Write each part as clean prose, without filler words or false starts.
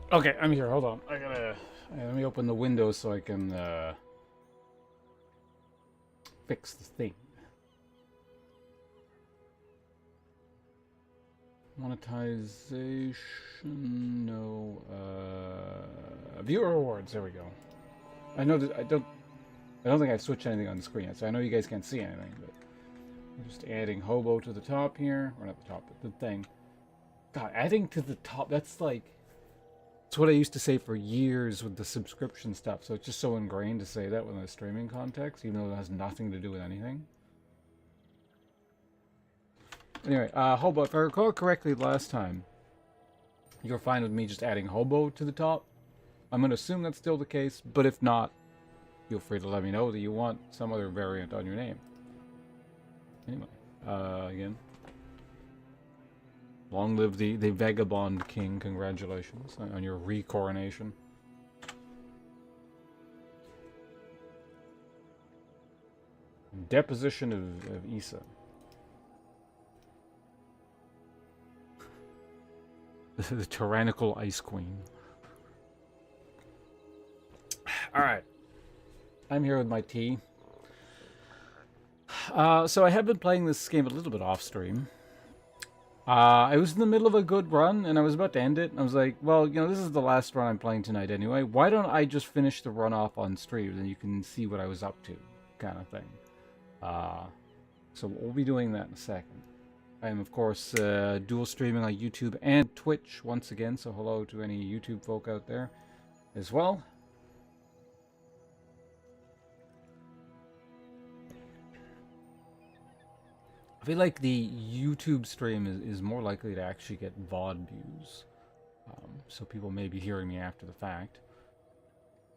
Okay, I'm here. Hold on. Let me open the window so I can fix the thing. Monetization. No. Viewer rewards. There we go. I know that I don't. I don't think I've switched anything on the screen yet, so I know you guys can't see anything. But I'm just adding hobo to the top here, or not the top, but the thing. God, adding to the top. That's like. It's what I used to say for years with the subscription stuff, so it's just so ingrained to say that within a streaming context, even though it has nothing to do with anything. Anyway, Hobo, if I recall correctly last time, you were fine with me just adding Hobo to the top. I'm going to assume that's still the case, but if not, feel free to let me know that you want some other variant on your name. Anyway, again, long live the Vagabond King. Congratulations on your re-coronation. Deposition of Issa. The tyrannical Ice Queen. Alright. I'm here with my tea. So I have been playing this game a little bit off stream. I was in the middle of a good run, and I was about to end it. I was like, well, you know, this is the last run I'm playing tonight anyway. Why don't I just finish the run off on stream, and you can see what I was up to, kind of thing. So we'll be doing that in a second. I am, of course, dual streaming on YouTube and Twitch once again, so hello to any YouTube folk out there as well. I feel like the YouTube stream is more likely to actually get VOD views. So people may be hearing me after the fact.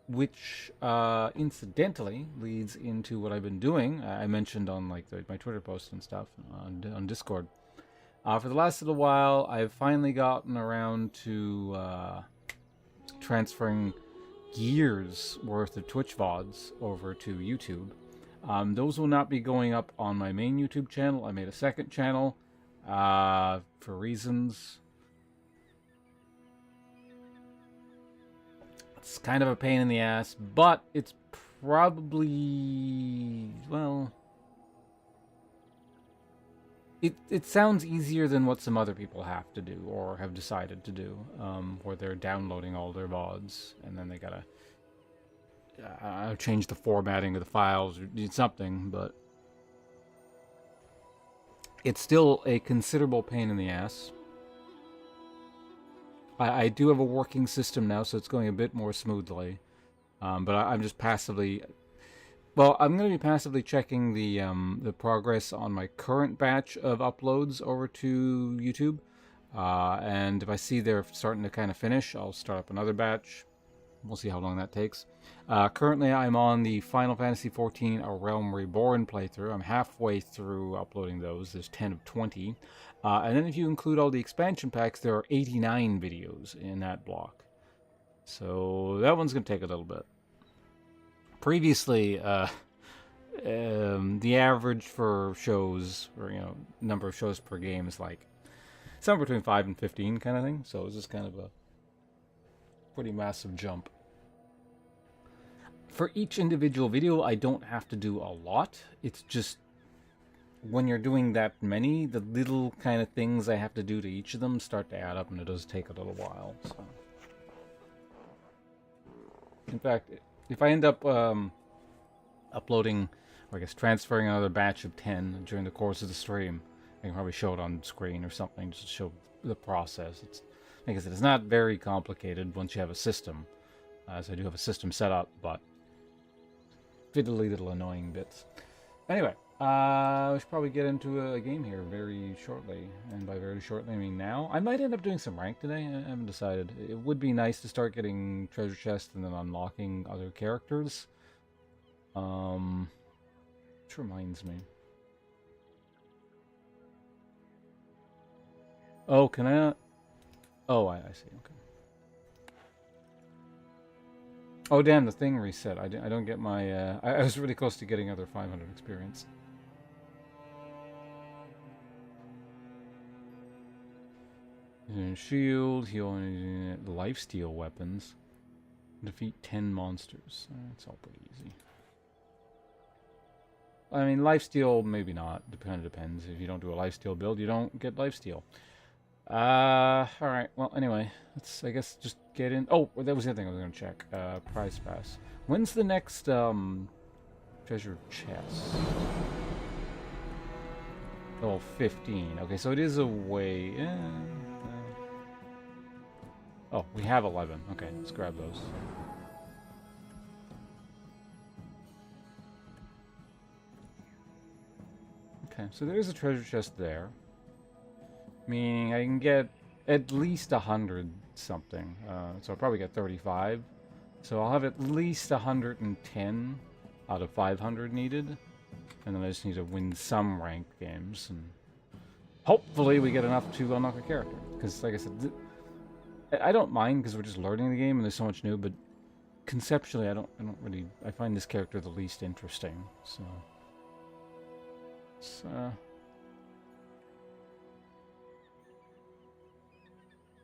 Which, incidentally, leads into what I've been doing. I mentioned on like my Twitter posts and stuff on Discord. For the last little while, I've finally gotten around to transferring years worth of Twitch VODs over to YouTube. Those will not be going up on my main YouTube channel. I made a second channel for reasons. It's kind of a pain in the ass, but it's probably, well, it sounds easier than what some other people have to do or have decided to do, where they're downloading all their VODs and then they gotta change the formatting of the files or do something, but it's still a considerable pain in the ass. I do have a working system now, so it's going a bit more smoothly, but I'm just passively... Well, I'm going to be passively checking the progress on my current batch of uploads over to YouTube, and if I see they're starting to kind of finish, I'll start up another batch. We'll see how long that takes. Currently, I'm on the Final Fantasy XIV A Realm Reborn playthrough. I'm halfway through uploading those. There's 10 of 20. And then if you include all the expansion packs, there are 89 videos in that block. So that one's going to take a little bit. Previously, the average for shows, or, you know, number of shows per game is like somewhere between 5 and 15 kind of thing. So it's just kind of a pretty massive jump. For each individual video, I don't have to do a lot. It's just when you're doing that many, the little kind of things I have to do to each of them start to add up, and it does take a little while. So, in fact, if I end up uploading, or I guess transferring another batch of 10 during the course of the stream, I can probably show it on screen or something just to show the process. It's, like I said, it's not very complicated once you have a system. So I do have a system set up, but fiddly little annoying bits. Anyway, we should probably get into a game here very shortly. And by very shortly, I mean now. I might end up doing some rank today. I haven't decided. It would be nice to start getting treasure chests and then unlocking other characters. Which reminds me. Oh, can I... Oh, I see. Okay. Oh, damn, the thing reset. I don't get my... I was really close to getting other 500 experience. Shield, heal lifesteal weapons. Defeat 10 monsters. That's all pretty easy. I mean, lifesteal, maybe not. Depends. If you don't do a lifesteal build, you don't get lifesteal. Alright. Well, anyway. Let's, I guess, just get in. Oh, that was the other thing I was going to check. Prize pass. When's the next, treasure chest? Level 15. Okay, so it is a way. Oh, we have 11. Okay, let's grab those. Okay, so there's a treasure chest there. Meaning I can get at least 100 something. So I'll probably get 35. So I'll have at least 110 out of 500 needed. And then I just need to win some ranked games. And hopefully we get enough to unlock a character. Because, like I said, I don't mind because we're just learning the game and there's so much new. But conceptually, I don't really... I find this character the least interesting. So...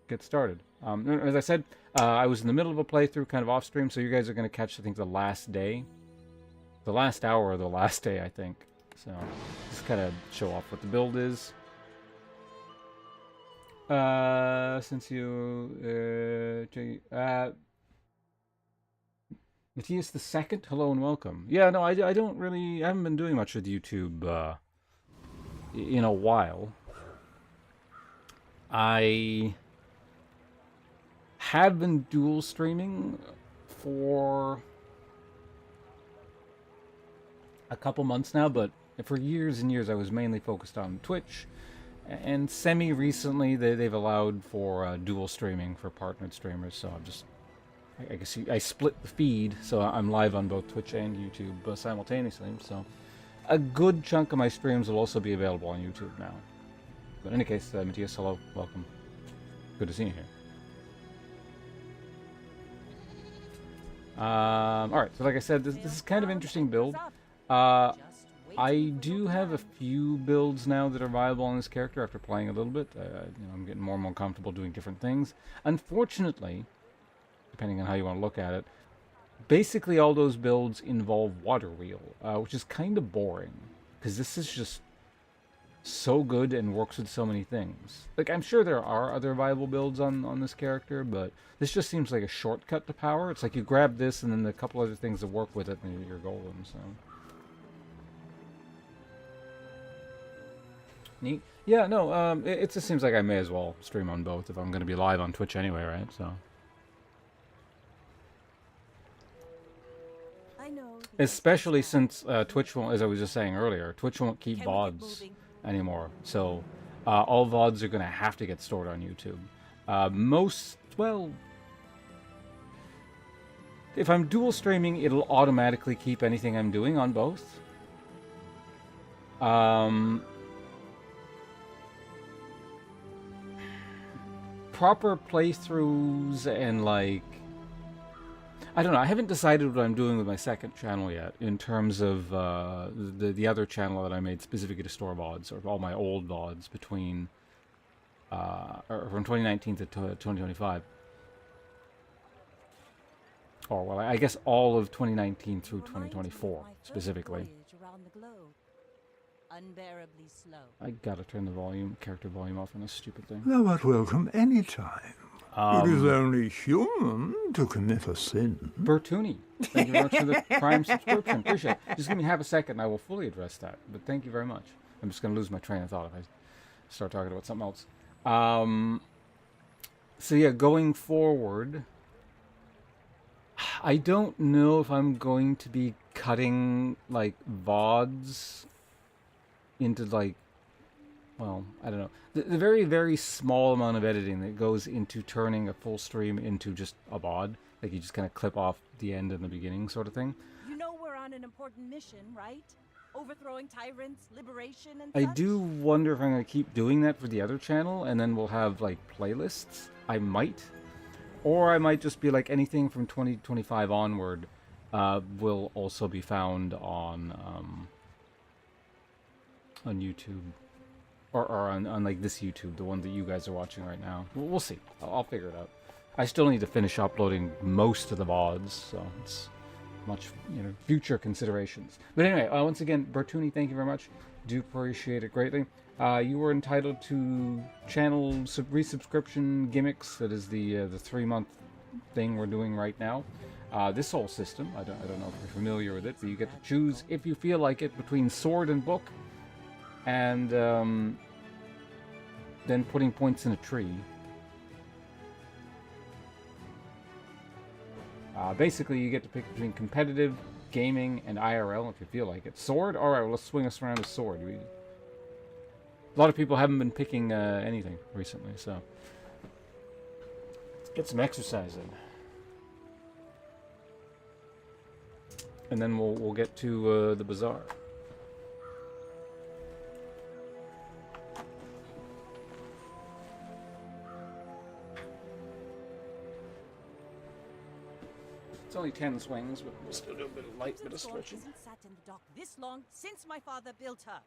get started. As I said, I was in the middle of a playthrough, kind of off stream, so you guys are going to catch, I think, the last day. The last hour of the last day, I think. So, just kind of show off what the build is. Since you... Matthias the Second, hello and welcome. Yeah, no, I don't really... I haven't been doing much with YouTube, in a while. I have been dual streaming for a couple months now, but for years and years I was mainly focused on Twitch, and semi-recently they've allowed for dual streaming for partnered streamers, so I'm just... I guess I split the feed, so I'm live on both Twitch and YouTube simultaneously, so a good chunk of my streams will also be available on YouTube now. But in any case, Matthias, hello, welcome. Good to see you here. Alright, so like I said, this is kind of an interesting build. I do have a few builds now that are viable on this character after playing a little bit. I'm getting more and more comfortable doing different things. Unfortunately, depending on how you want to look at it, basically all those builds involve water wheel, which is kind of boring, because this is just so good and works with so many things. Like, I'm sure there are other viable builds on this character, but this just seems like a shortcut to power. It's like you grab this and then a couple other things that work with it and you're golden, so... Neat. Yeah, no, it just seems like I may as well stream on both if I'm going to be live on Twitch anyway, right? So... especially since Twitch won't, as I was just saying earlier, Twitch won't keep VODs anymore. So all VODs are going to have to get stored on YouTube. Well, if I'm dual streaming, it'll automatically keep anything I'm doing on both. Proper playthroughs and, like... I don't know, I haven't decided what I'm doing with my second channel yet, in terms of the other channel that I made specifically to store VODs, or all my old VODs between, or from 2019 to 2025. Or, well, I guess all of 2019 through 2024, specifically. Unbearably slow. I gotta turn the character volume off on this stupid thing. Thou art welcome any time. It is only human to commit a sin. Bertuni, thank you very much for the Prime subscription. Appreciate it. Just give me half a second and I will fully address that. But thank you very much. I'm just going to lose my train of thought if I start talking about something else. So yeah, going forward, I don't know if I'm going to be cutting, like, VODs into, like, well, I don't know. The very, very small amount of editing that goes into turning a full stream into just a VOD. Like, you just kind of clip off the end and the beginning sort of thing. You know we're on an important mission, right? Overthrowing tyrants, liberation, and I such? do wonder if I'm going to keep doing that for the other channel, and then we'll have, like, playlists. I might. Or I might just be like, anything from 2025 onward will also be found on YouTube. or on like this YouTube, the one that you guys are watching right now. We'll see. I'll figure it out. I still need to finish uploading most of the VODs, so it's much, future considerations. But anyway, once again, Bertuni, thank you very much. Do appreciate it greatly. You were entitled to channel resubscription gimmicks. That is the 3-month thing we're doing right now. This whole system, I don't know if you're familiar with it, but you get to choose, if you feel like it, between sword and book, and then putting points in a tree. Basically, you get to pick between competitive, gaming, and IRL if you feel like it. Sword? Alright, well, let's swing us around a sword. A lot of people haven't been picking anything recently, so let's get some exercise in. And then we'll get to the bazaar. It's only 10 swings, but we'll still do a bit of light bit of stretching. Hasn't sat in the dock this long since my father built her.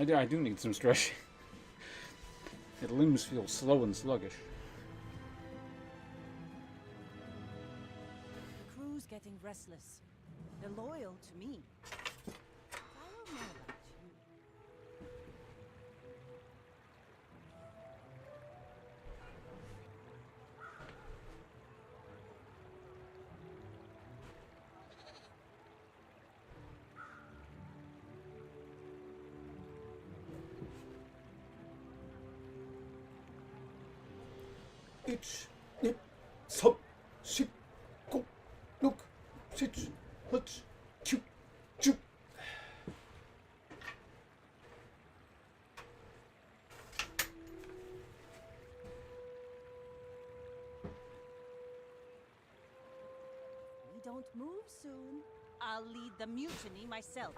I do need some stretching. The limbs feel slow and sluggish. The crew's getting restless. They're loyal to me. I don't know about you. It's nip, sub, sit, go, look, sit, hut, choo, choo. We don't move soon. I'll lead the mutiny myself.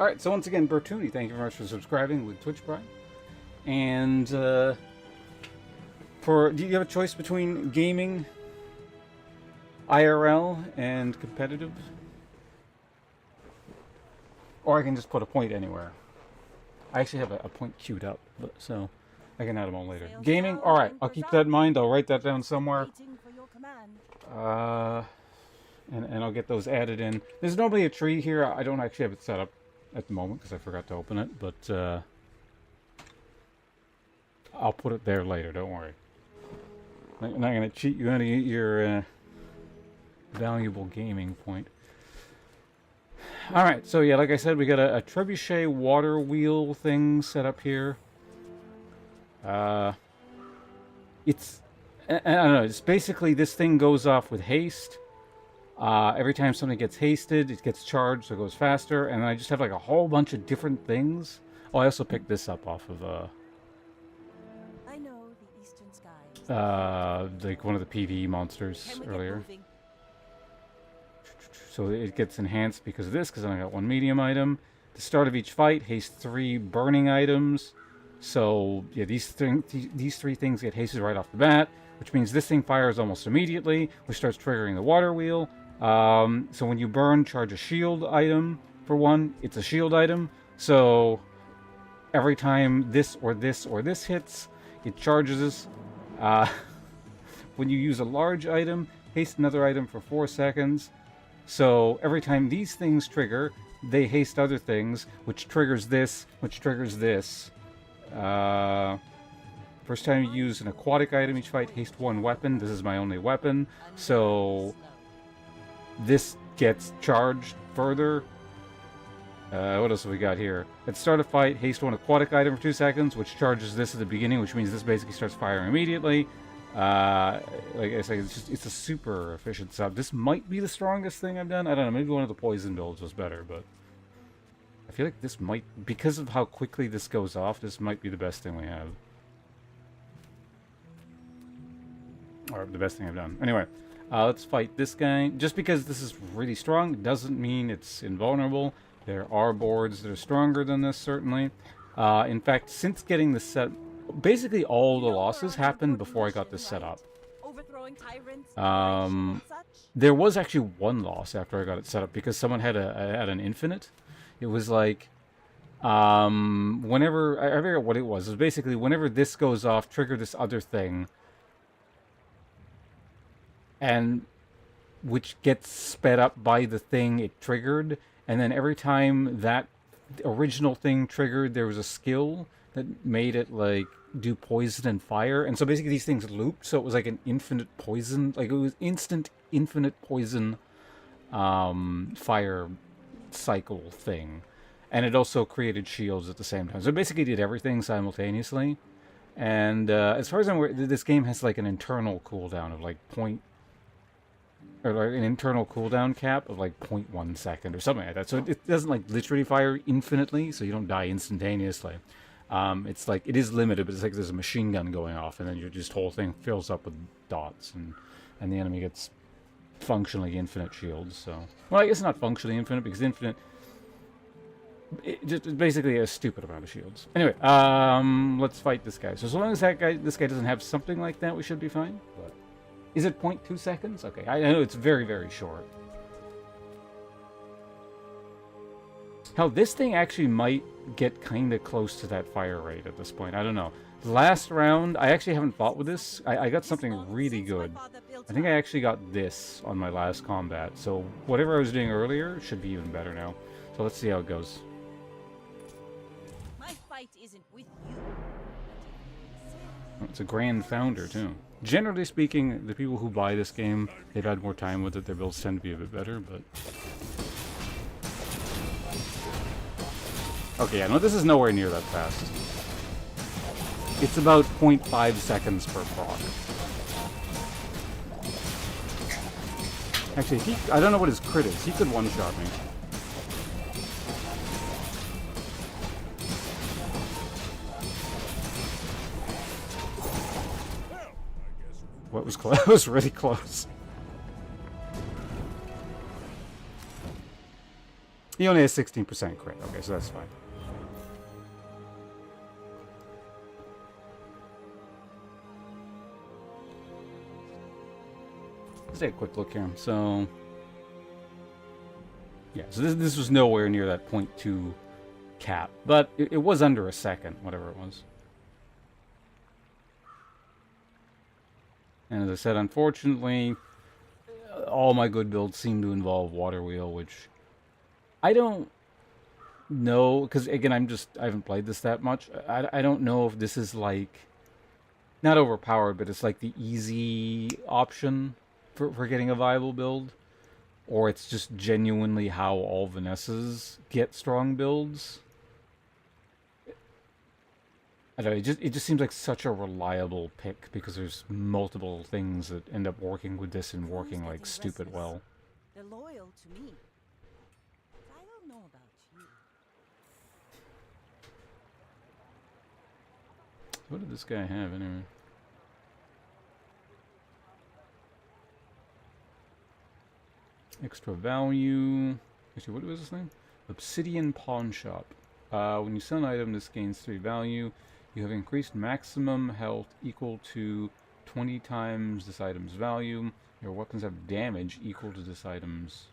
Alright, so once again, Bertuni, thank you very much for subscribing with Twitch Prime. And, do you have a choice between gaming, IRL, and competitive? Or I can just put a point anywhere. I actually have a point queued up, so I can add them all later. Gaming? Alright, I'll keep that in mind. I'll write that down somewhere. Waiting for your command. And I'll get those added in. There's normally a tree here. I don't actually have it set up at the moment because I forgot to open it, but I'll put it there later, don't worry. I'm not going to cheat you out of your valuable gaming point. Alright, so yeah, like I said, we got a trebuchet water wheel thing set up here. It's, I don't know, it's basically this thing goes off with haste. Every time something gets hasted, it gets charged, so it goes faster. And I just have like a whole bunch of different things. Oh, I also picked this up off of, I know the eastern skies. like one of the PvE monsters earlier. So it gets enhanced because of this, because I got one medium item. The start of each fight, haste 3 burning items. So yeah, these three things get hasted right off the bat, which means this thing fires almost immediately, which starts triggering the water wheel. So when you burn, charge a shield item for one. It's a shield item. So every time this or this or this hits, it charges. When you use a large item, haste another item for 4 seconds. So every time these things trigger, they haste other things, which triggers this, which triggers this. First time you use an aquatic item each fight, haste 1 weapon. This is my only weapon. So this gets charged further. What else have we got here? At start of fight, haste one aquatic item for 2 seconds, which charges this at the beginning, which means this basically starts firing immediately. Like I said, it's a super efficient sub. This might be the strongest thing I've done. I don't know, maybe one of the poison builds was better, but I feel like this might, because of how quickly this goes off, this might be the best thing we have. Or the best thing I've done. Anyway, let's fight this guy. Just because this is really strong doesn't mean it's invulnerable. There are boards that are stronger than this, certainly. In fact, since getting this set, basically all the losses happened before I got this set up. There was actually one loss after I got it set up because someone had an infinite. It was like, whenever, I forget what it was. It was basically whenever this goes off, trigger this other thing. And which gets sped up by the thing it triggered. And then every time that original thing triggered, there was a skill that made it, like, do poison and fire. And so basically these things looped, so it was like an infinite poison. Like, it was instant, infinite poison fire cycle thing. And it also created shields at the same time. So it basically did everything simultaneously. And as far as I'm aware, this game has, like, an internal cooldown of, like, or an internal cooldown cap of like 0.1 second or something like that. So it doesn't like literally fire infinitely, so you don't die instantaneously. It's like, it is limited, but it's like there's a machine gun going off, and then your just whole thing fills up with dots, and the enemy gets functionally infinite shields. So, well, I guess not functionally infinite, because infinite, it's basically a stupid amount of shields. Anyway, let's fight this guy. So as long as this guy doesn't have something like that, we should be fine. But is it 0.2 seconds? Okay, I know it's very, very short. Hell, this thing actually might get kind of close to that fire rate at this point. I don't know. Last round, I actually haven't fought with this. I got something really good. I think I actually got this on my last combat. So whatever I was doing earlier should be even better now. So let's see how it goes. My fight isn't with you. Oh, it's a Grand Founder, too. Generally speaking, the people who buy this game, they've had more time with it. Their builds tend to be a bit better, but... Okay, yeah, no, this is nowhere near that fast. It's about 0.5 seconds per proc. Actually, I don't know what his crit is. He could one-shot me. What was close? That was really close. He only has 16% crit. Okay, so that's fine. Let's take a quick look here. So, yeah, so this was nowhere near that 0.2 cap, but it was under a second, whatever it was. And as I said, unfortunately, all my good builds seem to involve Water Wheel, which I don't know, because again, I haven't played this that much. I don't know if this is like, not overpowered, but it's like the easy option for getting a viable build, or it's just genuinely how all Vanessas get strong builds. I don't know, it just seems like such a reliable pick, because there's multiple things that end up working with this and working like stupid well. They're loyal to me. I don't know about you. What did this guy have anyway? Extra value. Actually, what was this thing? Obsidian Pawn Shop. When you sell an item, this gains 3 value. You have increased maximum health equal to 20 times this item's value. Your weapons have damage equal to this item's...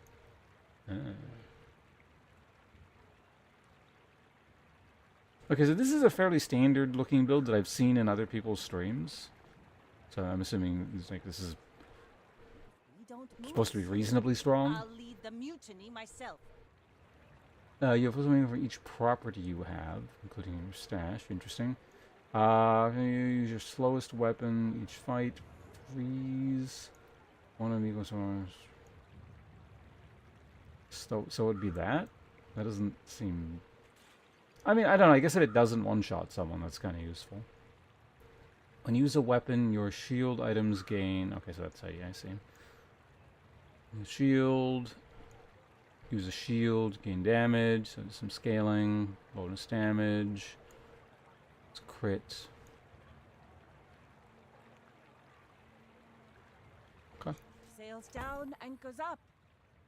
Okay, so this is a fairly standard looking build that I've seen in other people's streams. So I'm assuming this is supposed to be reasonably strong. I'll lead the mutiny myself. You have something for each property you have, including your stash. Interesting. You use your slowest weapon each fight. Freeze. One of equals. So it'd be that? That doesn't seem... I mean, I don't know. I guess if it doesn't one-shot someone, that's kind of useful. When you use a weapon, your shield items gain... Okay, so that's how I see. Shield. Use a shield, gain damage, so some scaling, bonus damage. It's crit. Okay. Sails down, anchors up.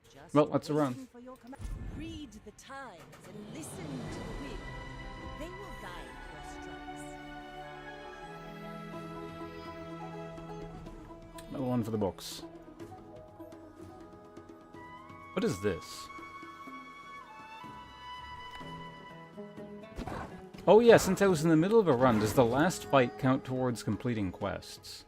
Just Well, that's a run. waiting for your command. Read the tides and listen to the wind. They will guide your strikes. Another one for the books. What is this? Oh yeah, since I was in the middle of a run, does the last fight count towards completing quests?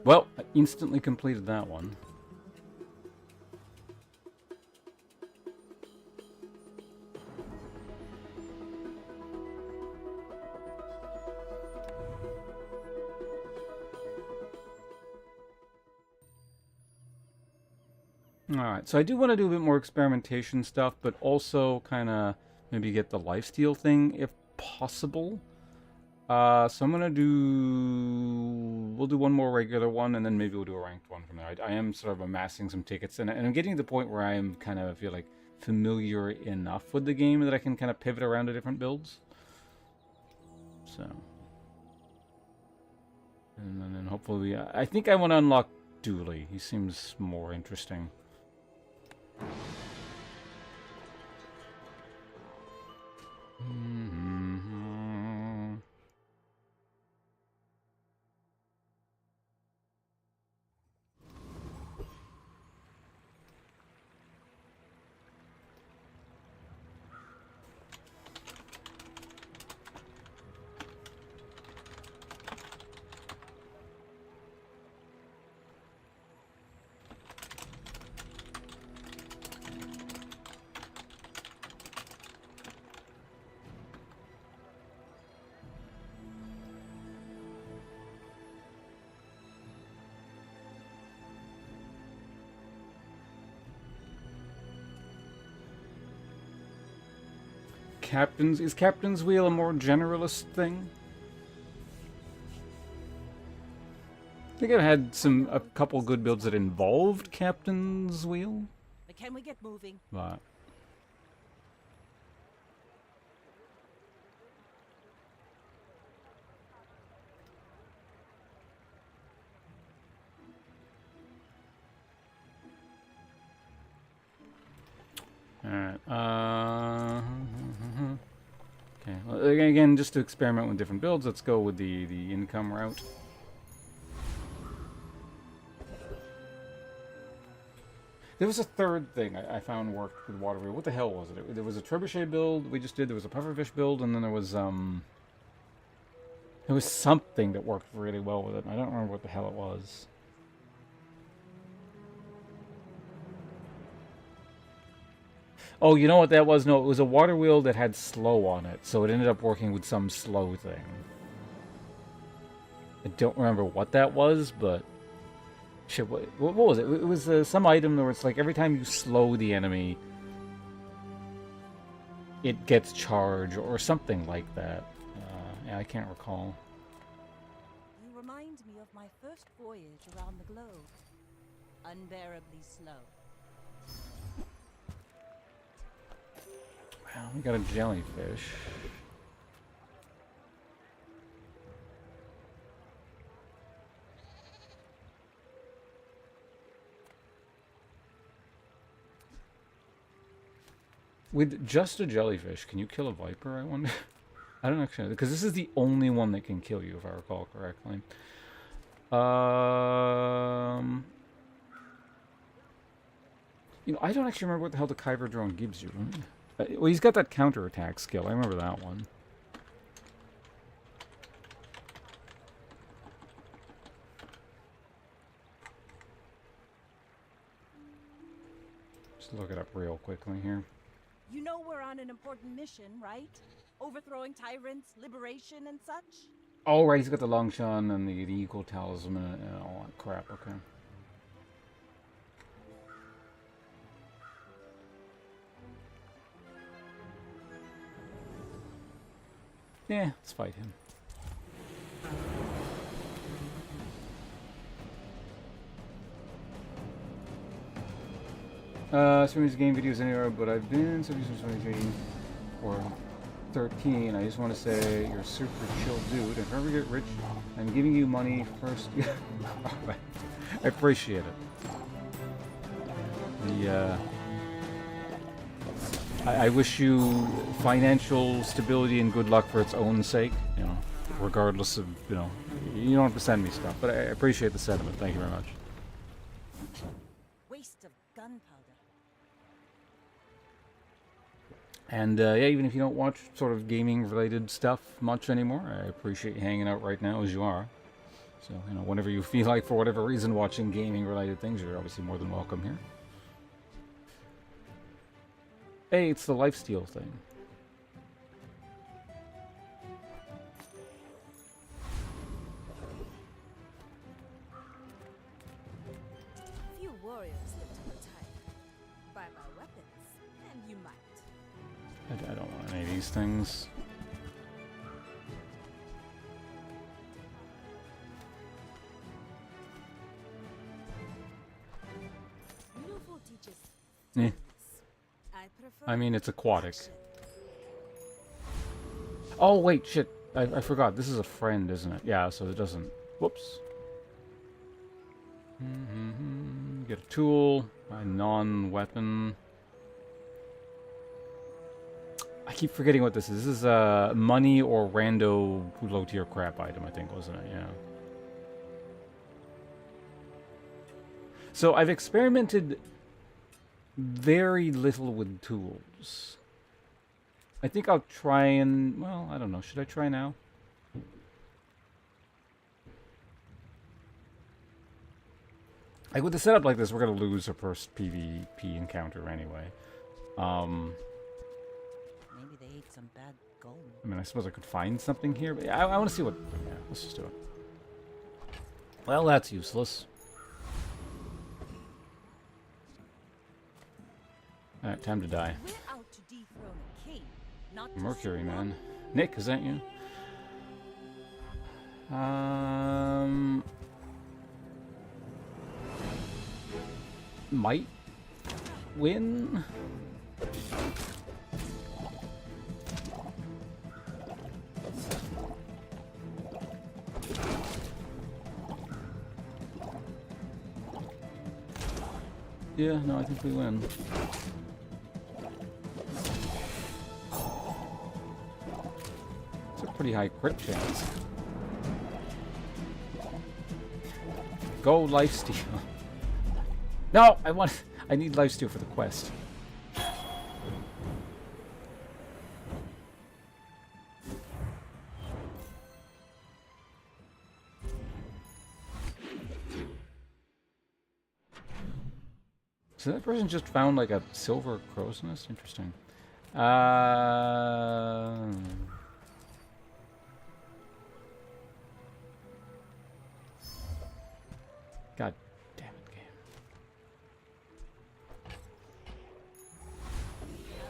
Well, I instantly completed that one. Alright, so I do want to do a bit more experimentation stuff, but also kind of maybe get the lifesteal thing if possible. So I'm going to do... We'll do one more regular one, and then maybe we'll do a ranked one from there. I am sort of amassing some tickets, and I'm getting to the point where I am kind of, feel like, familiar enough with the game that I can kind of pivot around to different builds. So... And then hopefully... I think I want to unlock Dooley. He seems more interesting. Is Captain's Wheel a more generalist thing? I think I've had a couple good builds that involved Captain's Wheel. But can we get moving? But alright, okay, well, again, just to experiment with different builds, let's go with the income route. There was a third thing I found worked with Waterwheel. What the hell was it? There was a trebuchet build we just did, there was a pufferfish build, and then there was something that worked really well with it. I don't remember what the hell it was. Oh, you know what that was? No, it was a water wheel that had slow on it, so it ended up working with some slow thing. I don't remember what that was, but... Shit, what was it? It was some item where it's like every time you slow the enemy, it gets charged, or something like that. Yeah, I can't recall. You remind me of my first voyage around the globe. Unbearably slow. Well, we got a jellyfish. With just a jellyfish, can you kill a viper, I wonder? I don't actually know, because this is the only one that can kill you, if I recall correctly. You know, I don't actually remember what the hell the Kyber drone gives you. Well, he's got that counterattack skill. I remember that one. Just look it up real quickly here. You know we're on an important mission, right? Overthrowing tyrants, liberation, and such? Oh, right, he's got the Longshan and the Eagle Talisman and all that crap, okay. Yeah, let's fight him. Streaming game videos anywhere, but I've been since 2013 or 13. I just want to say you're a super chill dude. If I ever get rich, I'm giving you money first. I appreciate it. I wish you financial stability and good luck for its own sake. You know, regardless of, you know, you don't have to send me stuff, but I appreciate the sentiment. Thank you very much. Waste of gunpowder. And yeah, even if you don't watch sort of gaming-related stuff much anymore, I appreciate you hanging out right now as you are. So, you know, whenever you feel like, for whatever reason, watching gaming-related things, you're obviously more than welcome here. Hey, it's the lifesteal thing. Few warriors live to retire. Buy my weapons, and you might. I don't want any of these things. Beautiful teaches. Eh. I prefer. I mean, it's aquatic. Oh, wait, shit. I forgot. This is a friend, isn't it? Yeah, so it doesn't... Whoops. Get a tool. A non-weapon. I keep forgetting what this is. This is a money or rando low-tier crap item, I think, wasn't it? Yeah. So I've experimented very little with tools. I think I'll try and... Well, I don't know. Should I try now? Like, with a setup like this, we're going to lose our first PvP encounter anyway. Maybe they ate some bad gold. I mean, I suppose I could find something here, but I want to see what... Yeah, let's just do it. Well, that's useless. Alright, time to die. We're out to dethrone a king, not to Mercury, sit man. on- Nick, is that you? Might win? Yeah, no, I think we win. It's a pretty high crit chance. Go lifesteal. No, I need lifesteal for the quest. So that person just found like a silver crow's nest? Interesting. God damn it, game.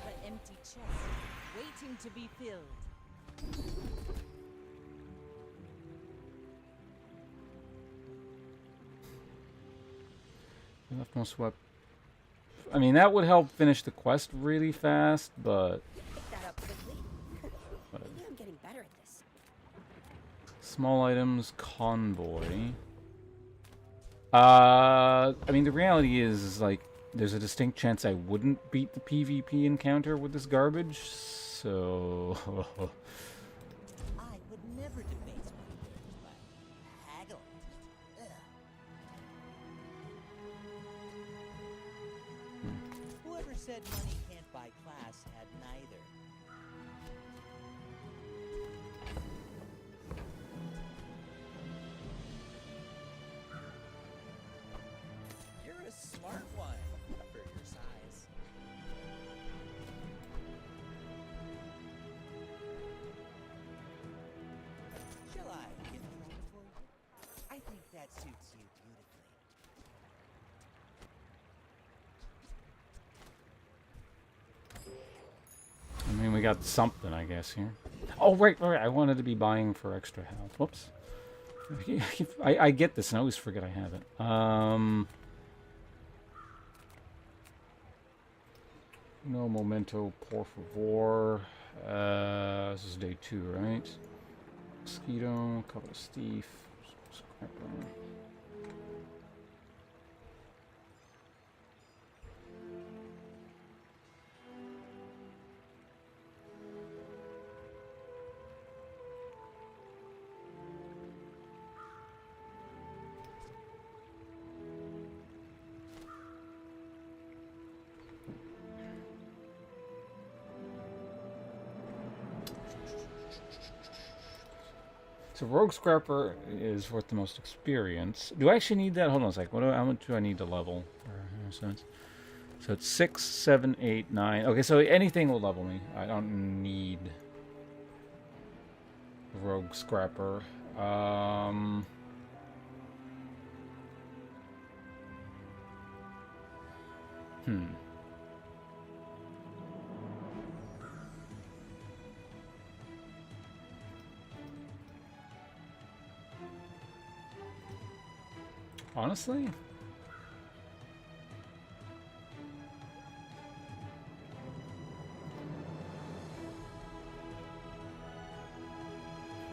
The empty chest, waiting to be filled. Left no sweat. I mean, that would help finish the quest really fast, but... Pick that up quickly. Maybe I'm getting better at this. Small items, convoy. I mean, the reality is, like, there's a distinct chance I wouldn't beat the PvP encounter with this garbage, so... I would never debase my goods by haggling. Ugh. Whoever said money can't buy class had neither. You're a smart one for your size. Shall I got something, I guess, here. Oh, right. I wanted to be buying for extra health. Whoops. I get this, and I always forget I have it. No momento, por favor. This is day 2, right? Mosquito, couple of Steve. Scrapper. So Rogue Scrapper is worth the most experience. Do I actually need that? Hold on a sec. How much do I need to level? So it's 6, 7, 8, 9. Okay, so anything will level me. I don't need Rogue Scrapper. Honestly?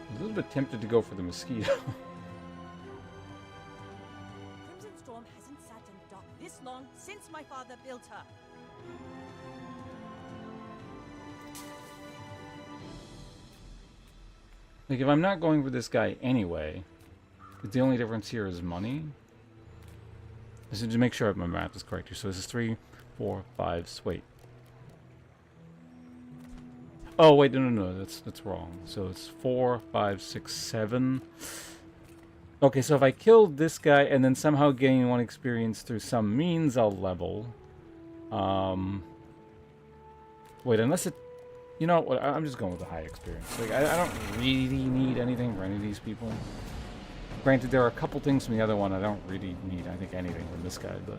I'm a little bit tempted to go for the mosquito. Crimson Storm hasn't sat in the dock this long since my father built her. Like, if I'm not going for this guy anyway, the only difference here is money. This is to make sure my math is correct here. So this is 3, 4, 5. Wait. Oh wait, no. That's wrong. So it's 4, 5, 6, 7. Okay, so if I kill this guy and then somehow gain 1 experience through some means, I'll level. Wait, unless it. You know what? I'm just going with the high experience. Like I don't really need anything for any of these people. Granted, there are a couple things from the other one I don't really need, I think, anything from this guy, but...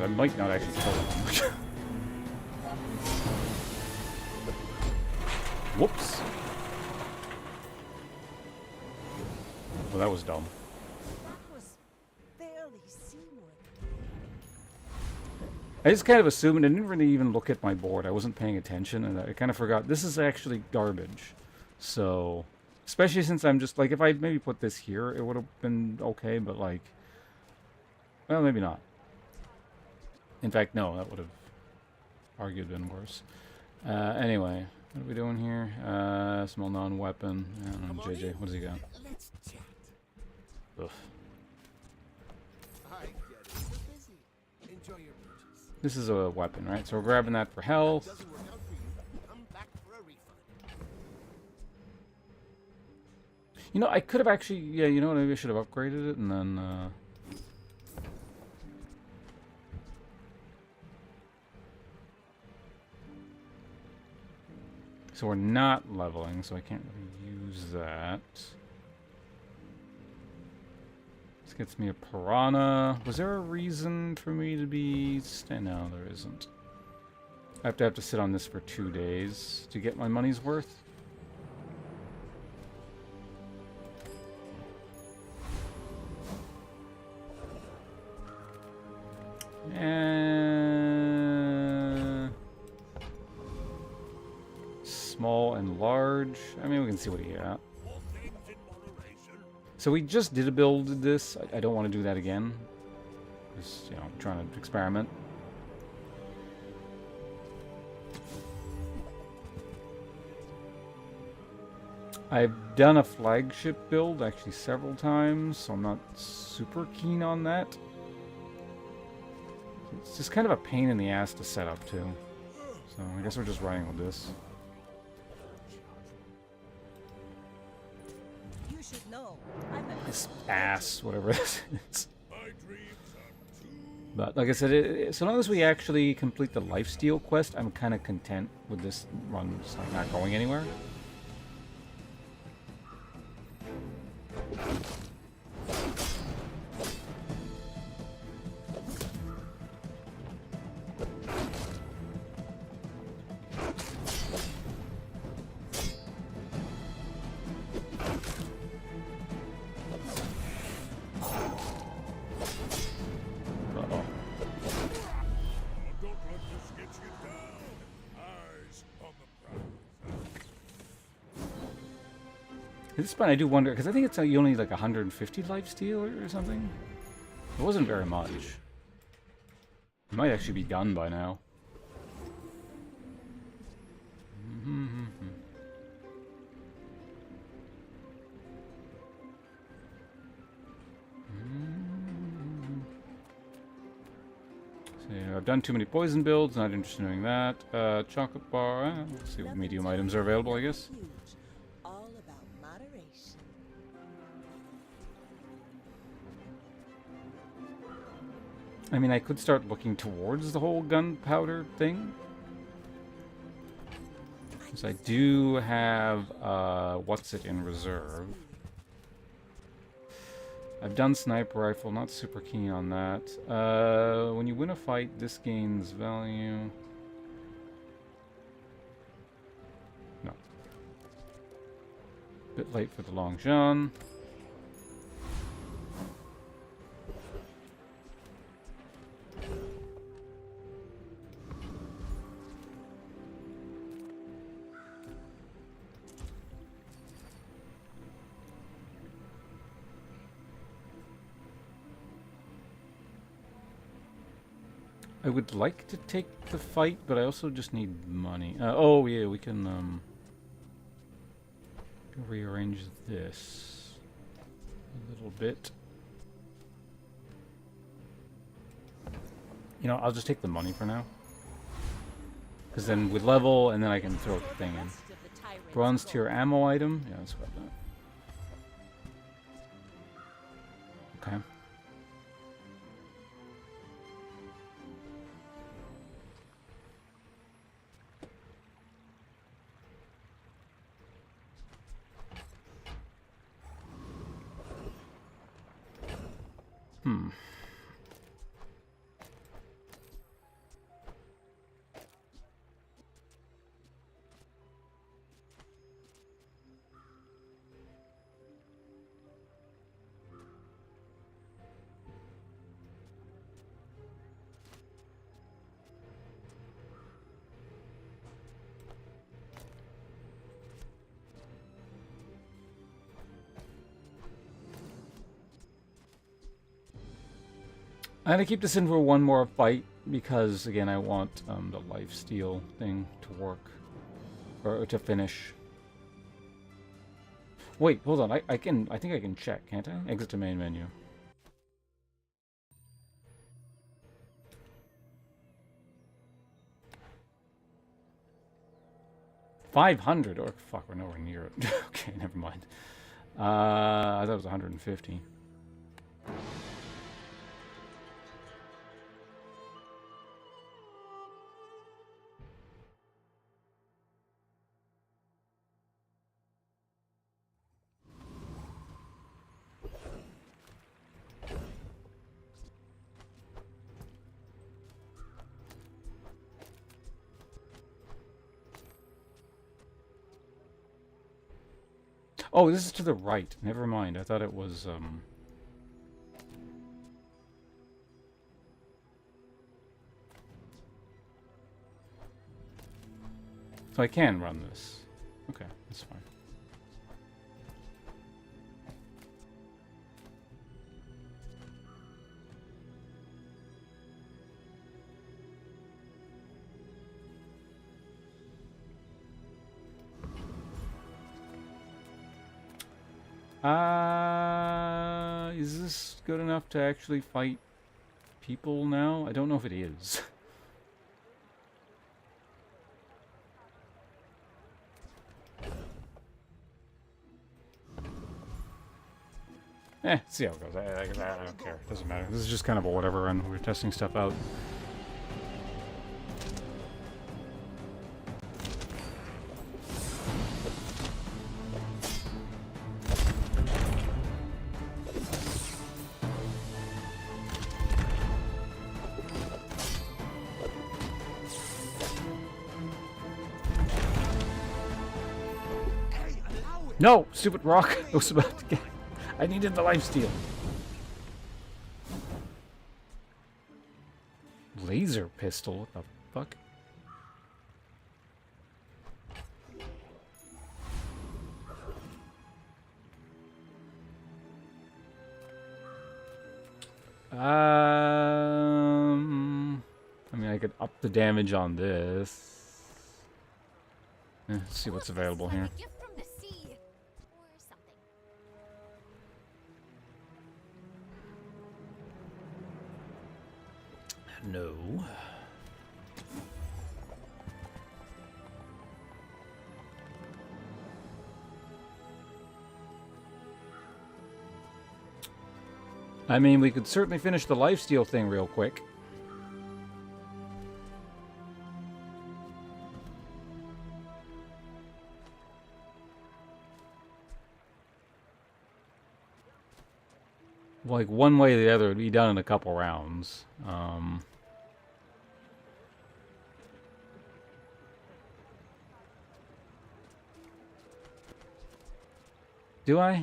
I might not actually kill him. Whoops. Well, that was dumb. That was barely seaworthy. I just kind of assumed, I didn't really even look at my board. I wasn't paying attention, and I kind of forgot. This is actually garbage. So, especially since I'm just, like, if I maybe put this here, it would have been okay, but, like, well, maybe not. In fact, no, that would have argued been worse. Anyway, what are we doing here? Small non-weapon. I don't know, JJ, what does he got? Let's chat. Ugh. I get it. You're busy. Enjoy your purchase. This is a weapon, right? So we're grabbing that for health. Doesn't work out for you. Come back for a refund. You know, I could have actually, yeah, you know what, maybe I should have upgraded it and then, so we're not leveling, so I can't really use that. This gets me a piranha. Was there a reason for me to be... No, there isn't. I have to sit on this for 2 days to get my money's worth. Small and large. I mean, we can see what he got. So we just did a build of this. I don't want to do that again. Just, you know, trying to experiment. I've done a flagship build actually several times, so I'm not super keen on that. It's just kind of a pain in the ass to set up too. So I guess we're just running with this. This ass, whatever this is. But like I said, so long as we actually complete the lifesteal quest, I'm kind of content with this run just like not going anywhere. At this point, I do wonder, because I think it's you only need like 150 lifesteal or something. It wasn't very much. It might actually be done by now. So, yeah, I've done too many poison builds, not interested in doing that. Chocolate bar, let's see what medium items are available, I guess. Huge. All about moderation. I mean, I could start looking towards the whole gunpowder thing. Because I do have, what's it in reserve. I've done sniper rifle, not super keen on that. When you win a fight, this gains value. No. Bit late for the long john. I would like to take the fight, but I also just need money. Oh yeah, we can rearrange this a little bit. You know, I'll just take the money for now. Because then with level, and then I can throw the thing in. Bronze tier ammo item? Yeah, that's about that. Okay. I'm gonna keep this in for one more fight because, again, I want the lifesteal thing to work or to finish. Wait, hold on. I think I can check, can't I? Exit to main menu. $500. Oh fuck, we're nowhere near it. Okay, never mind. I thought it was 150. Oh, this is to the right. Never mind. I thought it was, So I can run this. Okay, that's fine. Is this good enough to actually fight people now? I don't know if it is. See how it goes. I don't care. Doesn't matter. This is just kind of a whatever run. We're testing stuff out. No! Stupid rock! I was about to get... I needed the lifesteal. Laser pistol? What the fuck? I mean, I could up the damage on this. Let's see what's available here. No. I mean, we could certainly finish the lifesteal thing real quick. Like, one way or the other, it'd be done in a couple rounds. Do I? You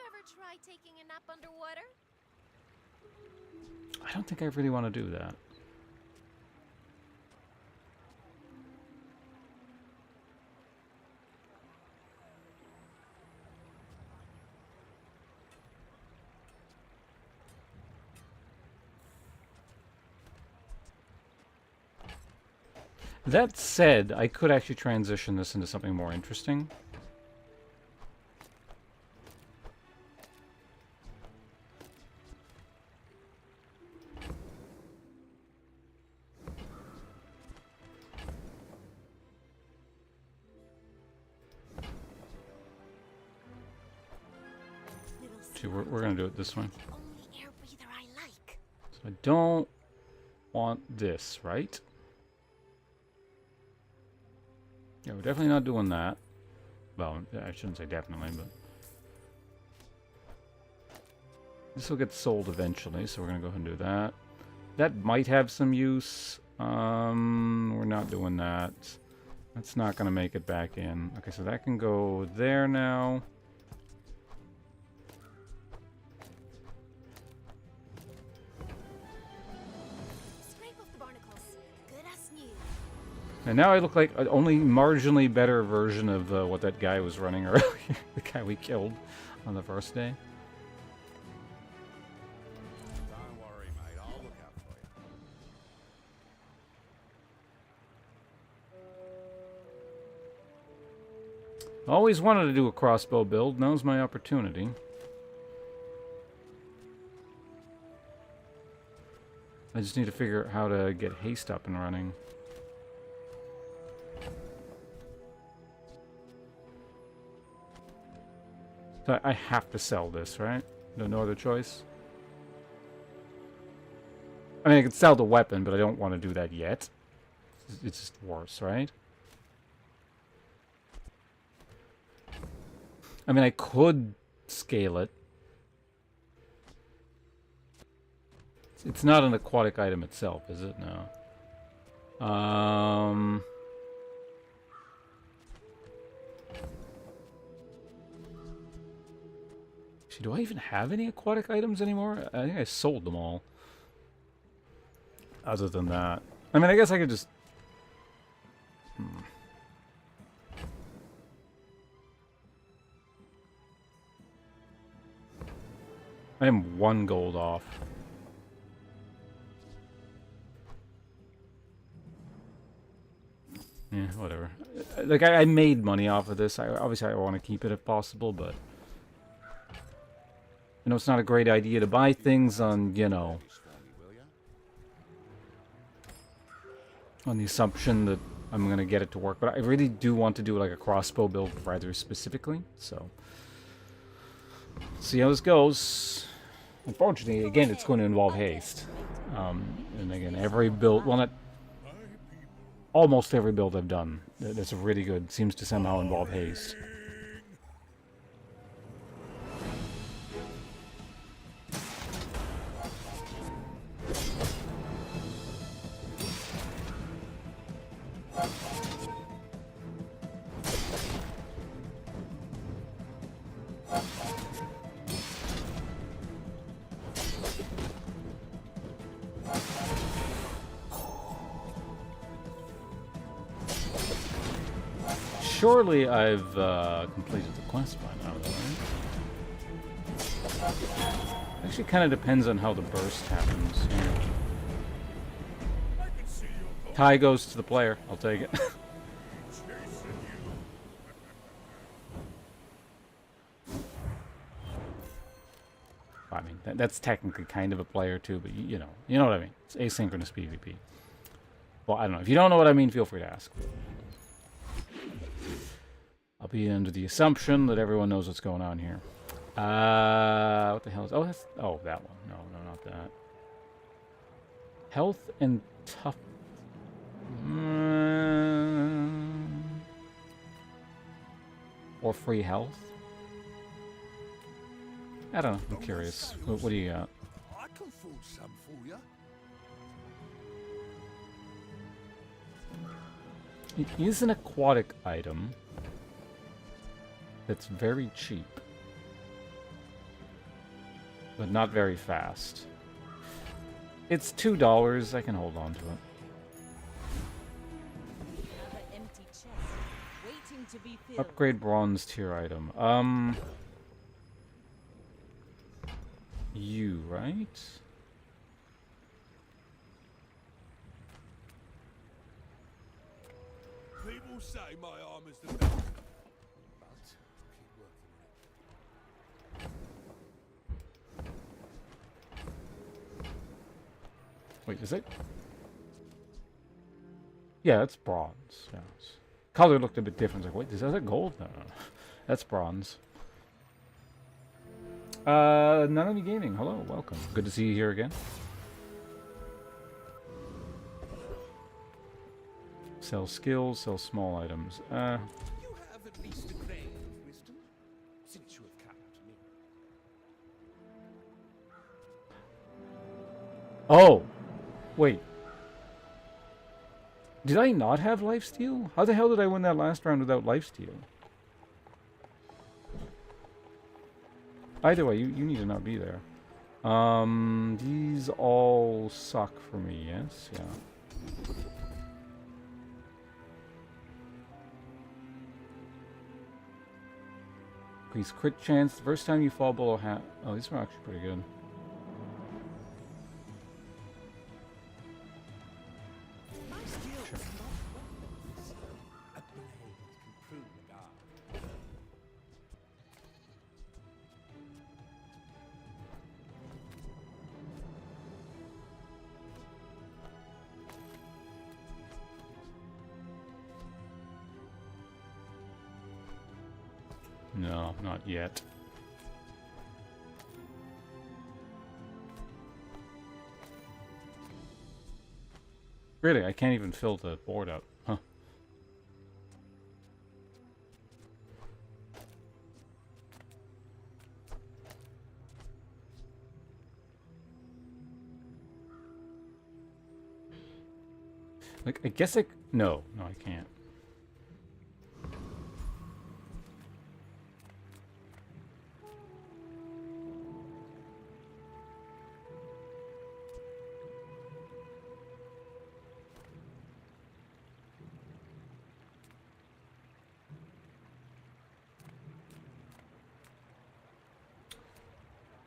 ever try taking a nap underwater? I don't think I really want to do that. That said, I could actually transition this into something more interesting. See, we're going to do it this way. Only air breather I like. So I don't want this, right? Yeah, we're definitely not doing that. Well, I shouldn't say definitely, but... This will get sold eventually, so we're going to go ahead and do that. That might have some use. We're not doing that. That's not going to make it back in. Okay, so that can go there now. And now I look like an only marginally better version of what that guy was running earlier. The guy we killed on the first day. Don't worry, mate. I'll look out for you. Always wanted to do a crossbow build. Now's my opportunity. I just need to figure out how to get haste up and running. So I have to sell this, right? No other choice? I mean, I could sell the weapon, but I don't want to do that yet. It's just worse, right? I mean, I could scale it. It's not an aquatic item itself, is it? No. Do I even have any aquatic items anymore? I think I sold them all. Other than that. I mean, I guess I could just... I am 1 gold off. Yeah, whatever. Like, I made money off of this. Obviously, I want to keep it if possible, but... I know it's not a great idea to buy things on, you know, on the assumption that I'm gonna get it to work. But I really do want to do like a crossbow build rather specifically. So, see how this goes. Unfortunately, again, it's going to involve haste. And again, every build, well, not almost every build I've done that's really good seems to somehow involve haste. Surely I've completed the quest by now, though, right? Actually, kind of depends on how the burst happens. Here. Tie goes to the player. I'll take it. I mean, that's technically kind of a player too, but you know what I mean. It's asynchronous PvP. Well, I don't know. If you don't know what I mean, feel free to ask. I'll be under the assumption that everyone knows what's going on here. What the hell is... Oh, that one. No, not that. Health and tough... Or free health? I don't know. I'm curious. What do you got? I can forge some for you. It is an aquatic item that's very cheap, but not very fast. It's $2. I can hold on to it. Another empty chest, waiting to be filled. Upgrade bronze tier item. You, right? People say my armor's the best. Wait, is it? Yeah, it's bronze. Yes. Color looked a bit different. Like, wait, is that gold? No. That's bronze. None Gaming. Hello, welcome. Good to see you here again. Sell skills, sell small items. You have at least a grain of wisdom, since you have come to me. Oh! Wait. Did I not have lifesteal? How the hell did I win that last round without lifesteal? Either way, you need to not be there. These all suck for me, yes? Yeah. Increase crit chance. The first time you fall below half... Oh, these are actually pretty good. My skills are not weapons. A blade can prove a guard. No, not yet. Really, I can't even fill the board up. Huh. Like, I guess no, I can't.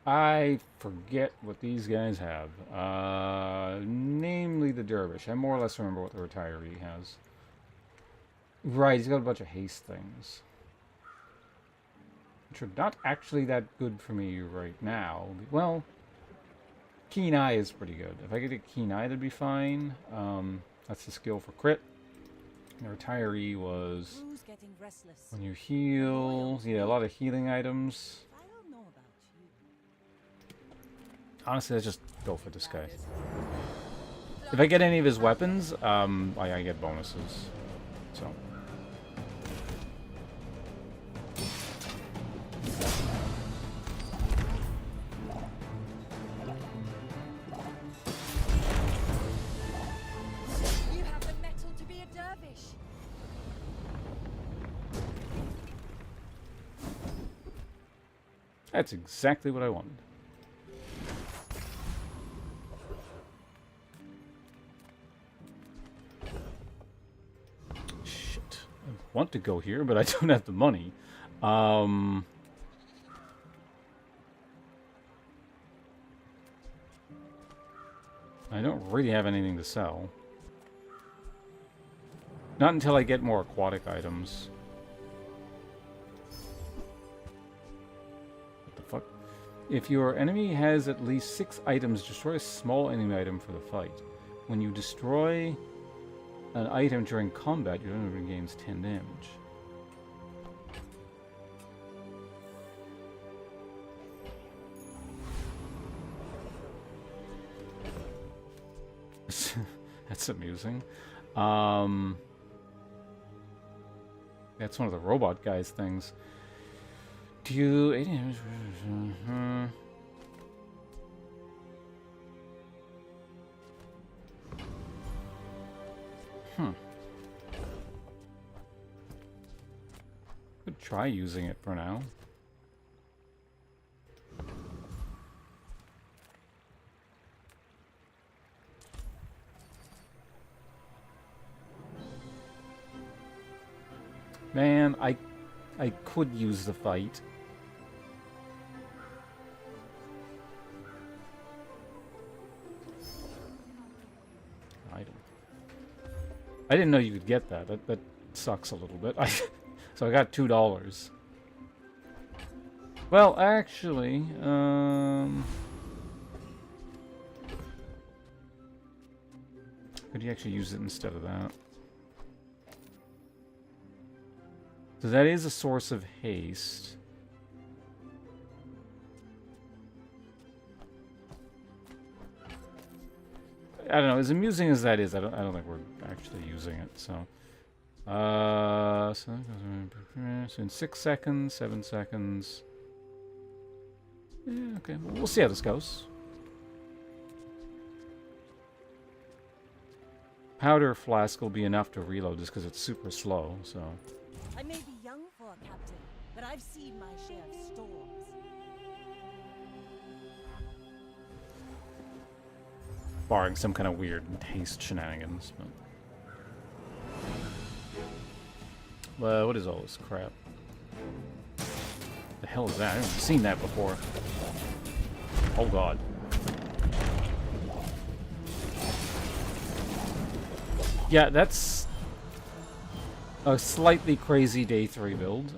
I forget what these guys have. Namely the Dervish. I more or less remember what the retiree has. Right, he's got a bunch of haste things. Which are not actually that good for me right now. Well, Keen Eye is pretty good. If I could get Keen Eye, that'd be fine. That's the skill for crit. retiree was Who's getting restless? when you heal. Yeah, a lot of healing items. I don't know about you. Honestly, let's just go for this guy. If I get any of his weapons, I get bonuses. So. You have the metal to be a dervish. That's exactly what I wanted. Shit. I want to go here, but I don't have the money. I don't really have anything to sell. Not until I get more aquatic items. What the fuck? If your enemy has at least 6 items, destroy a small enemy item for the fight. When you destroy an item during combat, your enemy regains 10 damage. That's amusing. That's one of the robot guys' things. Do you... Could try using it for now. Man, I could use the fight. Item. I didn't know you could get that. That sucks a little bit. So I got $2. Well, actually, could you actually use it instead of that? So that is a source of haste. I don't know. As amusing as that is, I don't think we're actually using it. So, so in 6 seconds, 7 seconds. Yeah, okay. We'll see how this goes. Powder flask will be enough to reload just because it's super slow. So. I may be young for a captain, but I've seen my share of storms. Barring some kind of weird haste shenanigans. But what is all this crap? The hell is that? I haven't seen that before. Oh god. Yeah, that's a slightly crazy day 3 build.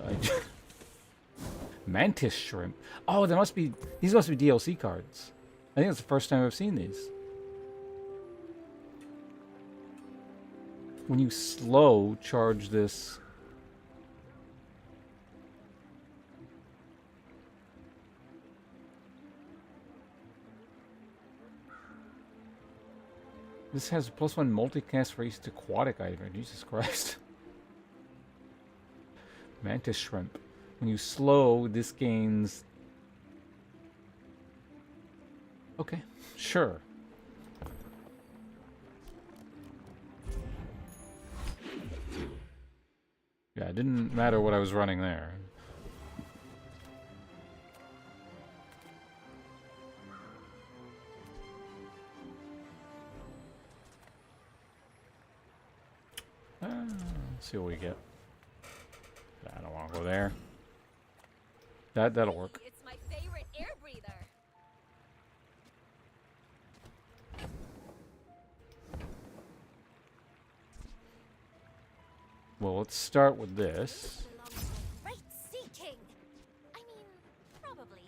Mantis shrimp. Oh, there must be. These must be DLC cards. I think it's the first time I've seen these. When you slow charge this. This has +1 multicast race to aquatic item. Jesus Christ. Mantis shrimp. When you slow, this gains... Okay, sure. Yeah, it didn't matter what I was running there. Let's see what we get. I don't want to go there. That'll work. It's my favorite air breather. Well, let's start with this. Belongs to a great sea king. I mean, probably.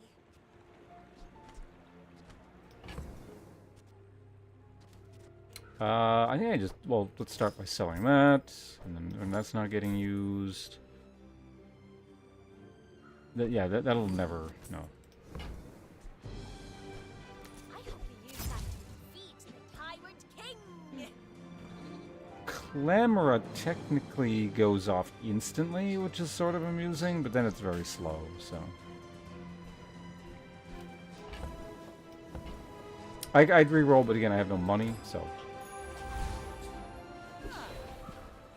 I think I just... Well, let's start by selling that. And that's not getting used. Yeah, that'll never... No. I hope you use that to defeat the Tyrant King! Clamora technically goes off instantly, which is sort of amusing, but then it's very slow, so... I'd re-roll, but again, I have no money, so...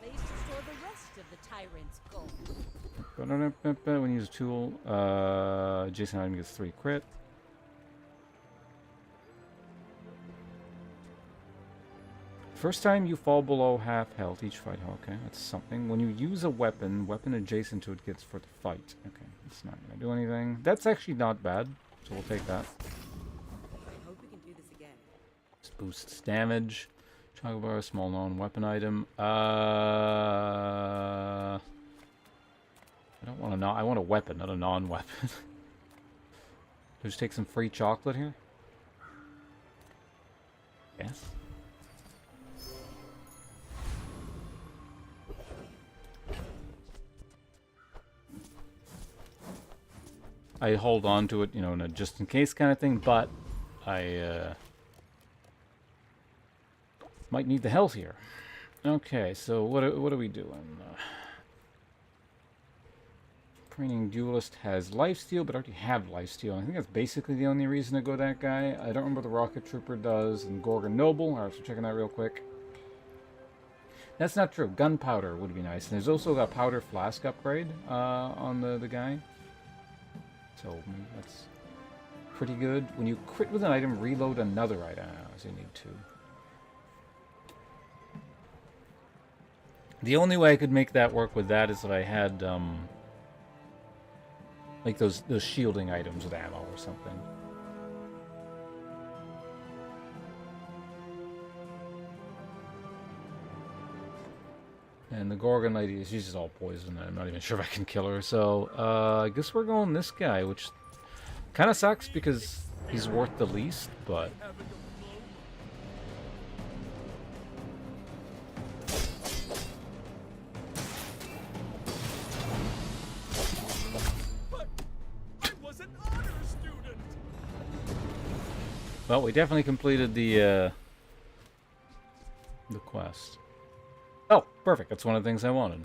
Place to store the rest of the tyrant's gold. When you use a tool, Jason item gets 3 crit. First time you fall below half health each fight. Okay, that's something. When you use a weapon adjacent to it gets for the fight. Okay, it's not going to do anything. That's actually not bad, so we'll take that. I hope we can do this again. This boosts damage. Chocolate bar, small non-weapon item. I don't want a I want a weapon, not a non-weapon. Just take some free chocolate here. Yes. I hold on to it, you know, in a just-in-case kind of thing, but I might need the health here. Okay, so what are we doing? Training Duelist has lifesteal, but I already have lifesteal. I think that's basically the only reason to go that guy. I don't remember what the Rocket Trooper does, and Gorgon Noble. Alright, so checking that real quick. That's not true. Gunpowder would be nice. And there's also a powder flask upgrade on the guy. So that's pretty good. When you crit with an item, reload another item. So you need 2. The only way I could make that work with that is if I had like those shielding items with ammo or something. And the Gorgon lady, she's just all poison. I'm not even sure if I can kill her. So, I guess we're going this guy, which kind of sucks because he's worth the least, but... I was an honor student. Well, we definitely completed the quest. Oh, perfect. That's one of the things I wanted.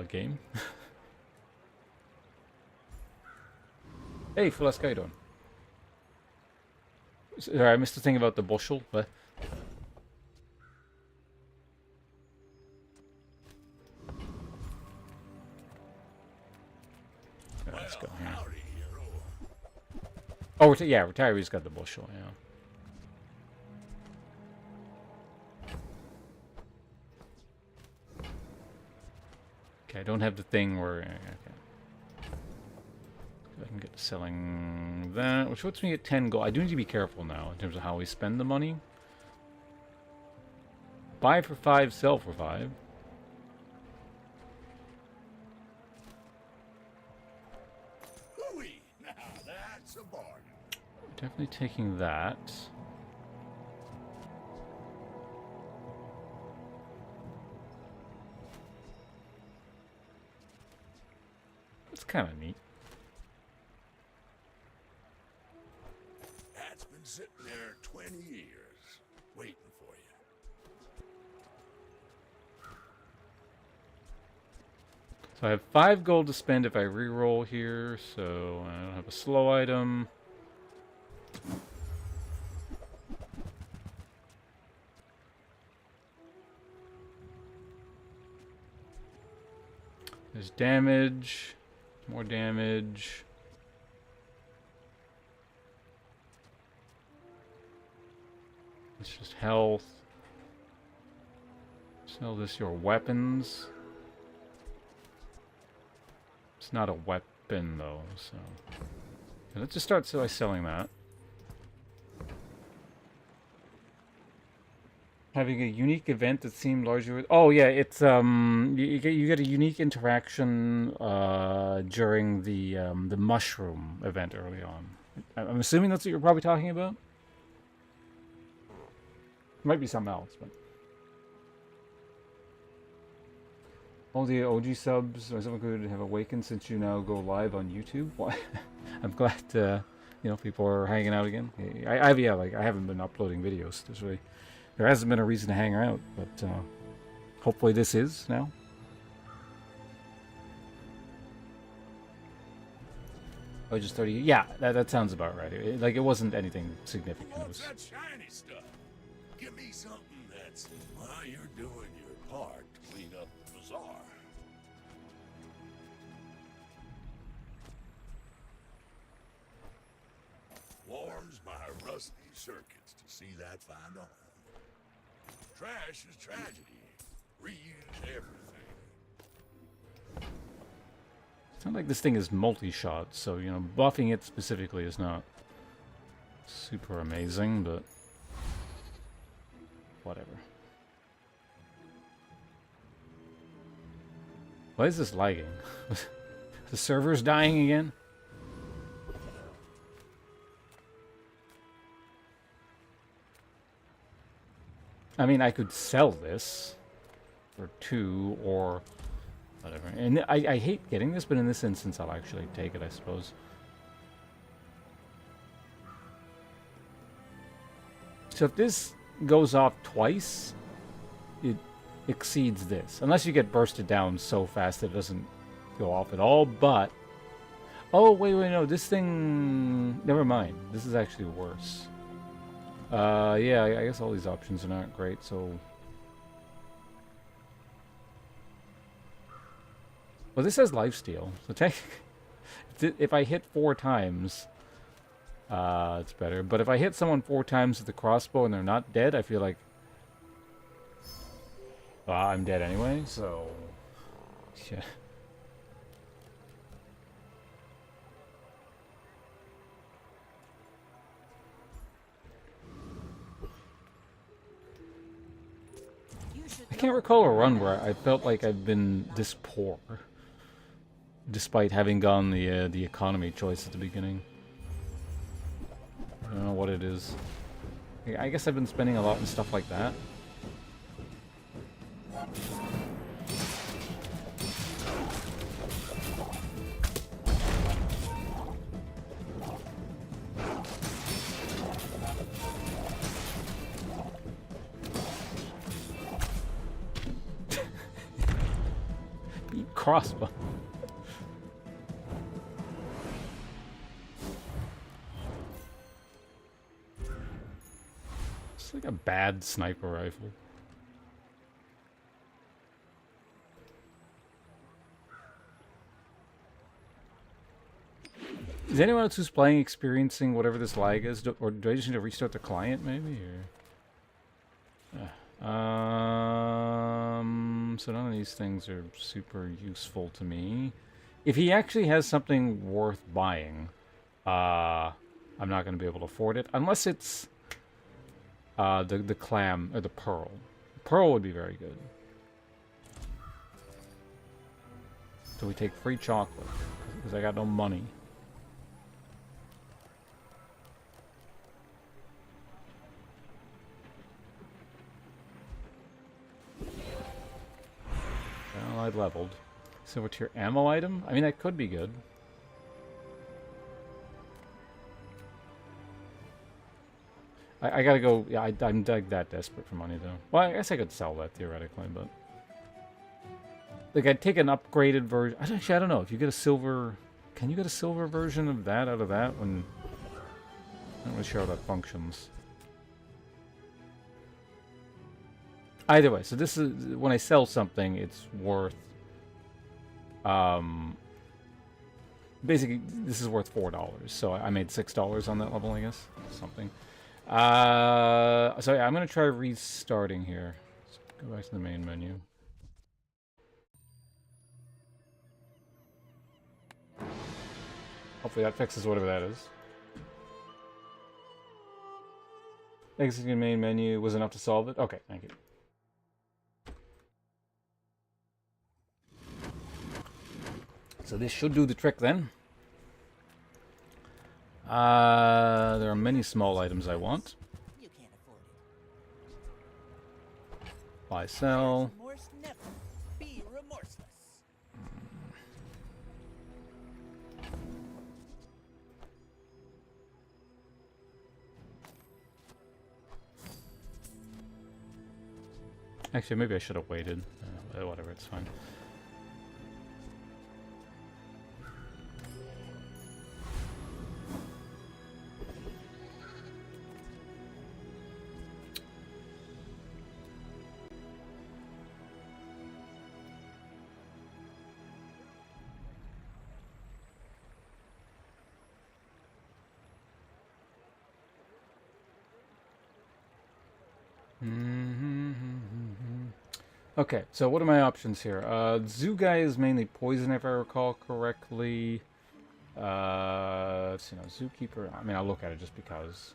Game? Hey, Fulaska, how you doing? Sorry, I missed the thing about the bushel. What? Let's go here. Oh, yeah, retiree's got the bushel, yeah. Okay, I don't have the thing where... Okay. So I can get selling that, which lets me at 10 gold. I do need to be careful now in terms of how we spend the money. Buy for 5, sell for 5. Hooey! Now that's a bargain. Definitely taking that. It's kind of neat. That's been sitting there 20 years, waiting for you. So I have 5 gold to spend if I reroll here, so I don't have a slow item. There's damage, more damage. It's just health. Sell this your weapons. It's not a weapon though, so yeah, let's just start by selling that. Having a unique event that seemed larger. Oh yeah, it's you get a unique interaction during the mushroom event early on. I'm assuming that's what you're probably talking about. Might be something else, but all the OG subs, someone could have awakened since you now go live on YouTube. Why? I'm glad people are hanging out again. I haven't been uploading videos. There hasn't been a reason to hang out, but hopefully this is now. Oh, just 30. Yeah, that sounds about right. It wasn't anything significant. It was... that shiny stuff? Give me something that's while you're doing your part to clean up the bazaar. Warms my rusty circuits to see that find a home. Trash is tragedy. Reuse everything. It's not like this thing is multi-shot, so, buffing it specifically is not super amazing, but whatever. Why is this lagging? The server's dying again? I mean, I could sell this for 2 or whatever. And I hate getting this, but in this instance, I'll actually take it, I suppose. So if this goes off twice, it exceeds this. Unless you get bursted down so fast that it doesn't go off at all, but... Oh, wait, no, this thing... Never mind. This is actually worse. Yeah, I guess all these options are not great, so... Well, this has lifesteal, so if I hit 4 times, it's better. But if I hit someone 4 times with the crossbow and they're not dead, I feel like... I'm dead anyway, so... Yeah. I can't recall a run where I felt like I've been this poor, despite having gone the economy choice at the beginning. I don't know what it is. I guess I've been spending a lot on stuff like that. Crossbow. It's like a bad sniper rifle. Is anyone else who's playing experiencing whatever this lag is? Or do I just need to restart the client maybe? Or... So none of these things are super useful to me. If he actually has something worth buying, I'm not going to be able to afford it. Unless it's the clam, or the pearl. Pearl would be very good. So we take free chocolate, because I got no money. Well, I leveled. Silver tier ammo item? I mean, that could be good. I gotta go. Yeah, I'm that desperate for money, though. Well, I guess I could sell that, theoretically, but... Like, I'd take an upgraded version. Actually, I don't know. If you get a silver... Can you get a silver version of that out of that? When... I'm not really sure how that functions. Either way, so this is... When I sell something, it's worth... Basically, this is worth $4. So I made $6 on that level, I guess. Something. So yeah, I'm going to try restarting here. Let's go back to the main menu. Hopefully that fixes whatever that is. Exiting the main menu was enough to solve it? Okay, thank you. So this should do the trick then. There are many small items I want. You can't afford it. Buy, sell. Remorse never. Be remorseless. Actually, maybe I should have waited. Whatever, it's fine. Okay, so what are my options here? Zoo guy is mainly poison, if I recall correctly. Let's see, no, zookeeper. I mean, I'll look at it just because.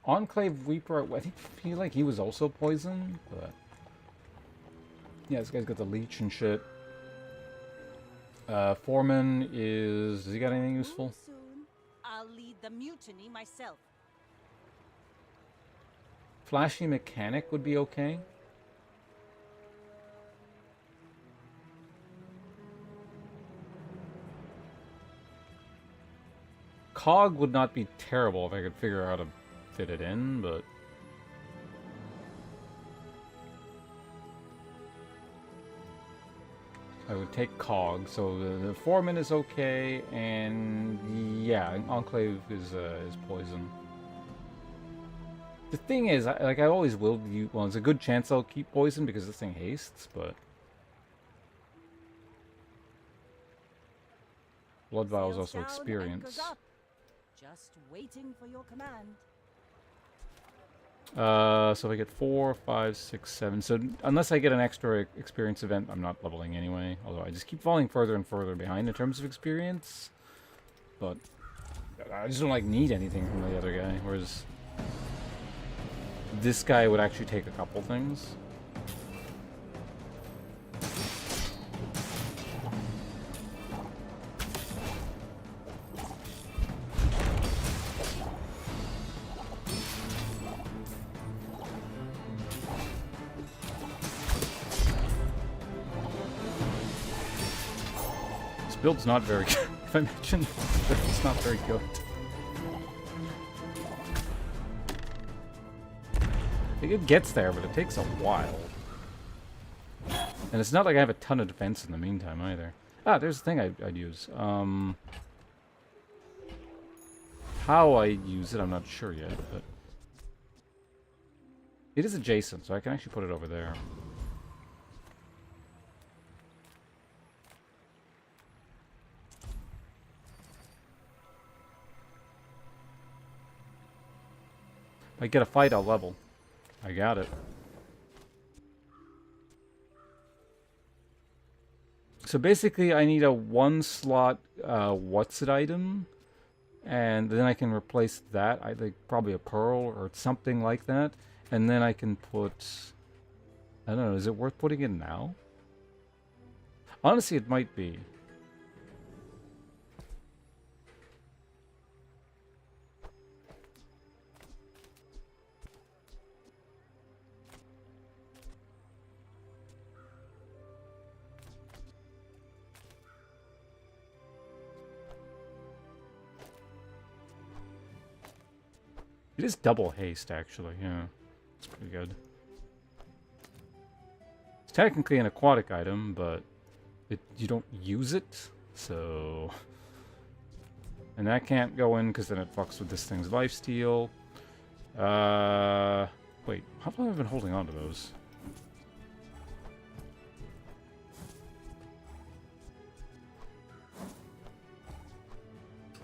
Enclave Reaper, I feel like he was also poison, but yeah, this guy's got the leech and shit. Foreman is. Has he got anything useful? Soon, I'll lead the mutiny myself. Flashy mechanic would be okay. Cog would not be terrible if I could figure out how to fit it in, but I would take Cog. So the Foreman is okay, and yeah, Enclave is poison. The thing is, I always will use. Well, there's a good chance I'll keep poison because this thing hastes, but Blood Vial is also Sails down, experience. anchors up. Just waiting for your command. So if I get 4, 5, 6, 7. So unless I get an extra experience event, I'm not leveling anyway. Although I just keep falling further and further behind in terms of experience. But I just don't need anything from the other guy. Whereas this guy would actually take a couple things. Build's not very good. If I mentioned it's not very good. I think it gets there, but it takes a while. And it's not like I have a ton of defense in the meantime either. Ah, there's the thing I'd use. How I use it, I'm not sure yet, but it is adjacent, so I can actually put it over there. If I get a fight, I'll level. I got it. So basically, I need a 1-slot what's-it item, and then I can replace that. I think probably a pearl or something like that, and then I can put. I don't know. Is it worth putting in now? Honestly, it might be. It is double haste, actually, yeah. It's pretty good. It's technically an aquatic item, but you don't use it, so... And that can't go in, because then it fucks with this thing's lifesteal. Wait, how long have I been holding on to those?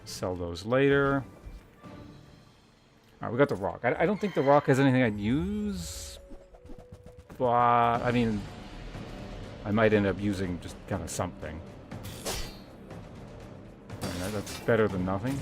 Sell those later. Alright, we got the rock. I don't think the rock has anything I'd use. But, I mean, I might end up using just kind of something. I mean, that's better than nothing.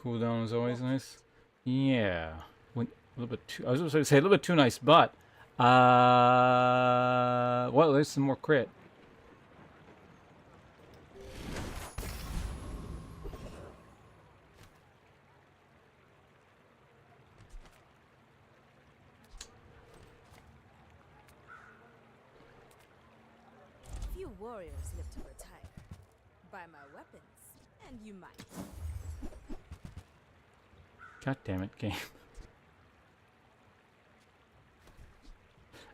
Cooldown is always nice. Yeah. Went a little bit too, I was going to say a little bit too nice, but well, there's some more crit. Few warriors live to retire. Buy my weapons, and you might. God damn it, game.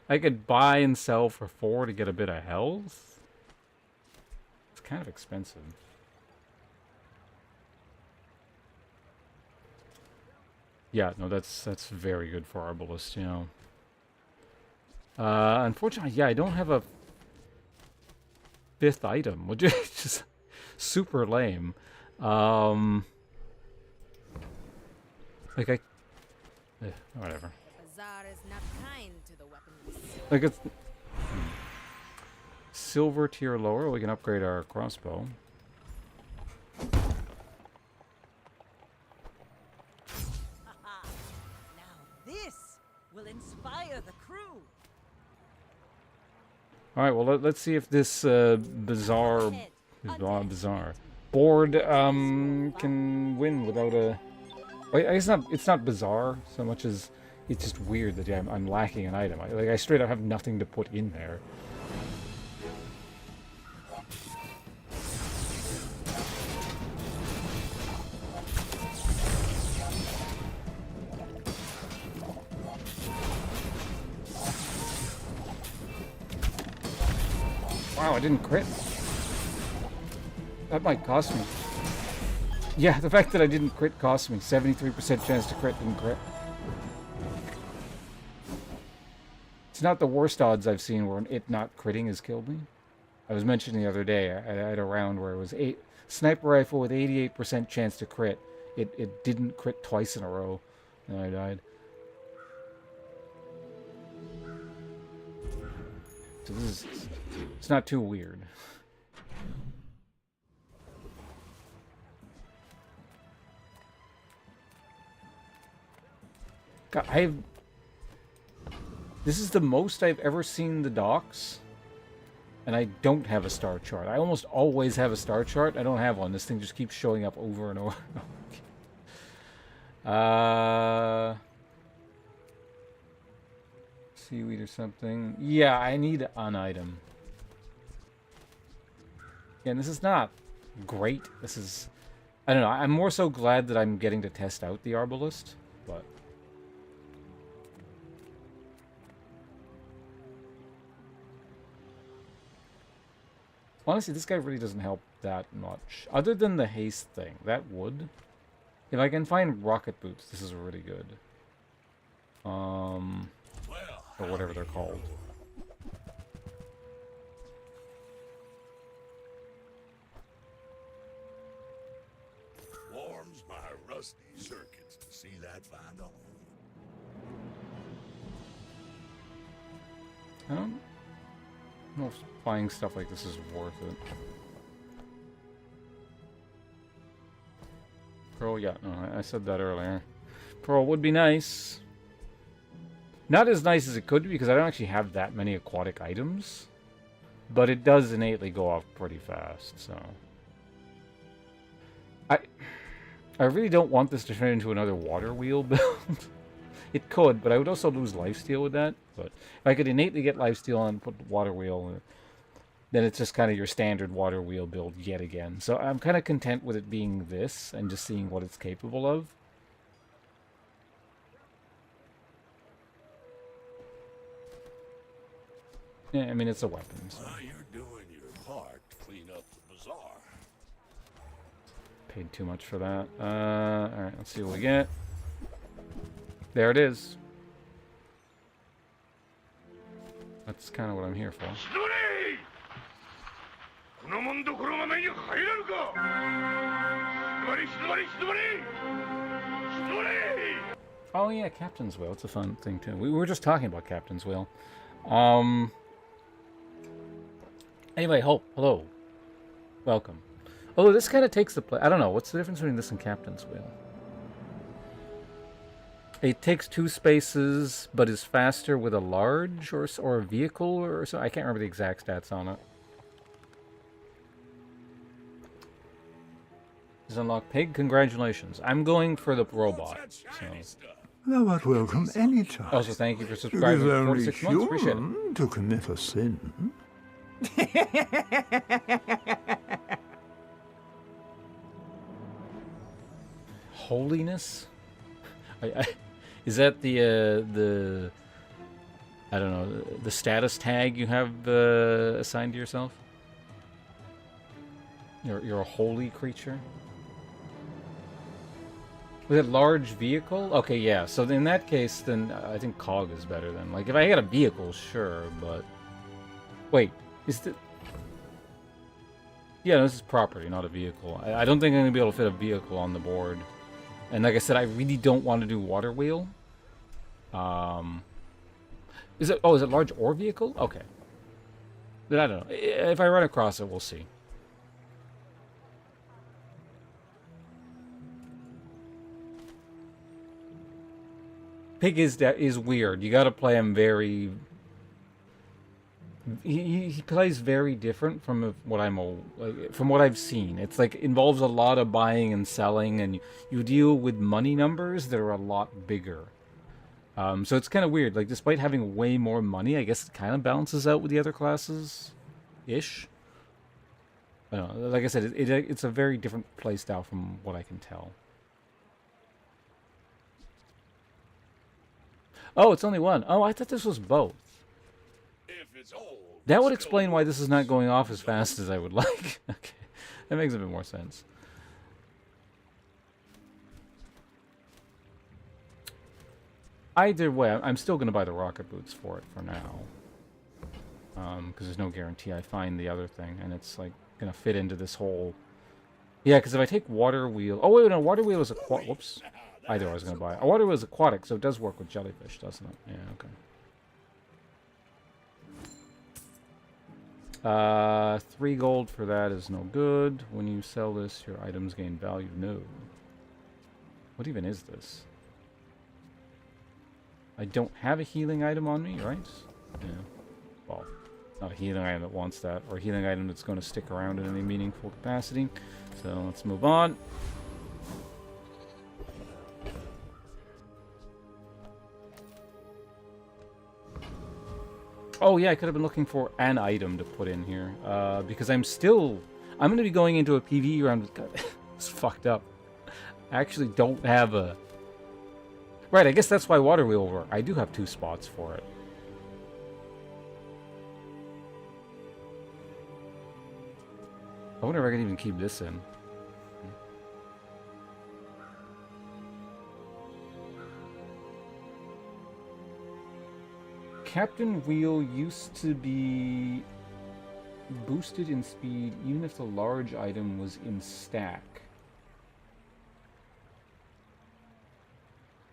I could buy and sell for 4 to get a bit of health. It's kind of expensive. Yeah, no, that's very good for Arbalist, you know. Unfortunately, yeah, I don't have a 5th item, which is just super lame. Like whatever. Bazaar is not kind to the weapons. Like it's silver tier lower, we can upgrade our crossbow. Now this will inspire the crew. All right, well let's see if this Bazaar board can win without a. I guess it's not bizarre so much as it's just weird that I'm lacking an item. I straight up have nothing to put in there. Wow, I didn't crit. That might cost me. Yeah, the fact that I didn't crit cost me. 73% chance to crit, didn't crit. It's not the worst odds I've seen where it not critting has killed me. I was mentioning the other day, I had a round where it was sniper rifle with 88% chance to crit. It didn't crit twice in a row, and I died. So this is, it's not too weird. God, this is the most I've ever seen the docks, and I don't have a star chart. I almost always have a star chart. I don't have one. This thing just keeps showing up over and over. Seaweed or something. Yeah, I need an item. Yeah, and this is not great. This is, I don't know. I'm more so glad that I'm getting to test out the Arbalist, but. Honestly, this guy really doesn't help that much. Other than the haste thing. That would. If I can find rocket boots, this is really good. Or whatever they're called. Warms my rusty circuits to see that find on. I don't know if buying stuff like this is worth it. Pearl, yeah, no, I said that earlier. Pearl would be nice. Not as nice as it could be because I don't actually have that many aquatic items. But it does innately go off pretty fast, so. I really don't want this to turn into another water wheel build. It could, but I would also lose lifesteal with that. But if I could innately get lifesteal and put water wheel, then it's just kind of your standard water wheel build yet again. So I'm kind of content with it being this and just seeing what it's capable of. Yeah, I mean, it's a weapon. So. You're doing your part to clean up the bazaar. Paid too much for that. Alright, let's see what we get. There it is. That's kind of what I'm here for. Oh yeah, Captain's Wheel. It's a fun thing too. We were just talking about Captain's Wheel. Anyway, Hope, hello. Welcome. Although this kind of takes the play. I don't know. What's the difference between this and Captain's Wheel? It takes 2 spaces, but is faster with a large or a vehicle or so. I can't remember the exact stats on it. Is unlocked pig. Congratulations. I'm going for the robot. What's that shiny So. stuff? Thou art welcome any time. Also, thank you for It is subscribing for only 46 months. Appreciate it. human to commit a sin. Holiness? Is that the I don't know, the status tag you have assigned to yourself? You're a holy creature? Was it large vehicle? Okay, yeah. So in that case, then I think COG is better than. Like, if I had a vehicle, sure, but... Wait, is the... Yeah, no, this is property, not a vehicle. I don't think I'm going to be able to fit a vehicle on the board. And like I said, I really don't want to do water wheel. Is it... Oh, is it large or vehicle? Okay. Then I don't know. If I run across it, we'll see. Pig is weird. You gotta play him very... He plays very different from from what I've seen. It's like involves a lot of buying and selling, and you deal with money numbers that are a lot bigger. So it's kind of weird. Like, despite having way more money, I guess it kind of balances out with the other classes, ish. I don't know. Like I said, it's a very different playstyle from what I can tell. Oh, it's only one. Oh, I thought this was both. If it's old, That would explain why this is not going off as fast as I would like. Okay, that makes a bit more sense. Either way, I'm still going to buy the rocket boots for it for now. Because there's no guarantee I find the other thing, and it's like going to fit into this whole... Yeah, because if I take water wheel... Oh, wait, no, water wheel is aquatic. Whoops. Either I was going to buy it. A water wheel is aquatic, so it does work with jellyfish, doesn't it? Yeah, okay. 3 gold for that is no good. When you sell this, your items gain value. No. What even is this? I don't have a healing item on me, right? Yeah. Well, not a healing item that wants that, or a healing item that's going to stick around in any meaningful capacity. So let's move on. Oh yeah, I could have been looking for an item to put in here, because I'm going to be going into a PvE round with... It's fucked up. I actually don't have a... Right, I guess that's why water wheel will work. I do have 2 spots for it. I wonder if I can even keep this in. Captain Wheel used to be boosted in speed even if the large item was in stack.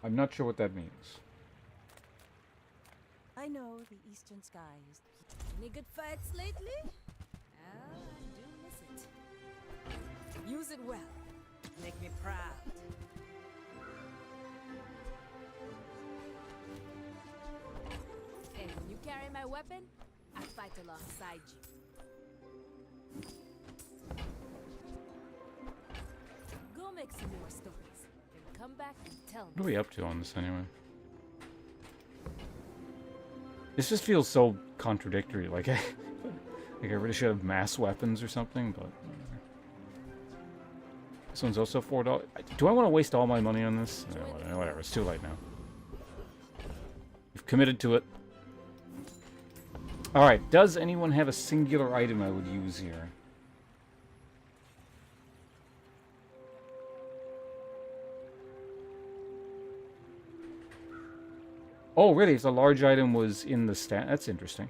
I'm not sure what that means. I know the eastern sky is... Any good fights lately? Oh, I do miss it. Use it well. Make me proud. And when you carry my weapon, I fight alongside you. Go make some more stories, and come back and tell me. What are we up to on this anyway? This just feels so contradictory. Like I really should have mass weapons or something, but whatever. This one's also $4. Do I want to waste all my money on this? No, whatever. It's too late now. We've committed to it. Alright, does anyone have a singular item I would use here? Oh, really? If the large item was in the stat, that's interesting.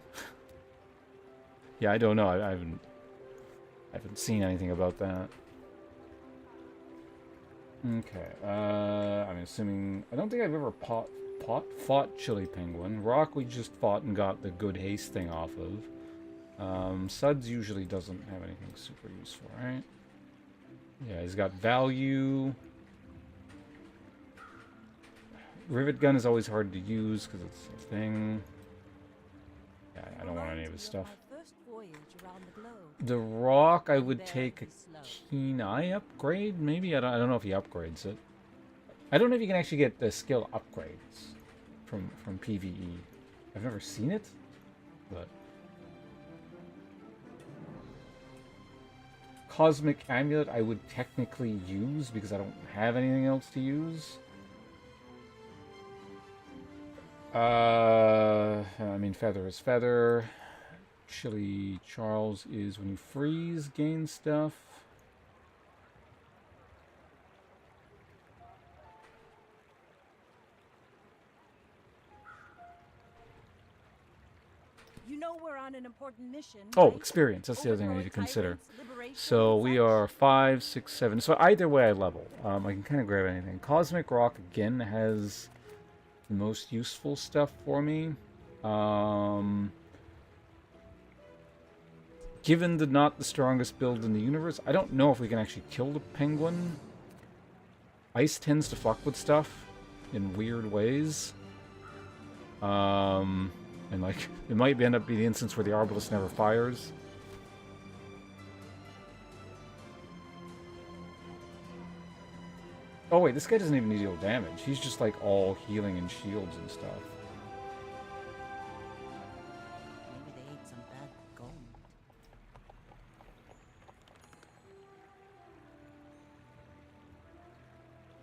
Yeah, I don't know. I haven't seen anything about that. Okay. I'm assuming. I don't think I've ever fought Chili Penguin. Rock we just fought and got the good haste thing off of. Suds usually doesn't have anything super useful, right? Yeah, he's got value. rivet gun is always hard to use because it's a thing. Yeah, I don't want any of his stuff. My first voyage around the globe. The rock, I would take a keen eye upgrade. Maybe I don't know if he upgrades it. I don't know if you can actually get the skill upgrades from PvE. I've never seen it, but Cosmic Amulet I would technically use because I don't have anything else to use. I mean, feather is feather. Chili Charles is when you freeze, gain stuff. You know we're on an important mission. Oh, right? experience. That's the other thing I need to Overthrow consider. tyrants, liberation, So and we such. are 5, 6, 7. So either way I level. I can kind of grab anything. Cosmic Rock, again, has the most useful stuff for me. Given the not the strongest build in the universe, I don't know if we can actually kill the penguin. Ice tends to fuck with stuff in weird ways. And like, it might end up being the instance where the Arbalest never fires. Oh wait, this guy doesn't even deal damage. He's just like all healing and shields and stuff. Maybe they ate some bad gold.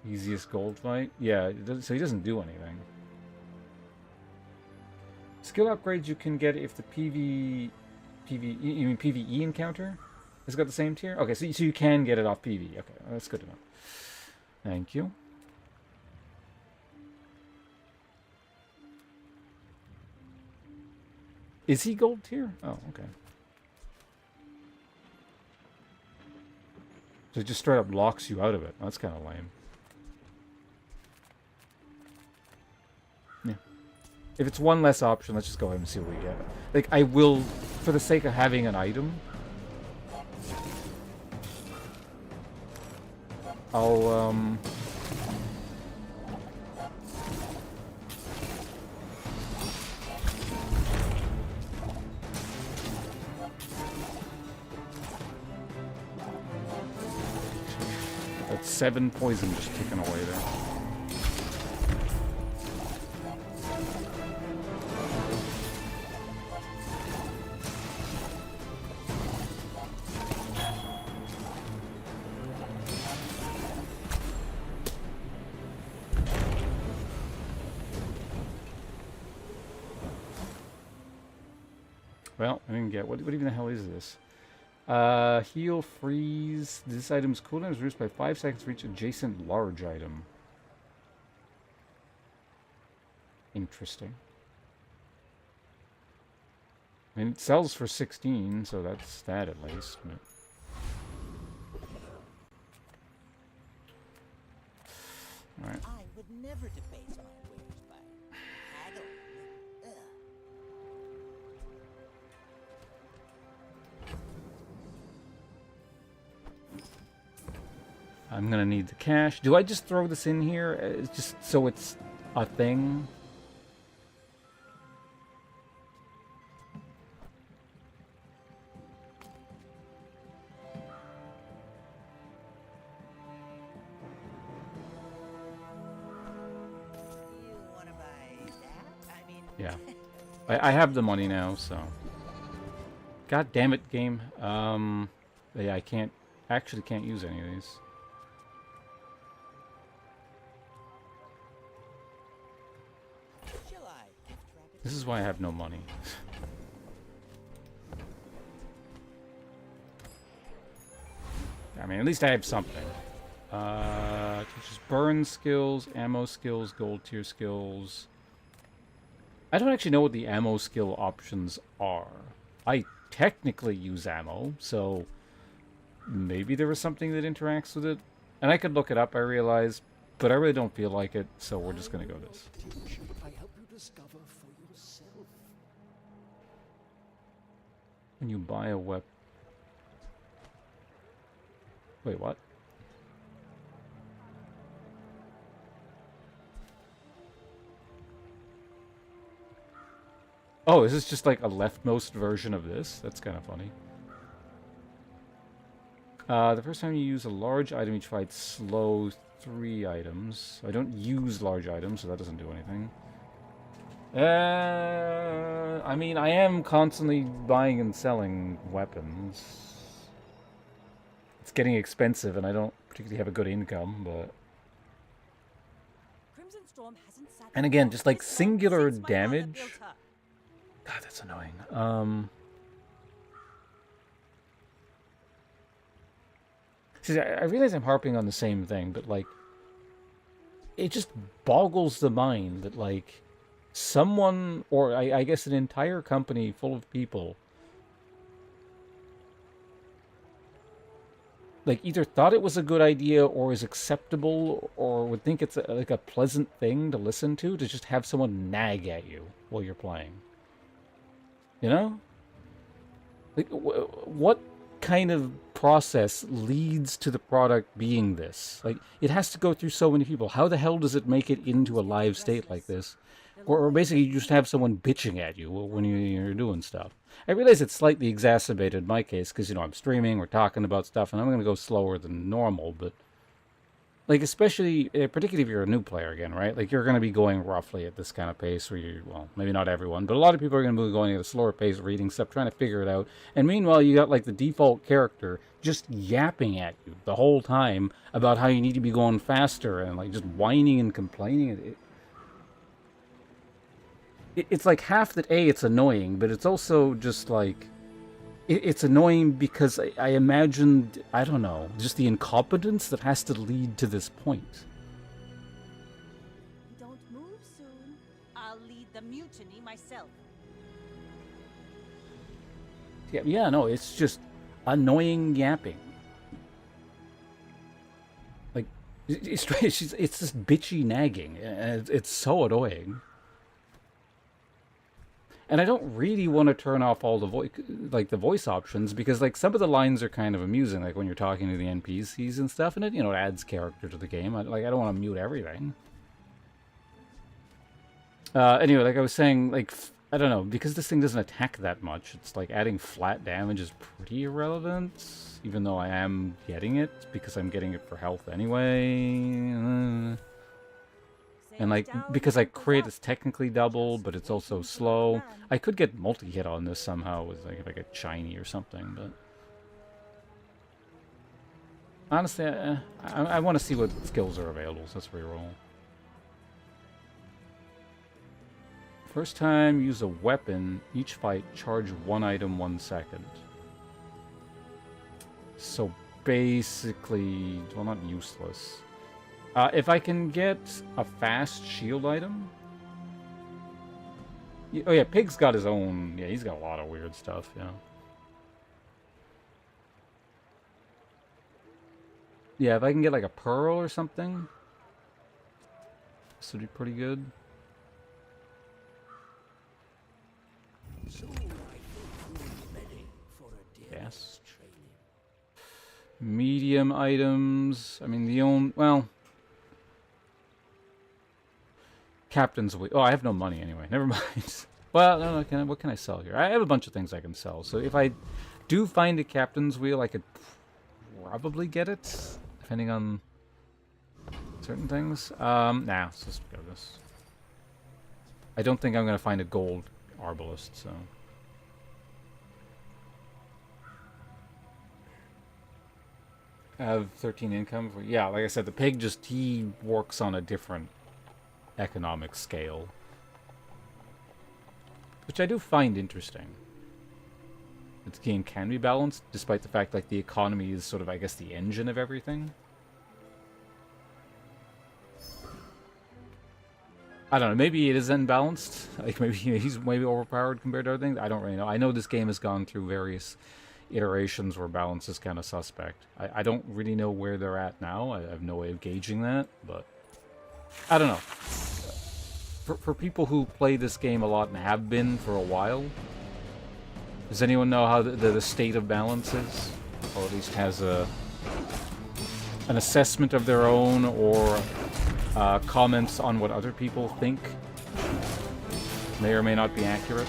Easiest gold fight? Yeah, so he doesn't do anything. Skill upgrades you can get if the you mean PvE encounter has got the same tier? Okay, so you can get it off PvE. Okay, that's good to know. Thank you. Is he gold tier? Oh, okay. So it just straight up locks you out of it. That's kind of lame. Yeah. If it's one less option, let's just go ahead and see what we get. Like, I will, for the sake of having an item, I'll, that's 7 poison just ticking away there. Well, I didn't get what even the hell is this? Heal, freeze. This item's cooldown is reduced by 5 seconds for each adjacent large item. Interesting. I mean, it sells for 16, so that's that at least. But... Alright. I would never debase my wares by haggling. Ugh. I'm gonna need the cash. Do I just throw this in here just so it's a thing? You wanna buy that? I mean, Yeah. I have the money now, so. God damn it, game. Yeah, I can't use any of these. shall I gift wrap it? This is why I have no money. I mean, at least I have something. Teaches burn skills, ammo skills, gold tier skills. I don't actually know what the ammo skill options are. I technically use ammo, so maybe there was something that interacts with it. And I could look it up, I realize, but I really don't feel like it, so we're just gonna go this. Teach, I help you discover for yourself. When you buy a weapon... Wait, what? Oh, is this just like a leftmost version of this? That's kind of funny. The first time you use a large item each fight, slow 3 items. I don't use large items, so that doesn't do anything. I mean, I am constantly buying and selling weapons. It's getting expensive, and I don't particularly have a good income, but... Crimson Storm hasn't sat And again, just like this long singular since my mother damage... built her. God, that's annoying. See, I realize I'm harping on the same thing, but, like... It just boggles the mind that, like... Someone, or I guess an entire company full of people... like, either thought it was a good idea or is acceptable or would think it's like a pleasant thing to listen to just have someone nag at you while you're playing. You know? Like, what kind of process leads to the product being this? Like, it has to go through so many people. How the hell does it make it into a live state like this? Or basically you just have someone bitching at you when you're doing stuff. I realize it's slightly exacerbated in my case because, you know, I'm streaming, we're talking about stuff, and I'm going to go slower than normal, but... like, especially, particularly if you're a new player again, right? Like, you're going to be going roughly at this kind of pace where you, well, maybe not everyone, but a lot of people are going to be going at a slower pace, reading stuff, trying to figure it out. And meanwhile, you got, like, the default character just yapping at you the whole time about how you need to be going faster and, like, just whining and complaining. It's like half that, A, it's annoying, but it's also just, like... it's annoying because I imagined, I don't know, just the incompetence that has to lead to this point. Don't move soon. I'll lead the mutiny myself. Yeah, no, it's just annoying yapping. Like, it's just bitchy nagging, and it's so annoying. And I don't really want to turn off all the voice options because, like, some of the lines are kind of amusing, like when you're talking to the NPCs and stuff, and it, you know, it adds character to the game. I don't want to mute everything. Anyway, like I was saying, like, I don't know, because this thing doesn't attack that much, it's like adding flat damage is pretty irrelevant, even though I am getting it because I'm getting it for health anyway. And, like, because I crit, it's technically double, but it's also slow. I could get multi-hit on this somehow, with, like, if I get shiny or something, but... honestly, I want to see what skills are available, so let's reroll. First time, use a weapon. Each fight, charge 1 item 1 second. So, basically... well, not useless. If I can get a fast shield item... oh yeah, Pig's got his own... yeah, he's got a lot of weird stuff, yeah. Yeah, if I can get like a pearl or something... this would be pretty good. So I think we're ready for a day Yes. of training. Medium items... I mean, the only... well... Captain's Wheel. Oh, I have no money anyway. Never mind. Well, no, what can I sell here? I have a bunch of things I can sell. So if I do find a Captain's Wheel, I could probably get it, depending on certain things. Nah, let's just go with this. I don't think I'm going to find a gold arbalist, so... I have 13 income. Yeah, like I said, the pig just, he works on a different economic scale, which I do find interesting. The game can be balanced, despite the fact like the economy is sort of, I guess, the engine of everything. I don't know, maybe it is unbalanced. Like maybe he's overpowered compared to other things. I don't really know. I know this game has gone through various iterations where balance is kind of suspect. I don't really know where they're at now. I have no way of gauging that, but I don't know. For people who play this game a lot and have been for a while, does anyone know how the state of balance is? Or at least has an assessment of their own, or comments on what other people think may or may not be accurate?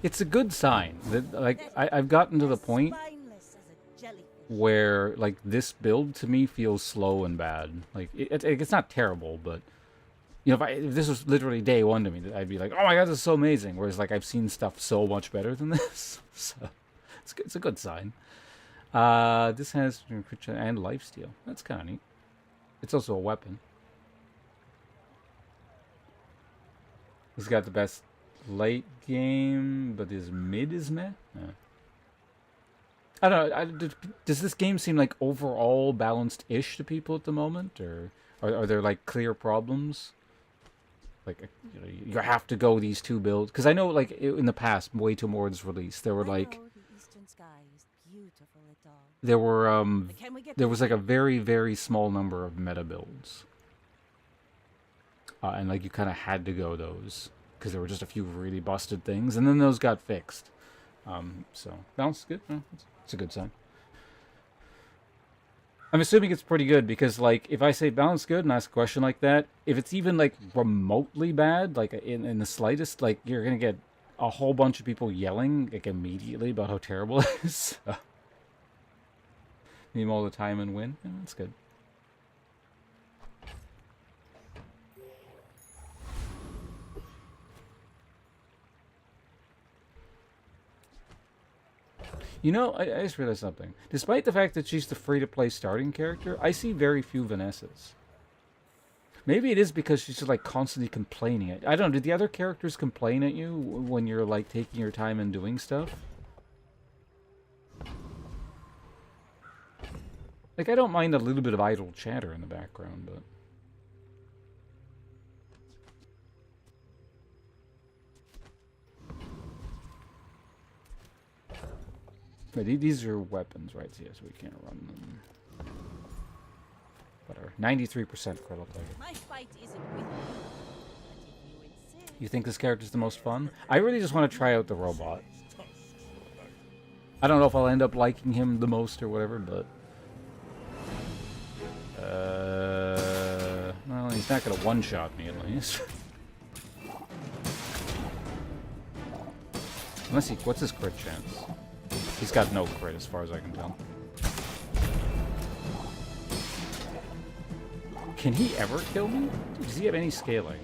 It's a good sign. That, like, I've gotten to the point Spineless as a jellyfish. where, like, this build to me feels slow and bad. Like, it's not terrible, but, you know, if this was literally day one to me, I'd be like, oh my god, this is so amazing. Whereas, like, I've seen stuff so much better than this. So, it's a good sign. This has encryption and lifesteal. That's kind of neat. It's also a weapon. He's got the best late game, but his mid is meh? Yeah. I don't know. Does this game seem like overall balanced-ish to people at the moment? Or are there, like, clear problems? Like, you know, you have to go these two builds. Because I know, like, in the past, way towards release, there were, like... I know the eastern sky is beautiful at all. There were, But can we get there was, like, a very, very small number of meta builds. And, like, you kind of had to go those. Because there were just a few really busted things. And then those got fixed. So, balance is good. It's a good sign. I'm assuming it's pretty good because, like, if I say balance good and ask a question like that, if it's even, like, remotely bad, like, in the slightest, like, you're going to get a whole bunch of people yelling, like, immediately about how terrible it is. So, need all the time and win. Yeah, that's good. You know, I just realized something. Despite the fact that she's the free-to-play starting character, I see very few Vanessas. Maybe it is because she's just, like, constantly complaining. I don't know, did the other characters complain at you when you're, like, taking your time and doing stuff? Like, I don't mind a little bit of idle chatter in the background, but... Wait, these are weapons, right? So yes, we can't run them. Whatever. 93% critical target. My fight isn't with you. But if you insist. You think this character's the most fun? I really just want to try out the robot. I don't know if I'll end up liking him the most or whatever, but... Well, he's not going to one-shot me, at least. Unless he... What's his crit chance? He's got no crit, as far as I can tell. Can he ever kill me? Does he have any scaling?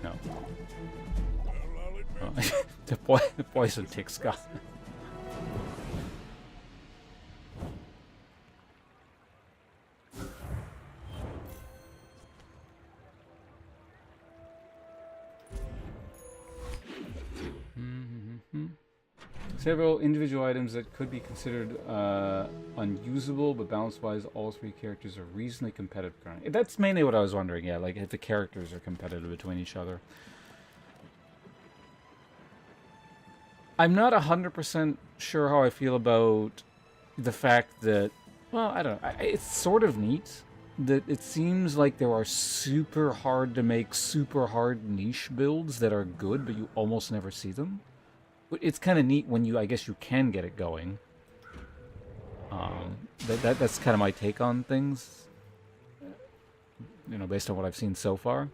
No. Oh, the poison tick Scott. Several individual items that could be considered unusable, but balance-wise, all three characters are reasonably competitive currently. That's mainly what I was wondering, yeah, like if the characters are competitive between each other. I'm not 100% sure how I feel about the fact that, well, I don't know, it's sort of neat that it seems like there are super hard to make, super hard niche builds that are good, but you almost never see them. It's kind of neat when you, I guess you can get it going. That's kind of my take on things. You know, based on what I've seen so far.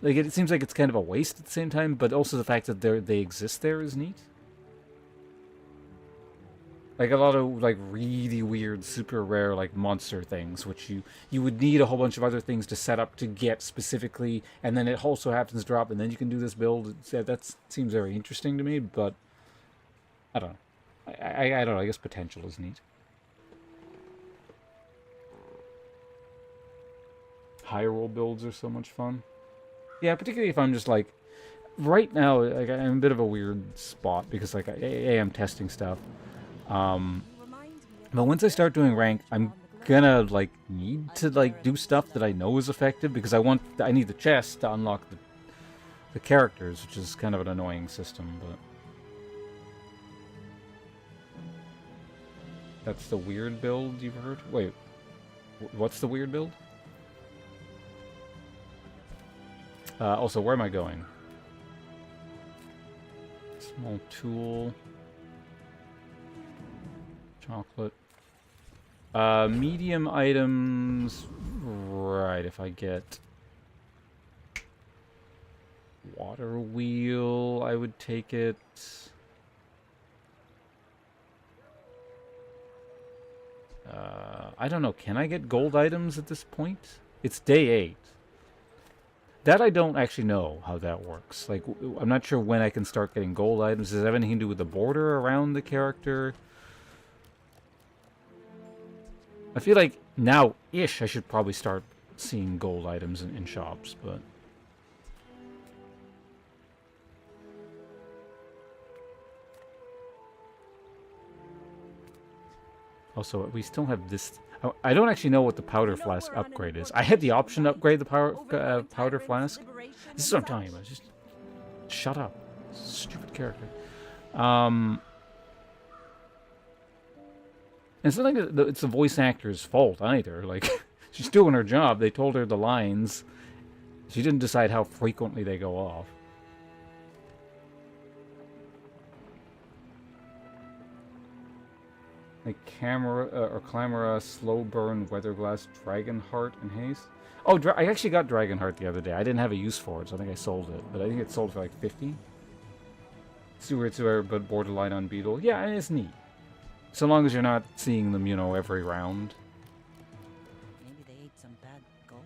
Like, it seems like it's kind of a waste at the same time, but also the fact that they exist there is neat. Like, a lot of, like, really weird, super rare, like, monster things, which you would need a whole bunch of other things to set up to get specifically, and then it also happens to drop, and then you can do this build. That seems very interesting to me, but I don't know. I don't know, I guess potential is neat. High roll builds are so much fun. Yeah, particularly if I'm just, like, right now, like, I'm in a bit of a weird spot, because, like, I'm testing stuff. But once I start doing rank, I'm gonna, like, need to, like, do stuff that I know is effective, because I need the chest to unlock the characters, which is kind of an annoying system, but... That's the weird build you've heard? Wait, what's the weird build? Also, where am I going? Small tool... Chocolate. Medium items. Right, if I get Water wheel, I would take it. I don't know. Can I get gold items at this point? It's day 8. That I don't actually know how that works. Like, I'm not sure when I can start getting gold items. Does it have anything to do with the border around the character? I feel like now-ish I should probably start seeing gold items in shops, but... Also, we still have this... I don't actually know what the powder flask upgrade is. I had the option to upgrade the powder flask. This is what I'm talking about. Just shut up. Stupid character. And it's not like it's the voice actor's fault either. Like, she's doing her job. They told her the lines. She didn't decide how frequently they go off. Like Clamora, Slow Burn, Weatherglass, Dragonheart, and Haste. Oh, I actually got Dragonheart the other day. I didn't have a use for it, so I think I sold it. But I think it sold for like 50. Sewer, but borderline on Beetle. Yeah, it's neat. So long as you're not seeing them, you know, every round. Maybe they ate some bad gold.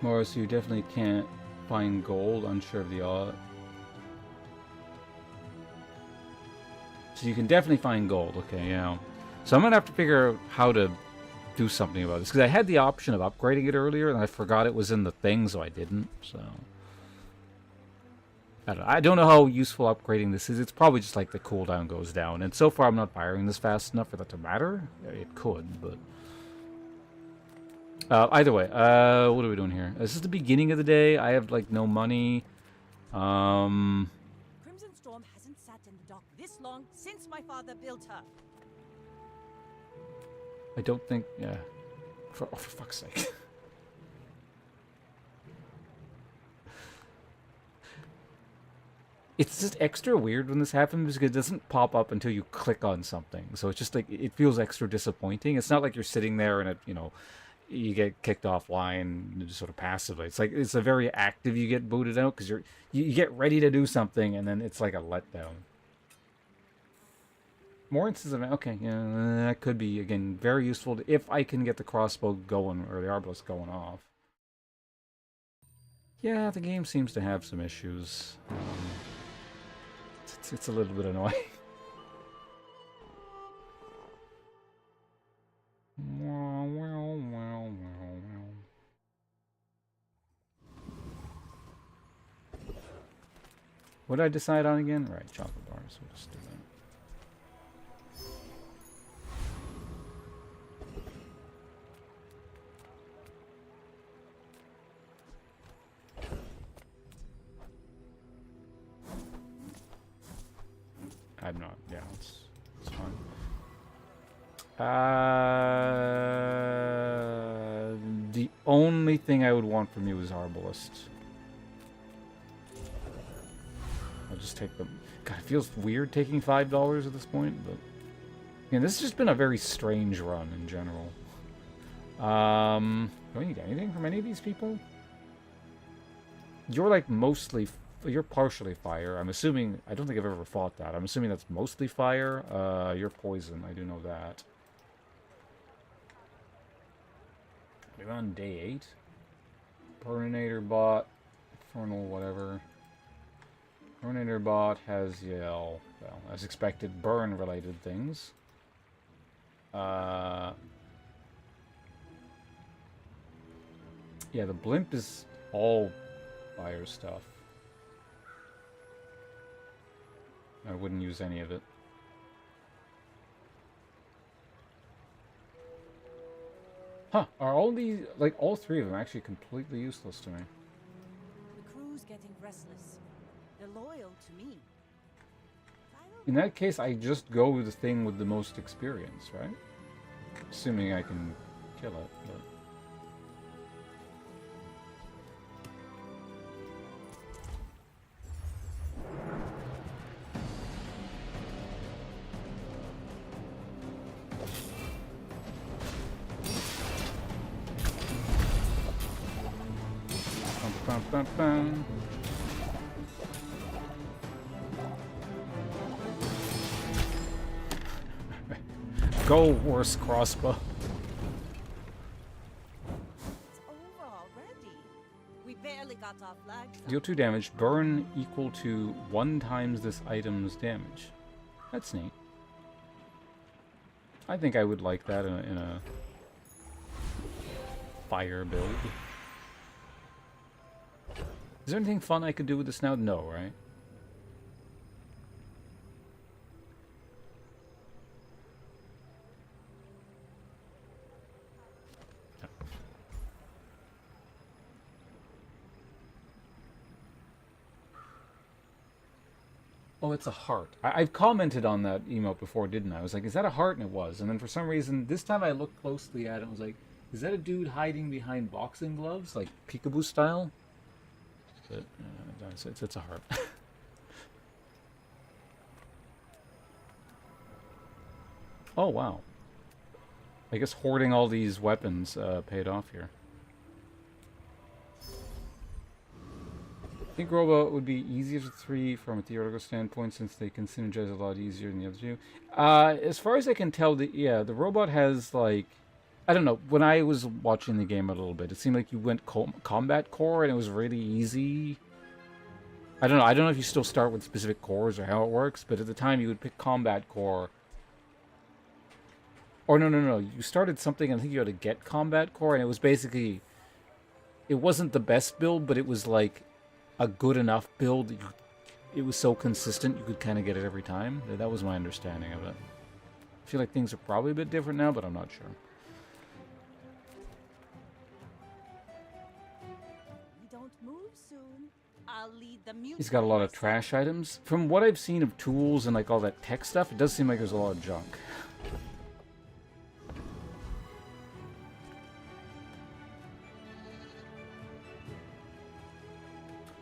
Morris, you definitely can't find gold. Unsure of the odd. So you can definitely find gold. Okay, yeah. So I'm gonna have to figure out how to do something about this, because I had the option of upgrading it earlier, and I forgot it was in the thing, so I didn't. So I don't know how useful upgrading this is. It's probably just like the cooldown goes down, and so far I'm not firing this fast enough for that to matter. It could, but. Either way, what are we doing here? This is the beginning of the day. I have, like, no money. Crimson Storm hasn't sat in the dock this long since my father built her. I don't think... Yeah. For fuck's sake. It's just extra weird when this happens because it doesn't pop up until you click on something. So it's just, like, it feels extra disappointing. It's not like you're sitting there and it, you know... You get kicked offline just sort of passively. It's like it's a very active you get booted out because you get ready to do something and then it's like a letdown. More instances of okay, yeah, that could be again very useful if I can get the crossbow going or the arbalist going off. Yeah, the game seems to have some issues. It's a little bit annoying. What did I decide on again? Right, chocolate bars. We'll just do that. I'm not. Yeah, it's fine. The only thing I would want from you is Arbalist. I'll just take them. God, it feels weird taking $5 at this point, but... Yeah, this has just been a very strange run in general. Do I need anything from any of these people? You're like mostly... You're partially fire. I'm assuming... I don't think I've ever fought that. I'm assuming that's mostly fire. You're poison. I do know that. We're on day 8. Burninator bot. Infernal whatever. Burninator bot has, yeah, well, as expected, burn-related things. Yeah, the blimp is all fire stuff. I wouldn't use any of it. Huh, are all these, like, all 3 of them actually completely useless to me? The crew's getting restless. They're loyal to me. In that case, I just go with the thing with the most experience, right? Assuming I can kill it, but... Bum, bum, bum. Go, horse crossbow. It's over already. We barely got off Flagstaff. Deal 2 damage. Burn equal to 1 times this item's damage. That's neat. I think I would like that in a fire build. Is there anything fun I could do with this now? No, right? Oh, it's a heart. I've commented on that emote before, didn't I? I was like, is that a heart? And it was. And then for some reason, this time I looked closely at it and was like, is that a dude hiding behind boxing gloves? Like peekaboo style? But, it's a heart. Oh, wow. I guess hoarding all these weapons paid off here. I think Robot would be easier to 3 from a theoretical standpoint since they can synergize a lot easier than the other two. As far as I can tell, the Robot has, like... I don't know, when I was watching the game a little bit, it seemed like you went combat core and it was really easy. I don't know if you still start with specific cores or how it works, but at the time you would pick combat core. Or no, you started something and I think you had to get combat core and it was basically... It wasn't the best build, but it was like a good enough build. It was so consistent you could kind of get it every time. That was my understanding of it. I feel like things are probably a bit different now, but I'm not sure. I'll lead the mutiny. He's got a lot of trash items. From what I've seen of tools and like all that tech stuff, it does seem like there's a lot of junk.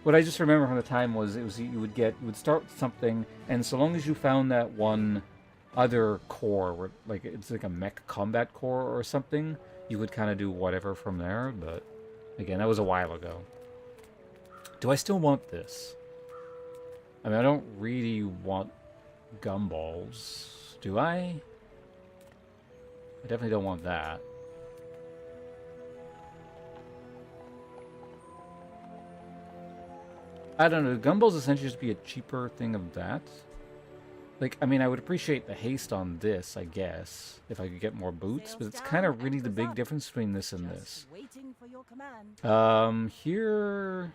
What I just remember from the time was you would start with something, and so long as you found that one other core, where like it's like a mech combat core or something, you could kind of do whatever from there. But again, that was a while ago. Do I still want this? I mean, I don't really want gumballs. Do I? I definitely don't want that. I don't know. Gumballs essentially just be a cheaper thing of that. Like, I mean, I would appreciate the haste on this, I guess, if I could get more boots, but it's kind of really the big difference between this and this. Waiting for your command. Here...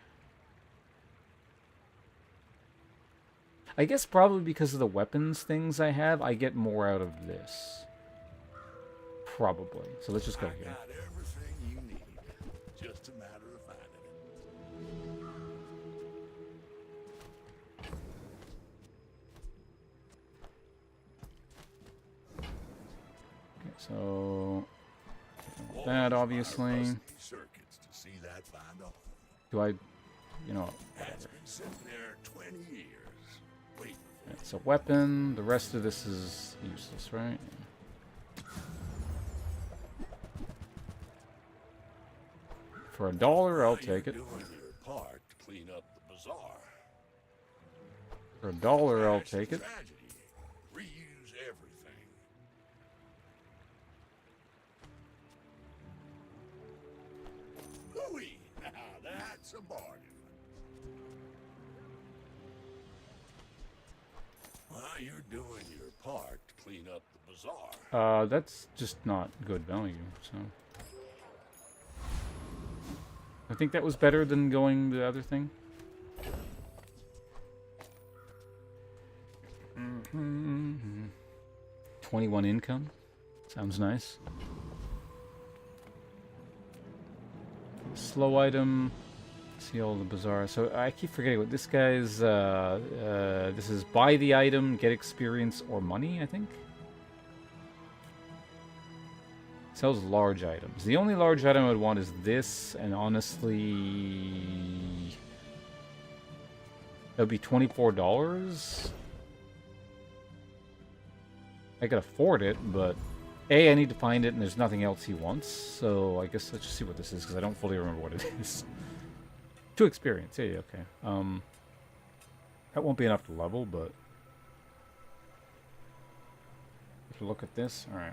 I guess probably because of the weapons things I have, I get more out of this. Probably. So let's just go here. Got everything you need. Just a matter of finding it. Okay, so that obviously. Circuits to see that find off. Do I, you know? That's been sitting there 20 years. Wait. It's a weapon. The rest of this is useless, right? For $1, I'll take it. Doing your part to clean up the bazaar. For $1, I'll Trash take is it. Tragedy. Reuse everything. Hooey! Now that's a bargain. While you're doing your part to clean up the bazaar. That's just not good value, so. I think that was better than going the other thing. 21 income. Sounds nice. Slow item. See all the bazaar. So I keep forgetting what this guy's. This is buy the item, get experience or money, I think. Sells large items. The only large item I would want is this, and honestly, that would be $24. I could afford it, but A, I need to find it, and there's nothing else he wants, so I guess let's just see what this is, because I don't fully remember what it is. 2 experience. Yeah, okay. That won't be enough to level, but if you look at this, all right.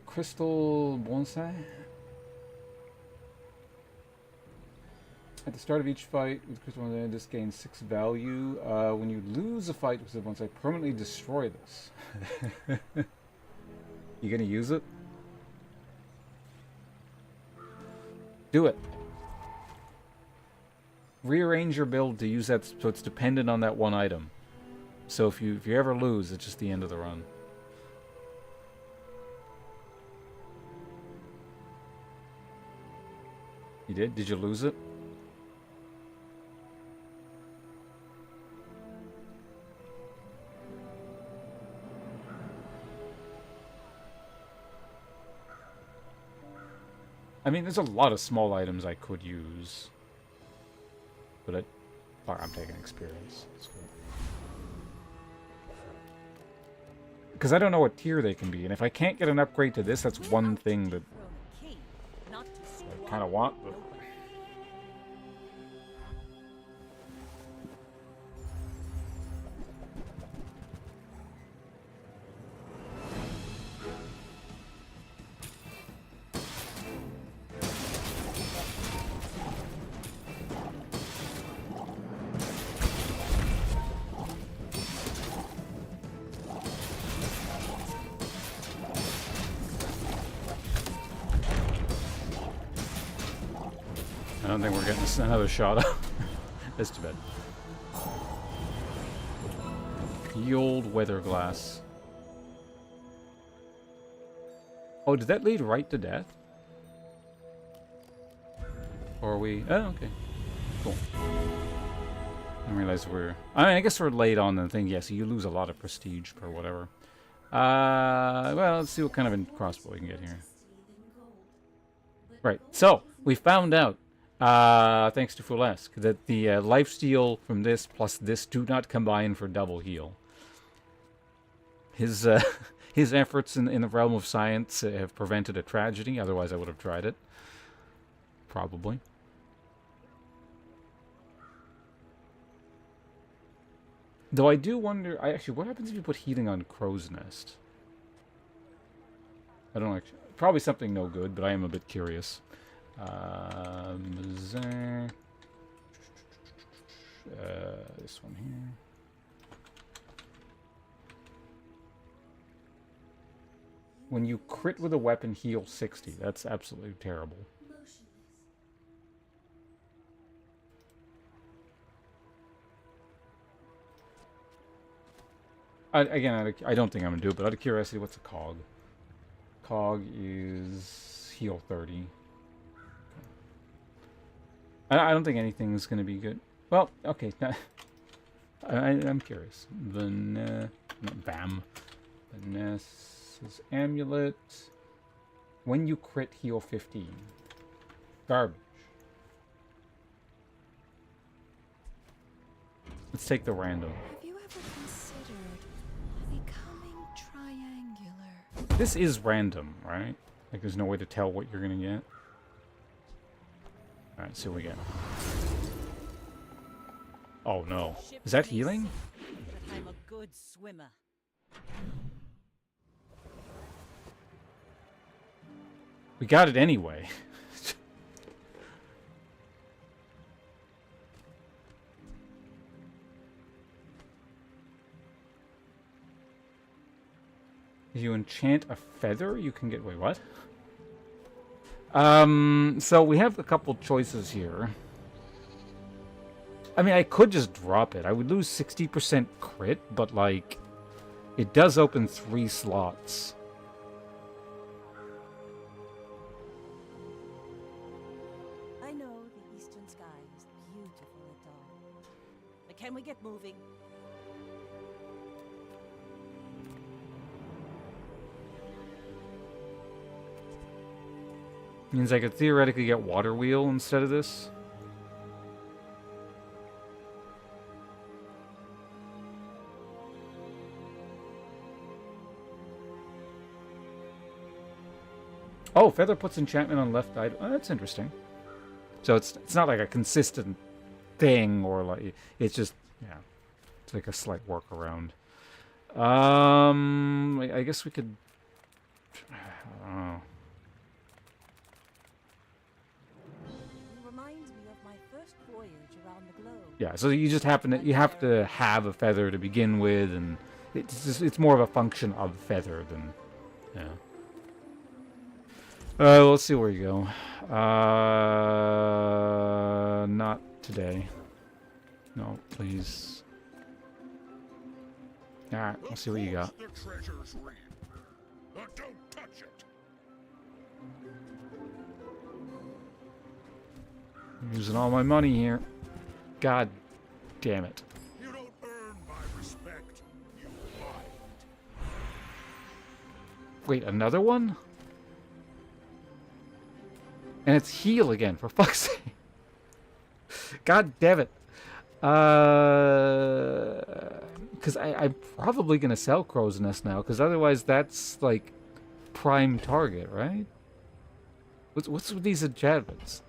Crystal bonsai. At the start of each fight with crystal bonsai, this gains 6 value. When you lose a fight with crystal bonsai, permanently destroy this. You gonna use it? Do it. Rearrange your build to use that so it's dependent on that one item. So if you ever lose, it's just the end of the run. You did? Did you lose it? I mean, there's a lot of small items I could use. But I'm taking experience. Because I don't know what tier they can be, and if I can't get an upgrade to this, that's one thing that I kind of want. But I don't think we're getting another shot up. That's too bad. The old weather glass. Oh, did that lead right to death? Or are we... Oh, okay. Cool. I didn't realize we're... I mean, I guess we're late on the thing. Yeah, so you lose a lot of prestige or whatever. Well, let's see what kind of crossbow we can get here. Right, so we found out, thanks to Fulesque, that the lifesteal from this plus this do not combine for double heal. His his efforts in the realm of science have prevented a tragedy, otherwise I would have tried it. Probably. Though I do wonder, actually, what happens if you put healing on Crow's Nest? I don't actually... Probably something no good, but I am a bit curious. Bazaar. This one here. When you crit with a weapon, heal 60. That's absolutely terrible. Again, I don't think I'm going to do it, but out of curiosity, what's a cog? Cog is heal 30. I don't think anything's going to be good. Well, okay. I'm curious. Bam. Vanessa's amulet. When you crit, heal 15. Garbage. Let's take the random. Have you ever considered becoming triangular? This is random, right? Like, there's no way to tell what you're gonna get. Alright, see what we get. Oh no. Is that healing? But I'm a good swimmer. We got it anyway. If you enchant a feather, you can get... Wait, what? So we have a couple choices here. I mean, I could just drop it. I would lose 60% crit, but, like, it does open 3 slots. I know the eastern sky is beautiful at dawn. But can we get moving? Means I could theoretically get Water Wheel instead of this. Oh, feather puts enchantment on left eye. Oh, that's interesting. So it's not like a consistent thing, or like it's just, yeah, it's like a slight workaround. I guess we could. I don't know. Reminds me of my first voyage around the globe. Yeah, so you just have to have a feather to begin with, and it's more of a function of feather than, yeah. Let's see where you go. Not today. No, please. Alright, let's see what you got. The treasure's real. But don't touch it. I'm using all my money here. God damn it. You don't earn my respect. You buy it. Wait, another one? And it's heal again, for fuck's sake. God damn it. Because I'm probably going to sell Crow's Nest now, because otherwise that's, like, prime target, right? What's with these enchantments?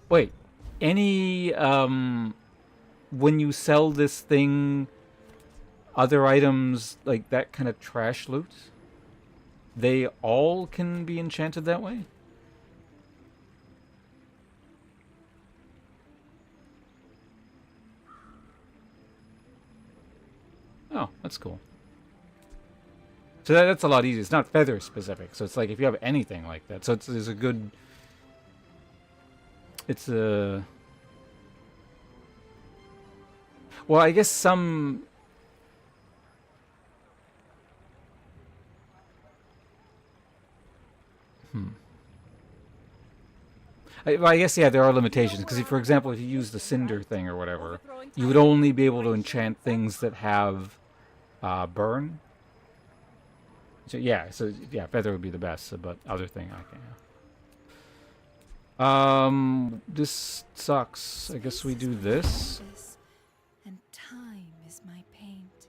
Wait, any, when you sell this thing, other items, like that kind of trash loot, they all can be enchanted that way? Oh, that's cool. So that's a lot easier. It's not feather specific, so it's like if you have anything like that. So it's a good... It's a... Well, I guess some... I guess, yeah, there are limitations. Because, for example, if you use the Cinder thing or whatever, you would only be able to enchant things that have burn. So, yeah, feather would be the best, but other thing, I can't. This sucks. I guess we do this. And time is my paint.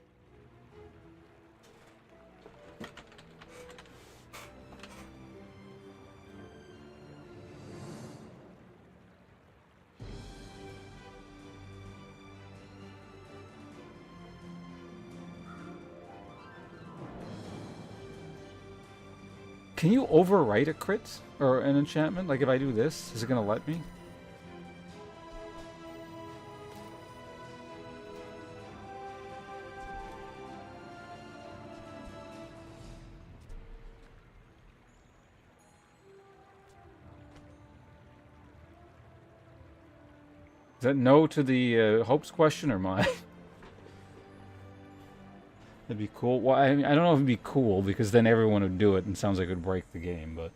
Can you overwrite a crit or an enchantment? Like if I do this, is it gonna let me? Is that no to the hopes question or mine? That'd be cool. Well, I mean, I don't know if it'd be cool because then everyone would do it and it sounds like it would break the game, but...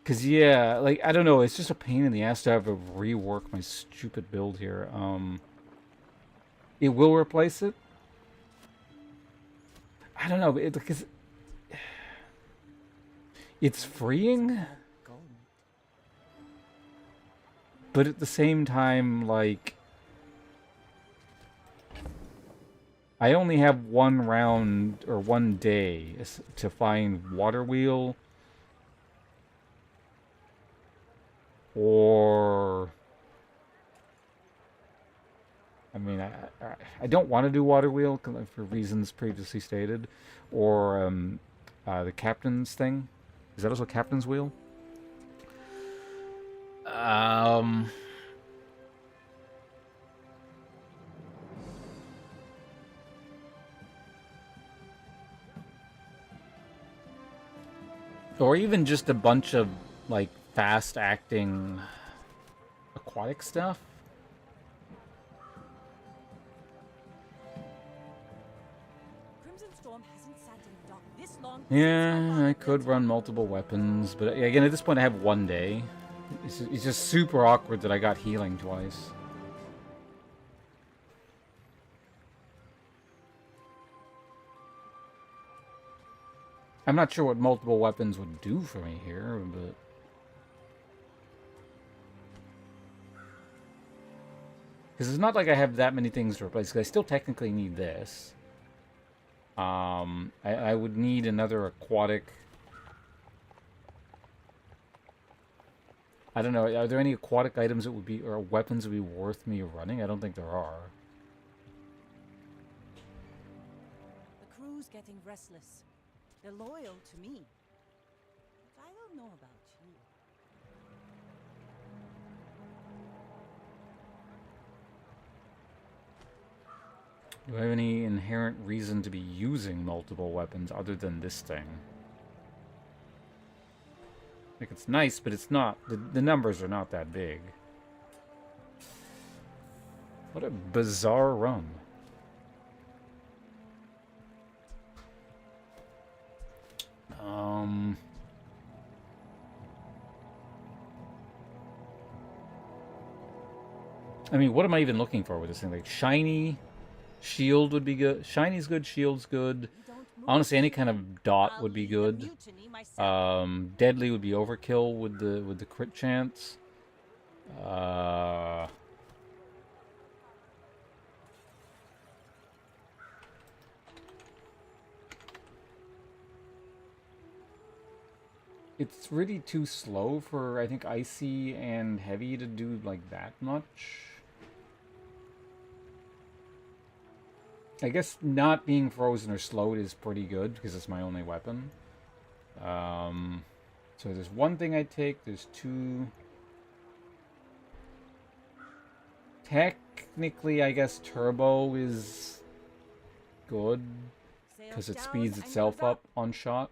Because, yeah, like, I don't know, it's just a pain in the ass to have to rework my stupid build here. It will replace it? I don't know, because... It's freeing? But at the same time, like... I only have one round, or one day, to find Water Wheel. Or... I mean, I don't want to do Water Wheel, for reasons previously stated. Or, the Captain's thing. Is that also Captain's Wheel? Or even just a bunch of, like, fast-acting aquatic stuff. Crimson Storm hasn't sat in the dock this long. Yeah, I could run multiple weapons, but again, at this point I have one day. It's just super awkward that I got healing twice. I'm not sure what multiple weapons would do for me here, but... Because it's not like I have that many things to replace, because I still technically need this. I would need another aquatic... I don't know, are there any aquatic items that would be, or weapons that would be worth me running? I don't think there are. The crew's getting restless. They're loyal to me. But I don't know about you. Do I have any inherent reason to be using multiple weapons other than this thing? Like, it's nice, but it's not... The numbers are not that big. What a bizarre run. I mean, what am I even looking for with this thing? Like, shiny... Shield would be good. Shiny's good, shield's good. Honestly, any kind of dot would be good. Deadly would be overkill with the crit chance. It's really too slow for, I think, icy and heavy to do like that much. I guess not being frozen or slowed is pretty good because it's my only weapon. So there's one thing I take. There's two. Technically, I guess turbo is good because it speeds itself up on shot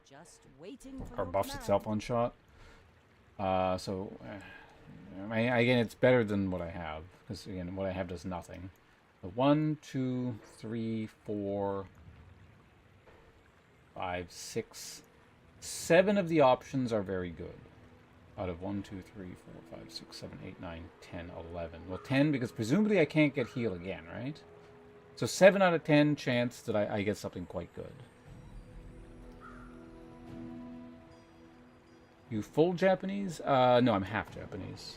or buffs itself on shot. So again, it's better than what I have because again, what I have does nothing. So 1, 2, 3, 4, 5, 6, 7 of the options are very good. Out of 1, 2, 3, 4, 5, 6, 7, 8, 9, 10, 11. Well, 10 because presumably I can't get heal again, right? So 7 out of 10 chance that I get something quite good. You full Japanese? No, I'm half Japanese.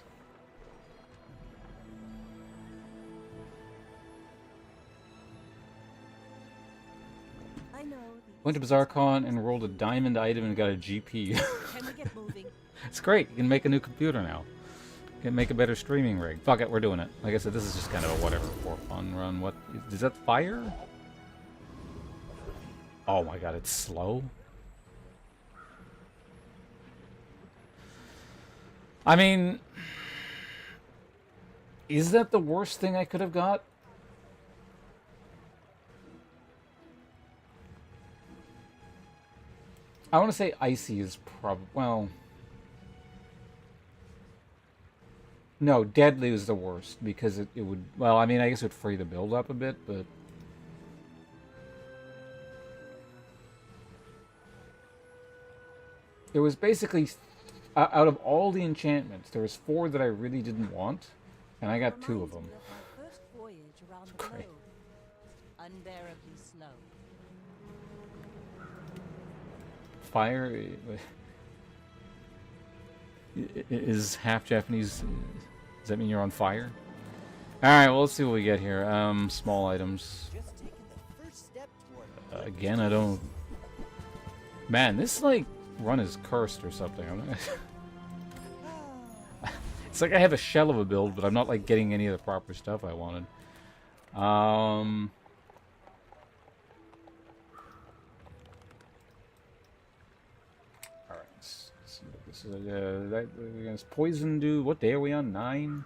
Went to Bazaar Con and rolled a diamond item and got a GP. Can we get moving? It's great. You can make a new computer now. You can make a better streaming rig. Fuck it, we're doing it. Like I said, this is just kind of a whatever for fun run. What is that fire? Oh my god, it's slow. I mean, is that the worst thing I could have got? I want to say icy is probably, well, no, deadly is the worst because it would, well, I mean, I guess it would free the build up a bit, but there was basically, out of all the enchantments, there was 4 that I really didn't want, and I got 2 of them. First voyage around the Great. globe. Unbearably slow. Fire is half Japanese. Does that mean you're on fire? Alright, well, let's see what we get here. Small items. Just taking the first step toward Again, I don't... Man, this, like, run is cursed or something. It's like I have a shell of a build, but I'm not, like, getting any of the proper stuff I wanted. Against poison do. What day are we on? 9?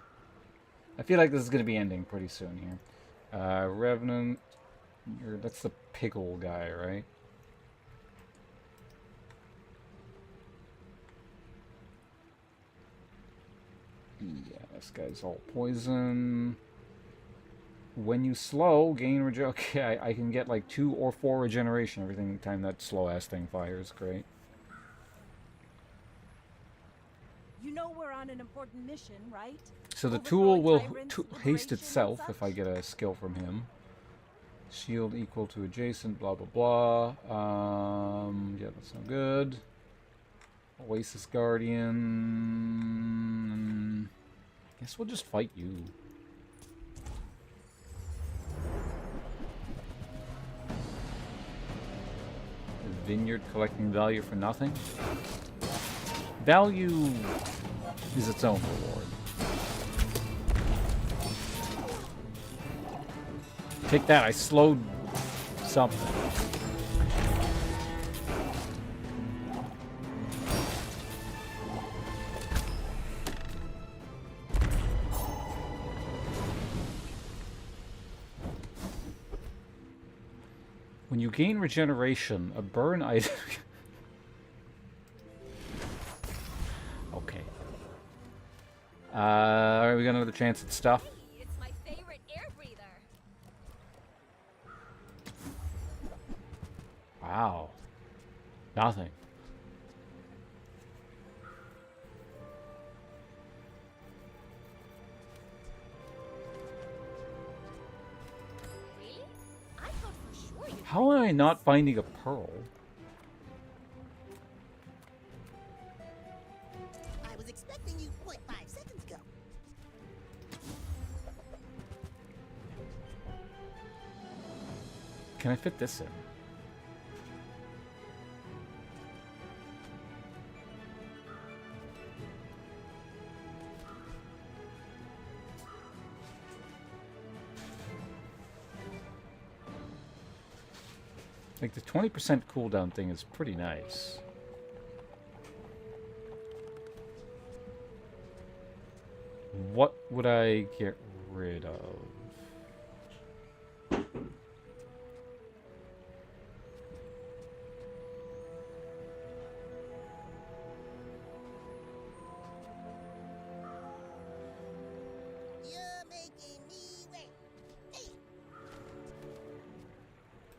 I feel like this is going to be ending pretty soon here. Revenant. That's the pickle guy, right? Yeah, this guy's all poison. When you slow, gain regen. Okay, I can get like 2 or 4 regeneration every time that slow ass thing fires. Great. You know we're on an important mission, right? So the Overthrowing tool will tyrants, haste liberation, itself and if I such? get a skill from him. Shield equal to adjacent, blah, blah, blah. Yeah, that's no good. Oasis Guardian. Guess we'll just fight you. The vineyard collecting value for nothing? Value is its own reward. Take that, I slowed something. When you gain regeneration, a burn item... Okay. Alright, we got another chance at stuff. It's my favorite air breather. Wow. Nothing. Really? I thought for sure you'd How am I not finding a pearl? I was expecting you 0.5 seconds ago. Can I fit this in? Like, the 20% cooldown thing is pretty nice. What would I get rid of? You're making me wait. Hey,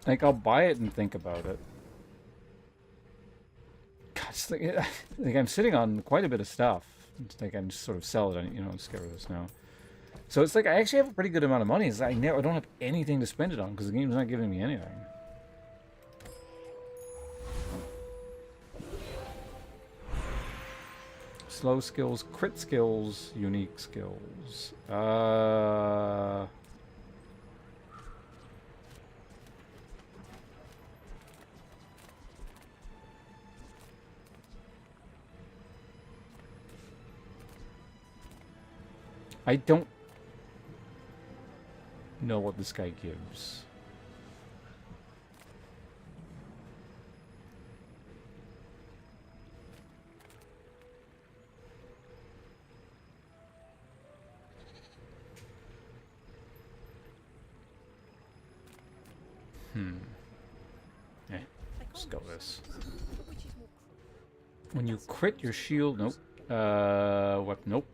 Like, I'll buy it and think about it. God, it's like I'm sitting on quite a bit of stuff. It's like I can just sort of sell it, you know, just get rid of this now. So it's like I actually have a pretty good amount of money. It's like I don't have anything to spend it on because the game's not giving me anything. Slow skills, crit skills, unique skills. I don't know what this guy gives. Let's go this. When you crit your shield, nope. What? Nope.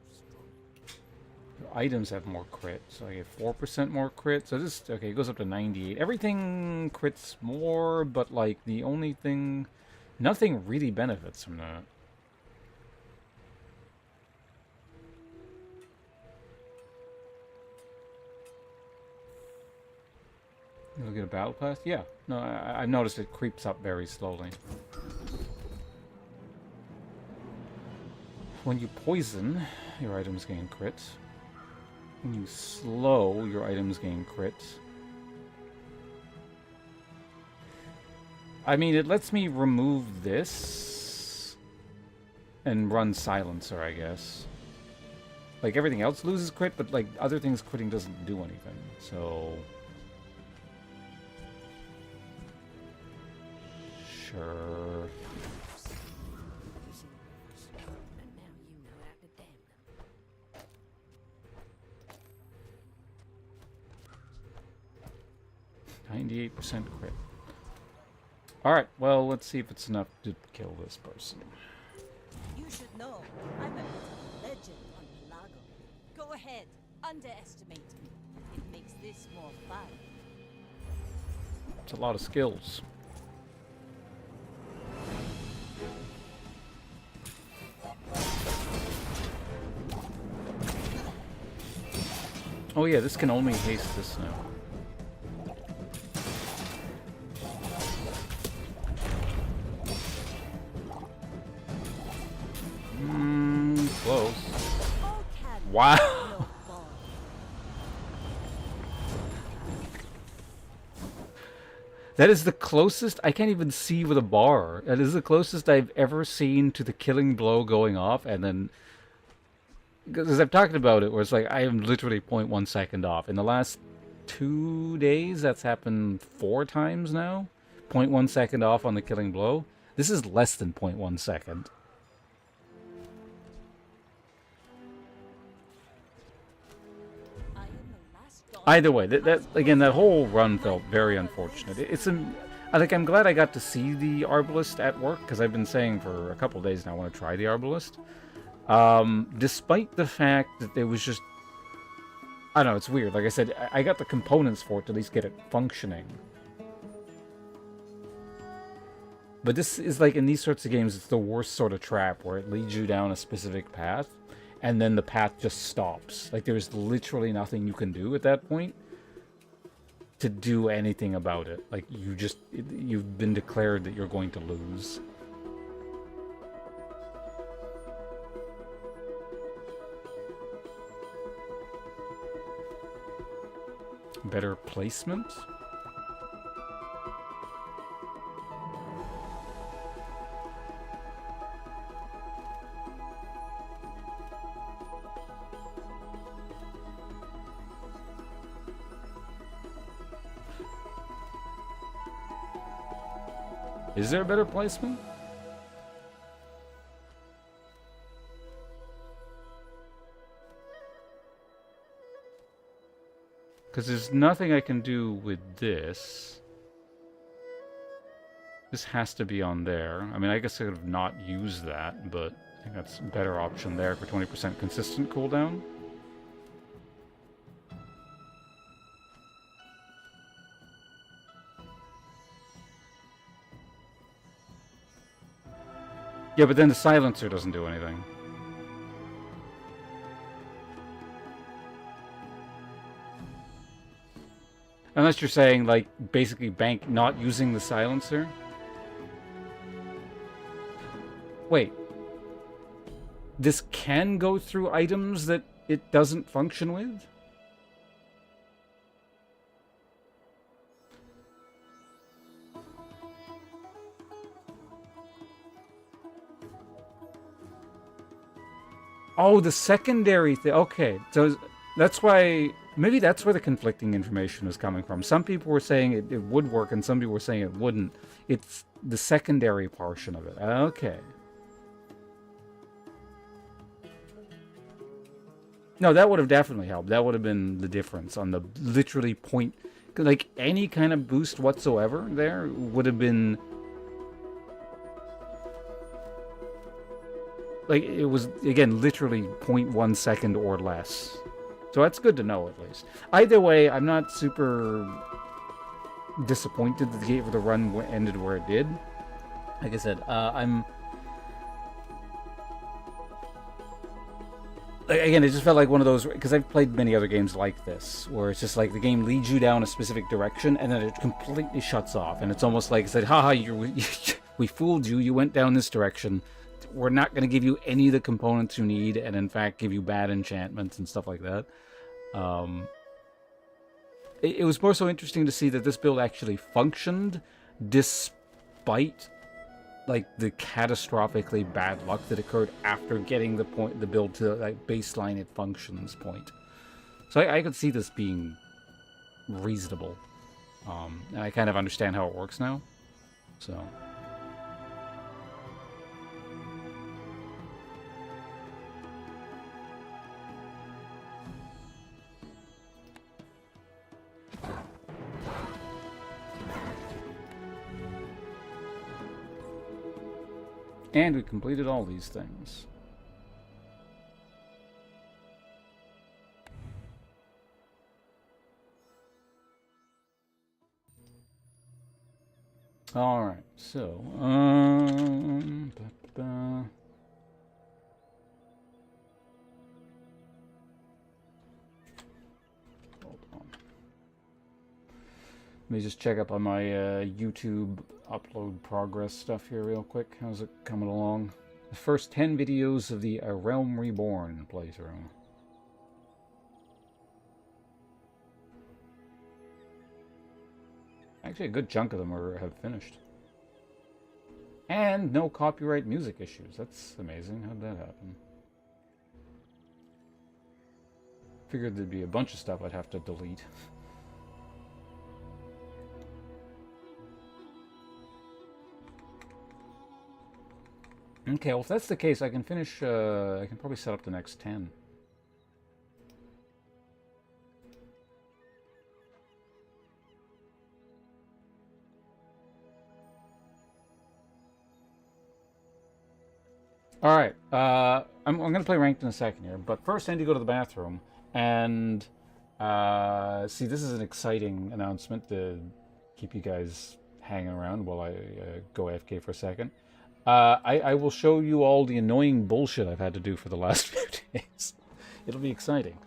Your items have more crit, so I get 4% more crit. So this, okay, it goes up to 98. Everything crits more, but like the only thing, nothing really benefits from that. You'll get a battle pass? Yeah. No, I've noticed it creeps up very slowly. When you poison, your items gain crit. When you slow, your items gain crit. I mean, it lets me remove this and run silencer, I guess. Like, everything else loses crit, but like other things critting doesn't do anything, so... Sure. And now you know how to damn them. 98% crit. Alright, well, let's see if it's enough to kill this person. You should know, I'm a legend on Pelago. Go ahead, underestimate me. It makes this more fun. It's a lot of skills. Oh yeah, this can only haste this now. Wow. No ball. That is the closest. I can't even see with a bar. That is the closest I've ever seen to the killing blow going off, and then because I've talked about it, where it's like I am literally 0.1 second off. In the last 2 days, that's happened 4 times now. 0.1 second off on the killing blow. This is less than 0.1 second. I am the last god. Either way, that again, that whole run felt very unfortunate. I'm glad I got to see the Arbalist at work, because I've been saying for a couple days now I want to try the Arbalist. Despite the fact that there was just, I don't know, it's weird. Like I said, I got the components for it to at least get it functioning. But this is like, in these sorts of games, it's the worst sort of trap, where it leads you down a specific path, and then the path just stops. Like, there's literally nothing you can do at that point to do anything about it. Like, you've been declared that you're going to lose. Better placement? Is there a better placement? Because there's nothing I can do with this. This has to be on there. I mean, I guess I could have not used that, but I think that's a better option there for 20% consistent cooldown. Yeah, but then the silencer doesn't do anything. Unless you're saying, like, basically bank not using the silencer. Wait. This can go through items that it doesn't function with? Oh, the secondary thing. Okay, so that's why... Maybe that's where the conflicting information is coming from. Some people were saying it would work, and some people were saying it wouldn't. It's the secondary portion of it. Okay. No, that would have definitely helped. That would have been the difference on the literally point... Like, any kind of boost whatsoever there would have been... Like, it was, again, literally 0.1 second or less. So that's good to know, at least. Either way, I'm not super disappointed that the run ended where it did. Like I said, again, it just felt like one of those... Because I've played many other games like this, where it's just like the game leads you down a specific direction, and then it completely shuts off. And it's almost like it said, haha, we fooled you, you went down this direction. We're not going to give you any of the components you need, and in fact give you bad enchantments and stuff like that. It was more so interesting to see that this build actually functioned despite like the catastrophically bad luck that occurred after getting the build to like baseline it functions point. So I could see this being reasonable, and I kind of understand how it works now. So. And we completed all these things. Alright, so, hold on. Let me just check up on my YouTube upload progress stuff here real quick. How's it coming along? The first 10 videos of the A Realm Reborn playthrough. Actually, a good chunk of them have finished. And no copyright music issues. That's amazing. How'd that happen? Figured there'd be a bunch of stuff I'd have to delete. Okay, well if that's the case, I can finish, I can probably set up the next 10. Alright, I'm going to play ranked in a second here, but first I need to go to the bathroom, and, see, this is an exciting announcement to keep you guys hanging around while I go AFK for a second. I will show you all the annoying bullshit I've had to do for the last few days. It'll be exciting.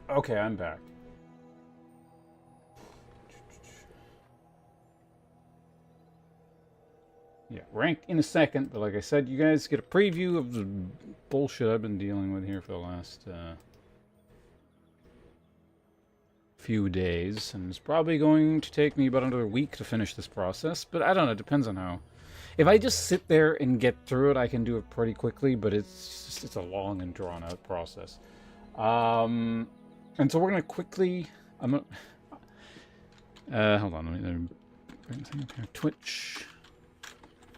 Okay, I'm back. Yeah, rank in a second, but like I said, you guys get a preview of the bullshit I've been dealing with here for the last few days, and it's probably going to take me about another week to finish this process, but I don't know, it depends on how. If I just sit there and get through it, I can do it pretty quickly, but it's a long and drawn out process. And so we're gonna quickly, hold on, let me bring this up here. Twitch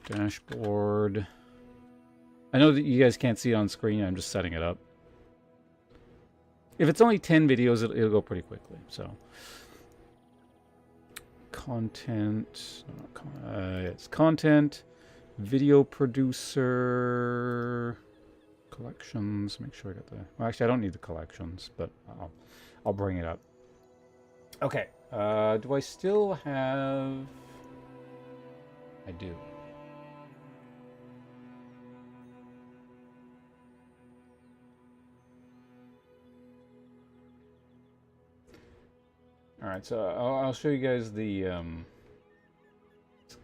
dashboard. I know that you guys can't see it on screen, I'm just setting it up. If it's only 10 videos, it'll go pretty quickly. So, content, it's content, video producer, collections. Make sure I got the. Well, actually, I don't need the collections, but I'll bring it up. Okay. Do I still have? I do. Alright, so I'll show you guys the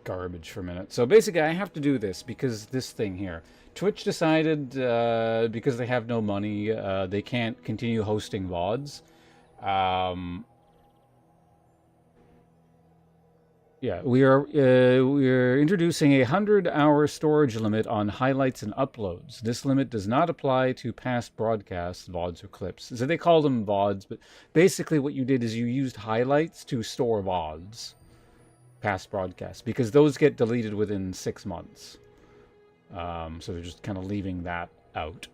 garbage for a minute. So basically I have to do this because this thing here. Twitch decided, because they have no money, they can't continue hosting VODs. Yeah, we are introducing a 100-hour storage limit on highlights and uploads. This limit does not apply to past broadcasts, VODs, or clips. So they call them VODs, but basically what you did is you used highlights to store VODs, past broadcasts, because those get deleted within 6 months. So they're just kind of leaving that out.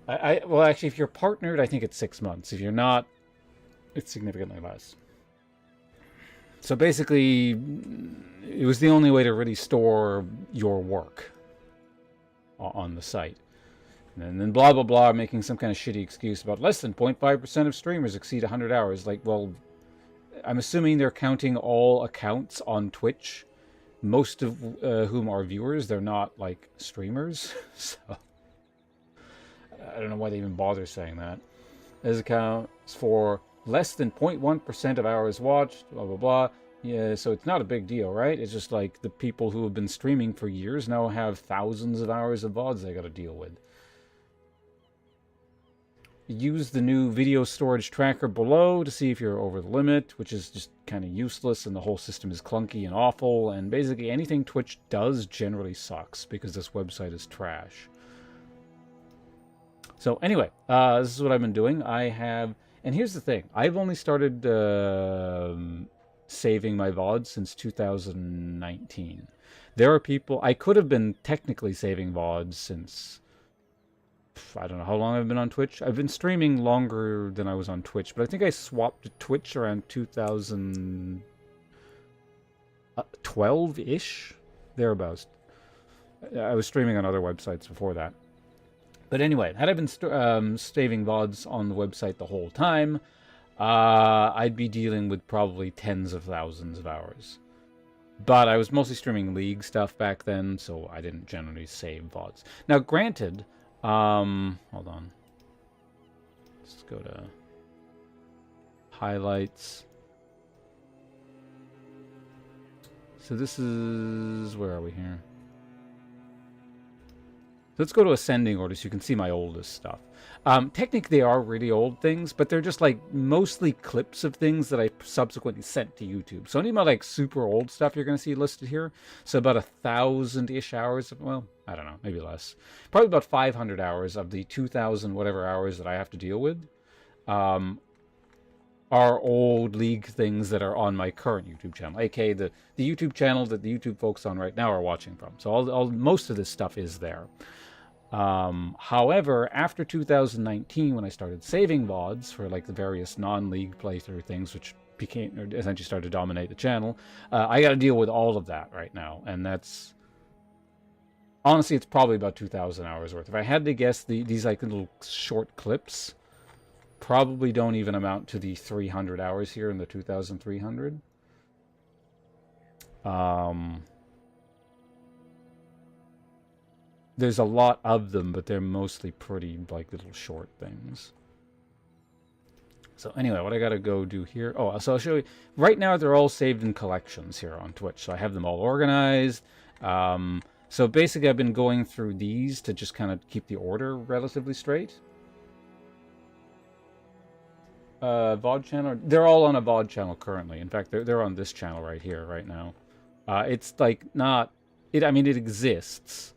Well, actually, if you're partnered, I think it's 6 months. If you're not, it's significantly less. So basically, it was the only way to really store your work on the site. And then blah, blah, blah, making some kind of shitty excuse about less than 0.5% of streamers exceed 100 hours. Like, well, I'm assuming they're counting all accounts on Twitch, most of whom are viewers. They're not, like, streamers. So, I don't know why they even bother saying that. This accounts for less than 0.1% of hours watched, blah, blah, blah. Yeah, so it's not a big deal, right? It's just like the people who have been streaming for years now have thousands of hours of VODs they got to deal with. Use the new video storage tracker below to see if you're over the limit, which is just kind of useless, and the whole system is clunky and awful, and basically anything Twitch does generally sucks because this website is trash. So anyway, this is what I've been doing. And here's the thing. I've only started saving my VODs since 2019. There are people... I could have been technically saving VODs since... I don't know how long I've been on Twitch. I've been streaming longer than I was on Twitch, but I think I swapped to Twitch around 2012-ish? Thereabouts. I was streaming on other websites before that. But anyway, had I been saving VODs on the website the whole time, I'd be dealing with probably tens of thousands of hours. But I was mostly streaming League stuff back then, so I didn't generally save VODs. Now, granted, hold on. Let's go to highlights. So this is... Where are we here? Let's go to ascending order so you can see my oldest stuff. Technically, they are really old things, but they're just like mostly clips of things that I subsequently sent to YouTube. So any of my like super old stuff you're going to see listed here. So about 1,000-ish hours. Well, I don't know, maybe less. Probably about 500 hours of the 2,000 whatever hours that I have to deal with are old League things that are on my current YouTube channel, aka the YouTube channel that the YouTube folks on right now are watching from. So most of this stuff is there. However, after 2019, when I started saving VODs for like the various non-League playthrough things, which essentially started to dominate the channel, I got to deal with all of that right now, and that's honestly, it's probably about 2,000 hours worth. If I had to guess, these like little short clips probably don't even amount to the 300 hours here in the 2,300. There's a lot of them, but they're mostly pretty, like, little short things. So anyway, what I gotta go do here... Oh, so I'll show you... Right now, they're all saved in collections here on Twitch. So I have them all organized. So basically, I've been going through these to just kind of keep the order relatively straight. VOD channel... They're all on a VOD channel currently. In fact, they're on this channel right here, right now. It's like not... I mean, it exists.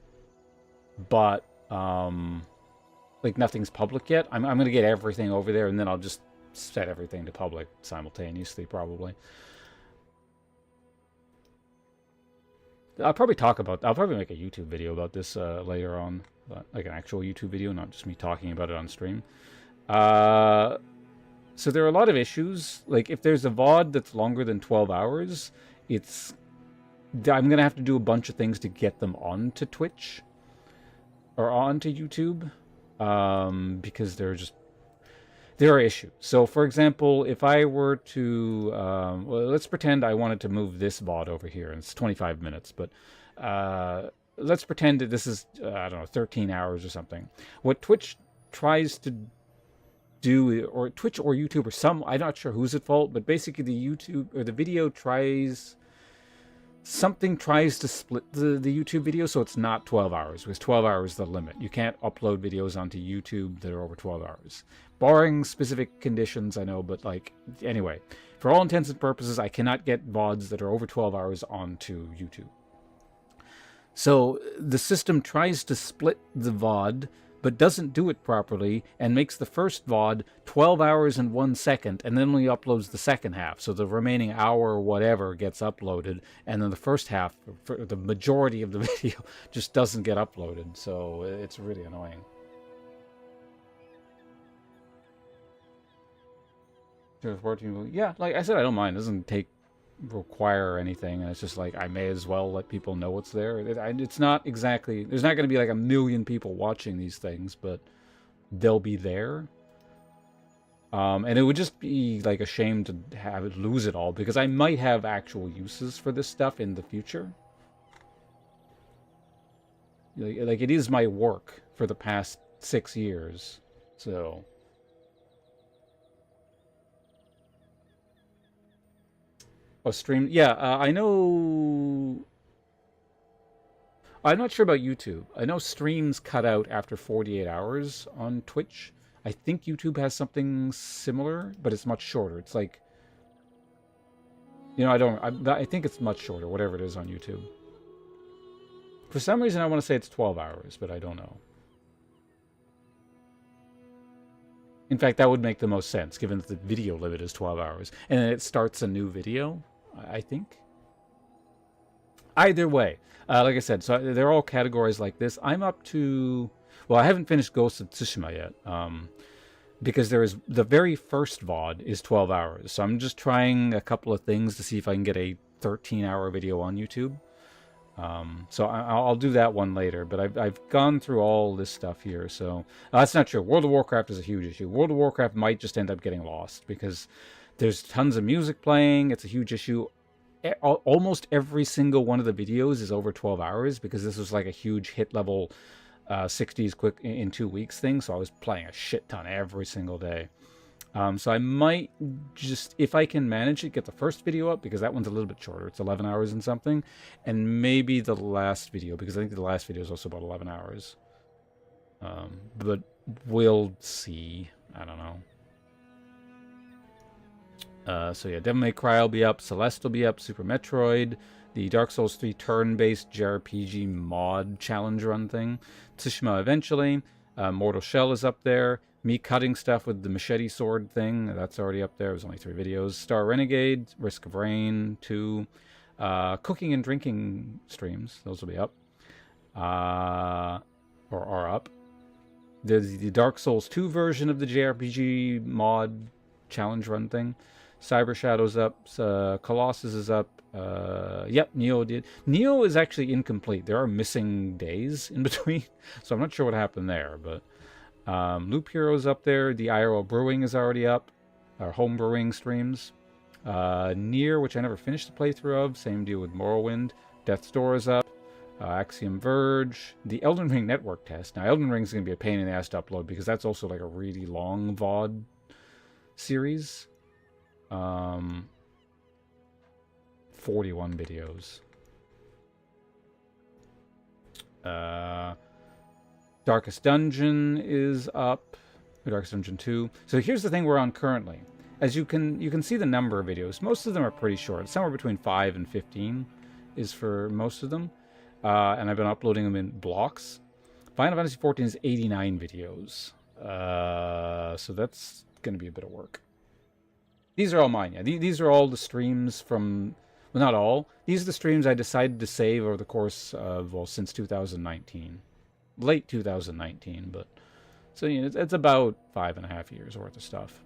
But, like, nothing's public yet. I'm going to get everything over there, and then I'll just set everything to public simultaneously, probably. I'll probably make a YouTube video about this later on. Like an actual YouTube video, not just me talking about it on stream. So there are a lot of issues. Like, if there's a VOD that's longer than 12 hours, I'm going to have to do a bunch of things to get them onto Twitch. Or onto YouTube. Because there are issues. So, for example, if I were to... well, let's pretend I wanted to move this VOD over here. And it's 25 minutes, but... let's pretend that this is, I don't know, 13 hours or something. What Twitch tries to do, or Twitch or YouTube or I'm not sure who's at fault, but basically the video tries... Something tries to split the YouTube video so it's not 12 hours, because 12 hours is the limit. You can't upload videos onto YouTube that are over 12 hours. Barring specific conditions, I know, but like, anyway. For all intents and purposes, I cannot get VODs that are over 12 hours onto YouTube. So the system tries to split the VOD, but doesn't do it properly, and makes the first VOD 12 hours and 1 second, and then only uploads the second half. So the remaining hour or whatever gets uploaded, and then the first half, for the majority of the video, just doesn't get uploaded. So it's really annoying. Yeah, like I said, I don't mind. It doesn't require anything, and it's just like I may as well let people know what's there. It's not exactly, there's not going to be like 1 million people watching these things, but they'll be there. And it would just be like a shame to lose it all, because I might have actual uses for this stuff in the future. Like it is my work for the past 6 years, so. Oh, stream? Yeah, I know... I'm not sure about YouTube. I know streams cut out after 48 hours on Twitch. I think YouTube has something similar, but it's much shorter. It's like... You know, I think it's much shorter, whatever it is on YouTube. For some reason, I want to say it's 12 hours, but I don't know. In fact, that would make the most sense, given that the video limit is 12 hours. And then it starts a new video, I think. Either way, like I said, so they're all categories like this. I'm up to... Well, I haven't finished Ghost of Tsushima yet. Because there is... The very first VOD is 12 hours. So I'm just trying a couple of things to see if I can get a 13-hour video on YouTube. So I'll do that one later, but I've gone through all this stuff here, so that's not true. World of Warcraft is a huge issue. World of Warcraft might just end up getting lost because there's tons of music playing. It's a huge issue. Almost every single one of the videos is over 12 hours because this was like a huge hit level 60s quick in 2 weeks thing, so I was playing a shit ton every single day. So I might just, if I can manage it, get the first video up, because that one's a little bit shorter. It's 11 hours and something. And maybe the last video, because I think the last video is also about 11 hours. But we'll see. I don't know. So yeah, Devil May Cry will be up. Celeste will be up. Super Metroid. The Dark Souls 3 turn-based JRPG mod challenge run thing. Tsushima eventually. Mortal Shell is up there. Me cutting stuff with the machete sword thing, that's already up there. It was only 3 videos. Star Renegade, Risk of Rain 2, cooking and drinking streams, those will be up, or are up. There's the Dark Souls 2 version of the JRPG mod challenge run thing. Cyber Shadow's up, Colossus is up. Yep, Neo is actually incomplete. There are missing days in between, so I'm not sure what happened there, but Loop Hero's up there. The IRL Brewing is already up. Our home brewing streams. Nier, which I never finished the playthrough of. Same deal with Morrowind. Death's Door is up. Axiom Verge. The Elden Ring network test. Now, Elden Ring is going to be a pain in the ass to upload because that's also like a really long VOD series. 41 videos. Darkest Dungeon is up. Darkest Dungeon 2. So here's the thing we're on currently. As you can see the number of videos. Most of them are pretty short. Somewhere between 5 and 15 is for most of them. And I've been uploading them in blocks. Final Fantasy XIV is 89 videos. So that's going to be a bit of work. These are all mine, yeah. These are all the streams from... Well, not all. These are the streams I decided to save over the course of, well, since 2019. Late 2019, but... So, you know, it's about 5.5 years worth of stuff.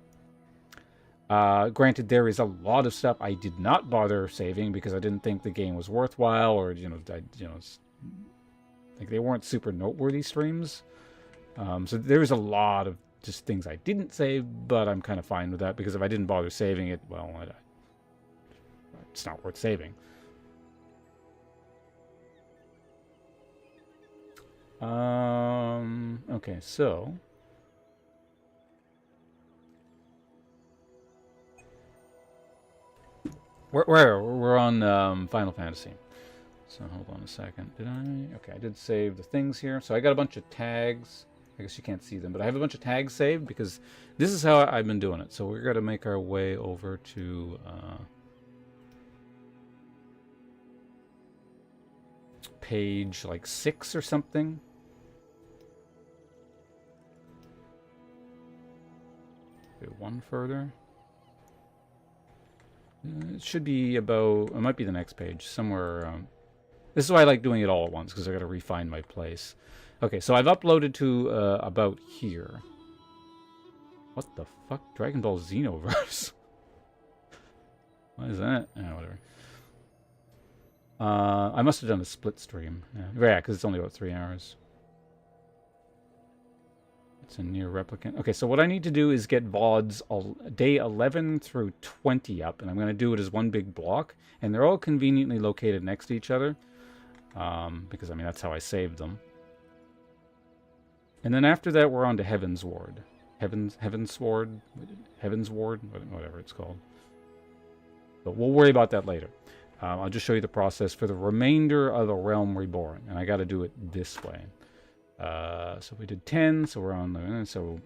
Granted, there is a lot of stuff I did not bother saving because I didn't think the game was worthwhile, or, like, they weren't super noteworthy streams. So there's a lot of just things I didn't save, but I'm kind of fine with that, because if I didn't bother saving it, well, it's not worth saving. Okay, so... We're on Final Fantasy. So hold on a second. Did I? Okay, I did save the things here. So I got a bunch of tags. I guess you can't see them, but I have a bunch of tags saved because this is how I've been doing it. So we're going to make our way over to page like 6 or something. Okay, one further. It should be about, it might be the next page, somewhere around. This is why I like doing it all at once, because I got to refine my place. Okay, so I've uploaded to about here. What the fuck? Dragon Ball Xenoverse? What is that? Oh, whatever. I must have done a split stream. Yeah, because it's only about 3 hours. It's a near replicant. Okay, so what I need to do is get VODs day 11 through 20 up, and I'm going to do it as one big block, and they're all conveniently located next to each other, because, I mean, that's how I saved them. And then after that, we're on to Heaven's Ward. Heaven's Ward, whatever it's called. But we'll worry about that later. I'll just show you the process for the remainder of the Realm Reborn, and I got to do it this way. So we did 10, so we're on the... So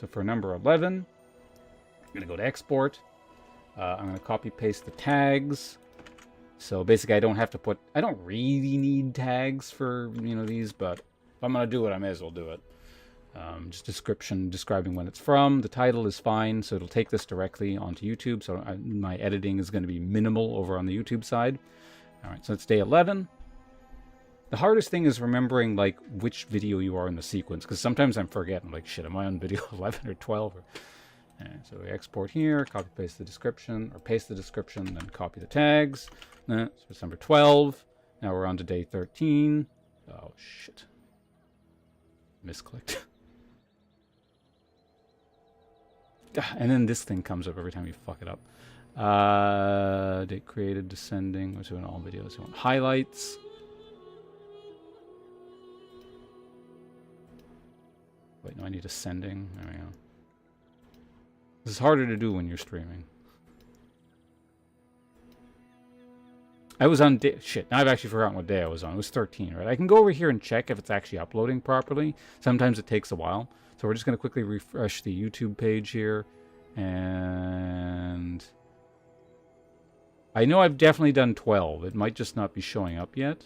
for number 11, I'm going to go to export. I'm going to copy-paste the tags. So basically I don't have to put... I don't really need tags for, these, but if I'm going to do it, I may as well do it. Just description describing when it's from. The title is fine, so it'll take this directly onto YouTube. So my editing is going to be minimal over on the YouTube side. All right, so it's day 11. The hardest thing is remembering, like, which video you are in the sequence, because sometimes I'm forgetting, like, shit, am I on video 11 or 12? So we export here, copy-paste the description, or paste the description, then copy the tags. So it's number 12. Now we're on to day 13. Oh, shit. Misclicked. And then this thing comes up every time you fuck it up. Date created, descending. We're doing all videos. We want highlights. Wait, no, I need ascending. There we go. This is harder to do when you're streaming. I was on day... Shit, now I've actually forgotten what day I was on. It was 13, right? I can go over here and check if it's actually uploading properly. Sometimes it takes a while. So we're just going to quickly refresh the YouTube page here. And... I know I've definitely done 12. It might just not be showing up yet.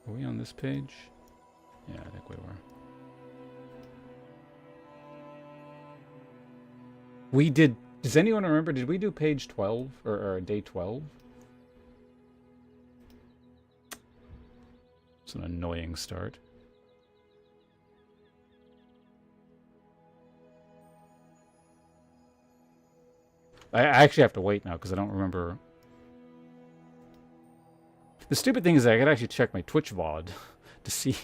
Are we on this page? Yeah, I think we were. We did... Does anyone remember? Did we do page 12? Or day 12? It's an annoying start. I actually have to wait now because I don't remember... The stupid thing is that I could actually check my Twitch VOD to see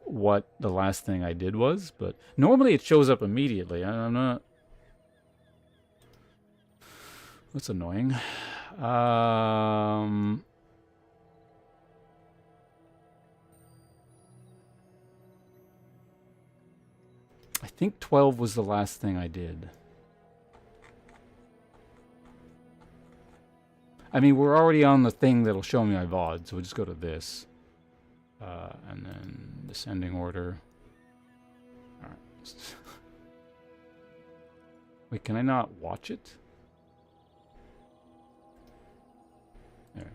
what the last thing I did was, but normally it shows up immediately. I'm not... That's annoying. I think 12 was the last thing I did. I mean, we're already on the thing that'll show me my VOD, so we'll just go to this. And then descending order. Alright. Wait, can I not watch it? There.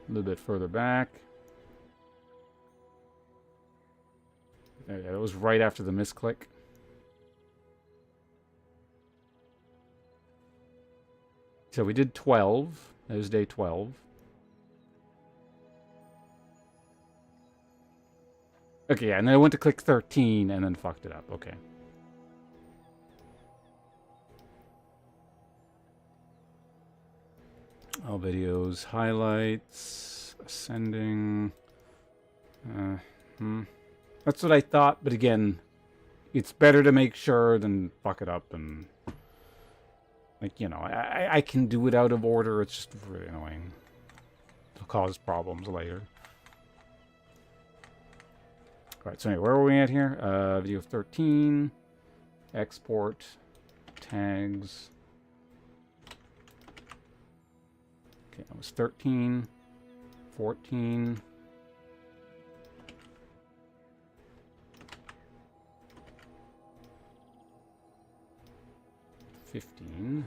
A little bit further back. There, that was right after the misclick. So we did 12. That was day 12. Okay, yeah, and then I went to click 13 and then fucked it up. Okay. All videos, highlights, ascending. That's what I thought, but again, it's better to make sure than fuck it up and... Like, you know, I can do it out of order, it's just really annoying. It'll cause problems later. Alright, so anyway, where are we at here? Video 13, export, tags. Okay, that was 13, 14. 15.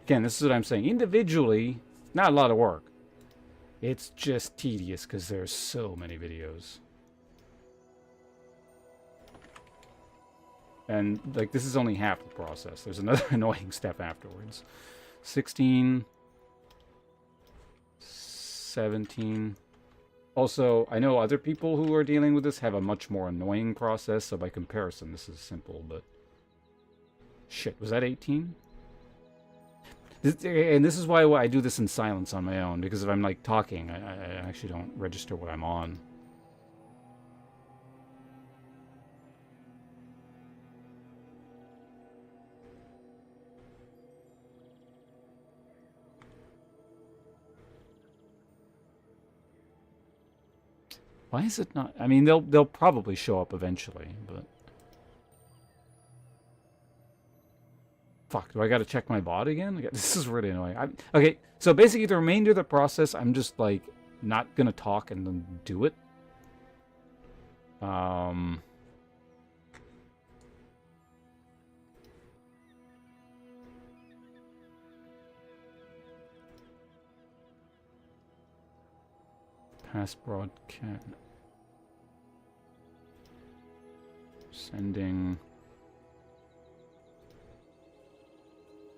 Again, this is what I'm saying. Individually, not a lot of work. It's just tedious because there's so many videos. And, like, this is only half the process. There's another annoying step afterwards. 16. 17. Also, I know other people who are dealing with this have a much more annoying process, so by comparison, this is simple, but... Shit, was that 18? And this is why I do this in silence on my own, because if I'm, like, talking, I actually don't register what I'm on. Why is it not? I mean, they'll probably show up eventually, but... Fuck, do I gotta check my bot again? This is really annoying. Okay, so basically the remainder of the process, I'm just, like, not gonna talk and then do it. Pass broadcast. Sending.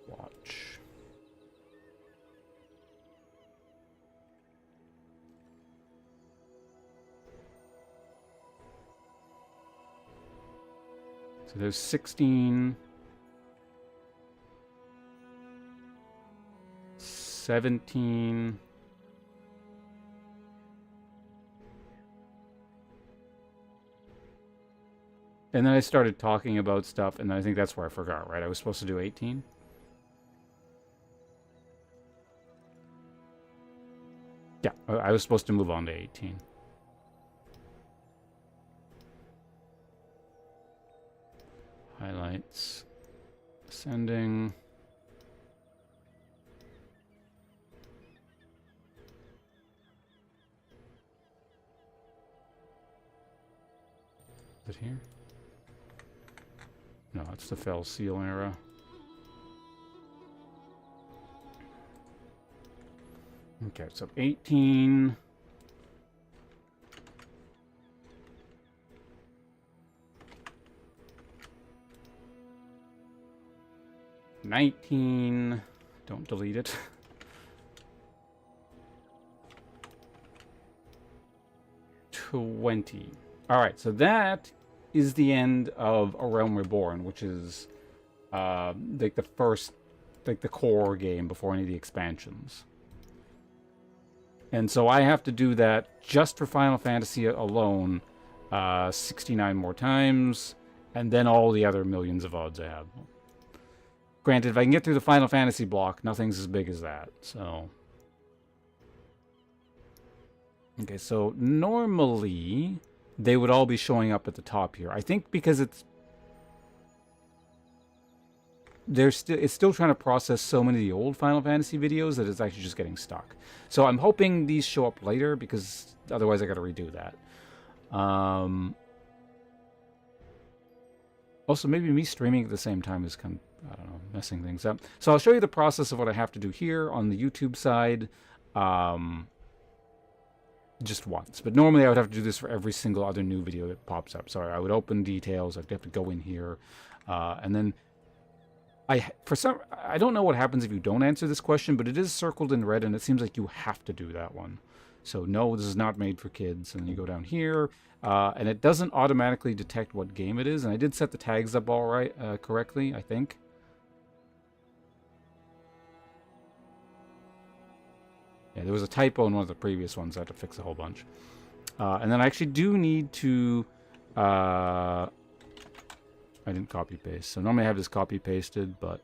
Watch. So there's 16. 17. And then I started talking about stuff, and I think that's where I forgot, right? I was supposed to do 18? Yeah, I was supposed to move on to 18. Highlights. Ascending. Is it here? No, it's the fell seal era. Okay, so 18. $19. Don't delete it. $20. Alright, so that is the end of A Realm Reborn, which is like the first, like the core game before any of the expansions. And so I have to do that just for Final Fantasy alone 69 more times, and then all the other millions of odds I have. Granted, if I can get through the Final Fantasy block, nothing's as big as that, so... Okay, so normally they would all be showing up at the top here. I think because it's... it's still trying to process so many of the old Final Fantasy videos that it's actually just getting stuck. So I'm hoping these show up later, because otherwise I gotta redo that. Also, maybe me streaming at the same time is kind of, I don't know, messing things up. So I'll show you the process of what I have to do here on the YouTube side. Just once. But normally I would have to do this for every single other new video that pops up. So I would open details, I'd have to go in here, and then I don't know what happens if you don't answer this question, but it is circled in red and it seems like you have to do that one. So no, this is not made for kids. And you go down here, and it doesn't automatically detect what game it is. And I did set the tags up all right, correctly, I think. Yeah, there was a typo in one of the previous ones. I had to fix a whole bunch. And then I actually do need to... I didn't copy paste. So normally I have this copy pasted, but...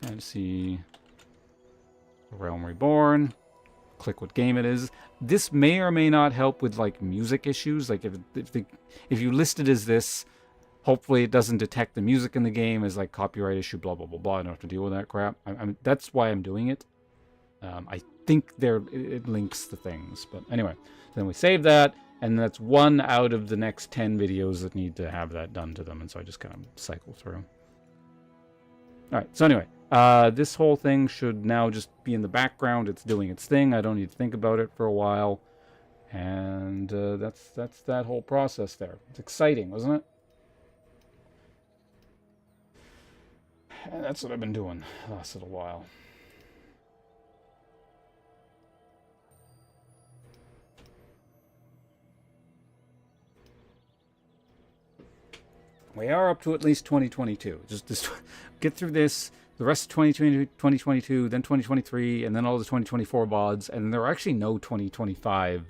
Fantasy... Realm Reborn. Click what game it is. This may or may not help with like music issues. Like if you list it as this, hopefully it doesn't detect the music in the game as like copyright issue, blah, blah, blah, blah. I don't have to deal with that crap. That's why I'm doing it. I think it links the things. But anyway, then we save that. And that's one out of the next 10 videos that need to have that done to them. And so I just kind of cycle through. Alright, so anyway. This whole thing should now just be in the background. It's doing its thing. I don't need to think about it for a while. And that's that whole process there. It's exciting, wasn't it? And that's what I've been doing the last little while. We are up to at least 2022. Just get through this. The rest of 2022, then 2023, and then all the 2024 VODs. And there are actually no 2025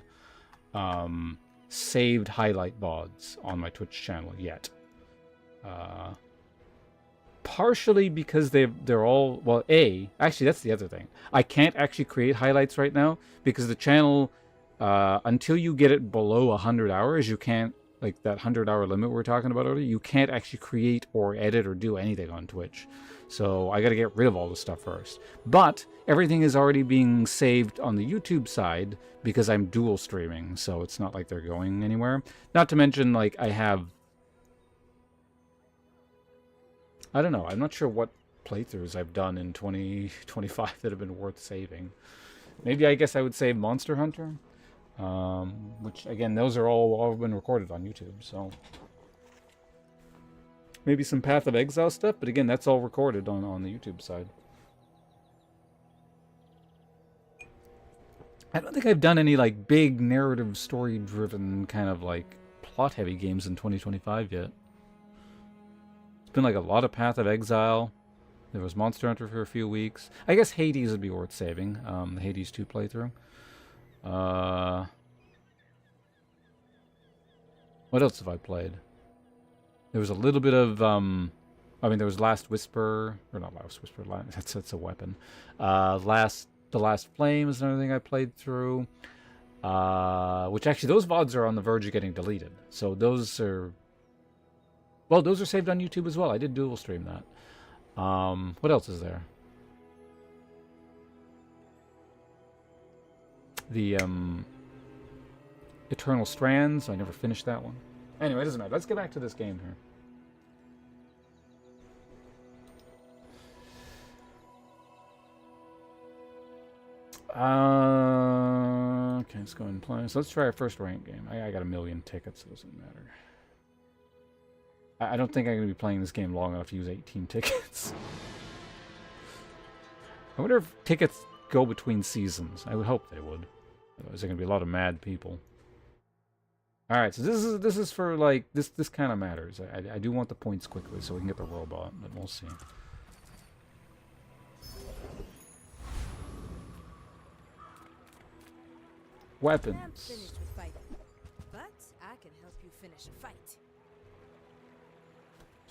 saved highlight VODs on my Twitch channel yet. Partially because they're all... Well, actually, that's the other thing. I can't actually create highlights right now because the channel, until you get it below 100 hours, you can't... Like that 100-hour limit we were talking about earlier, you can't actually create or edit or do anything on Twitch. So I got to get rid of all this stuff first. But everything is already being saved on the YouTube side because I'm dual streaming. So it's not like they're going anywhere. Not to mention, like, I have... I don't know. I'm not sure what playthroughs I've done in 2025 that have been worth saving. Maybe I guess I would save Monster Hunter. Which, again, those are all been recorded on YouTube, so... Maybe some Path of Exile stuff, but again, that's all recorded on the YouTube side. I don't think I've done any, like, big narrative, story-driven, kind of, like, plot-heavy games in 2025 yet. It's been, like, a lot of Path of Exile. There was Monster Hunter for a few weeks. I guess Hades would be worth saving, the Hades 2 playthrough. What else have I played? There was a little bit of, I mean, there was Last Whisper, or not Last Whisper, that's a weapon. The Last Flame is another thing I played through. Which actually, those VODs are on the verge of getting deleted. So those are, well, those are saved on YouTube as well. I did dual stream that. What else is there? The, Eternal Strands. I never finished that one. Anyway, it doesn't matter. Let's get back to this game here. Okay, let's go and play. So let's try our first ranked game. I got 1 million tickets, so it doesn't matter. I don't think I'm going to be playing this game long enough to use 18 tickets. I wonder if tickets go between seasons. I would hope they would. Otherwise, there are going to be a lot of mad people. Alright, so this is for, like, this kind of matters. I do want the points quickly so we can get the robot, but we'll see. I'm Weapons. finished with fighting, but I can help you finish a fight.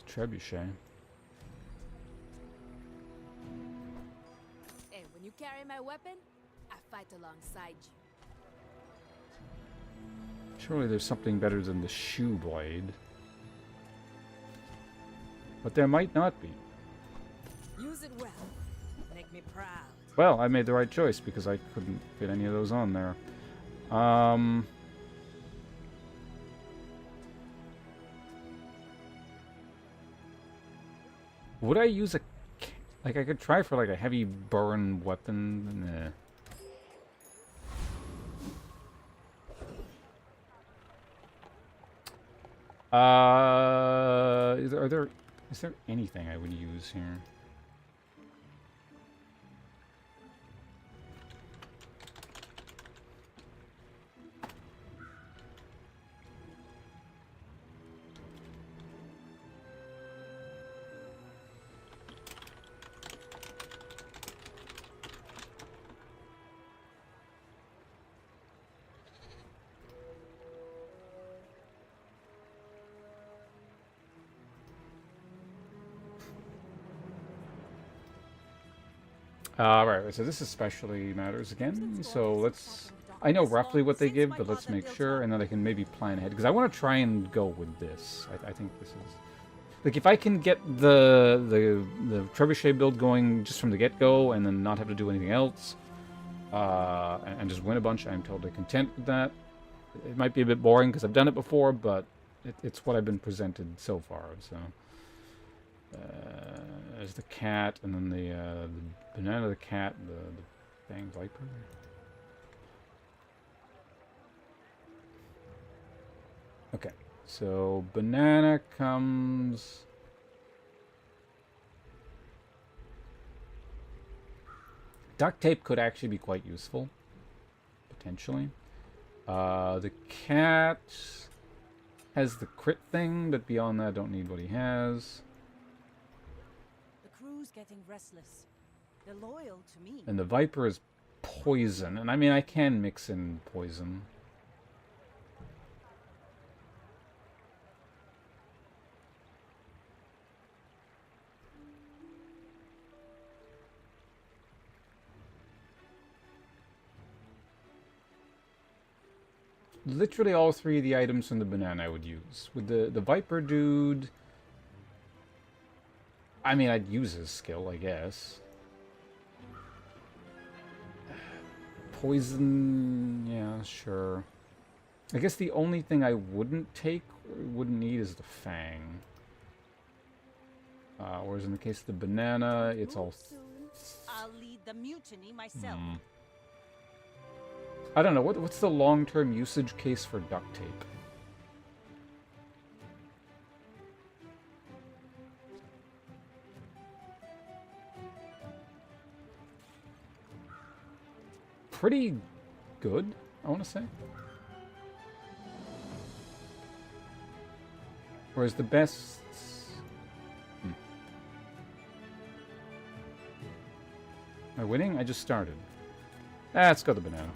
Trebuchet. And when you carry my weapon, I fight alongside you. Surely there's something better than the shoe blade. But there might not be. Use it well. Make me proud. Well, I made the right choice because I couldn't fit any of those on there. Would I use a... Like, I could try for, like, a heavy burn weapon. Nah. Is there anything I would use here? Right, so this especially matters again. So let's... I know roughly what they give, but let's make sure, and then I can maybe plan ahead. Because I want to try and go with this. I think this is... Like, if I can get the trebuchet build going just from the get-go, and then not have to do anything else, and just win a bunch, I'm totally content with that. It might be a bit boring, because I've done it before, but it's what I've been presented so far, so... there's the cat, and then the banana, the cat, the bang viper. Okay, so banana comes... Duct tape could actually be quite useful, potentially. The cat has the crit thing, but beyond that, I don't need what he has. Getting restless. They're loyal to me. And the viper is poison, and I mean I can mix in poison. Literally all three of the items from the banana I would use. With the viper dude, I mean, I'd use his skill, I guess. Poison, yeah, sure. I guess the only thing I wouldn't need is the fang. Whereas in the case of the banana, it's all... I'll lead the mutiny myself. I don't know, what's the long-term usage case for duct tape? Pretty good, I want to say. Whereas the best... Am I winning? I just started. Let's go the banana.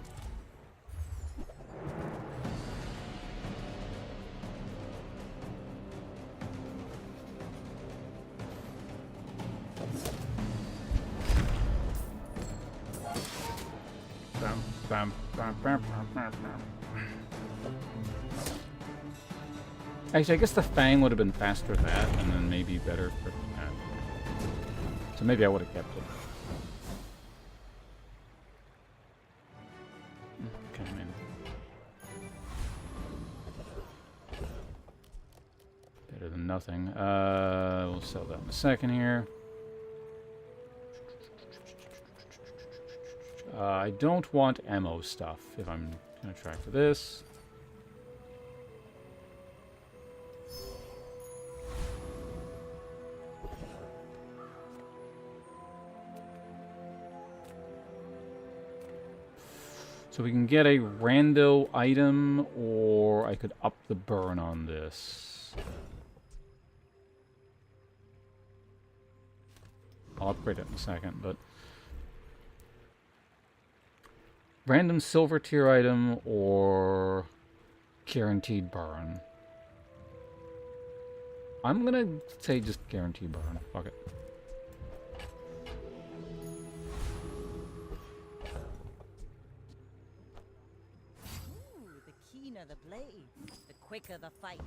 Actually, I guess the fang would have been faster that, and then maybe better for that. So maybe I would have kept it. Okay, maybe. Better than nothing. We'll sell that in a second here. I don't want ammo stuff if I'm going to try for this. So we can get a rando item, or I could up the burn on this. I'll upgrade it in a second, but... Random silver tier item or guaranteed burn. I'm gonna say just guaranteed burn. Fuck it. Ooh, the keener the blade, the quicker the fight.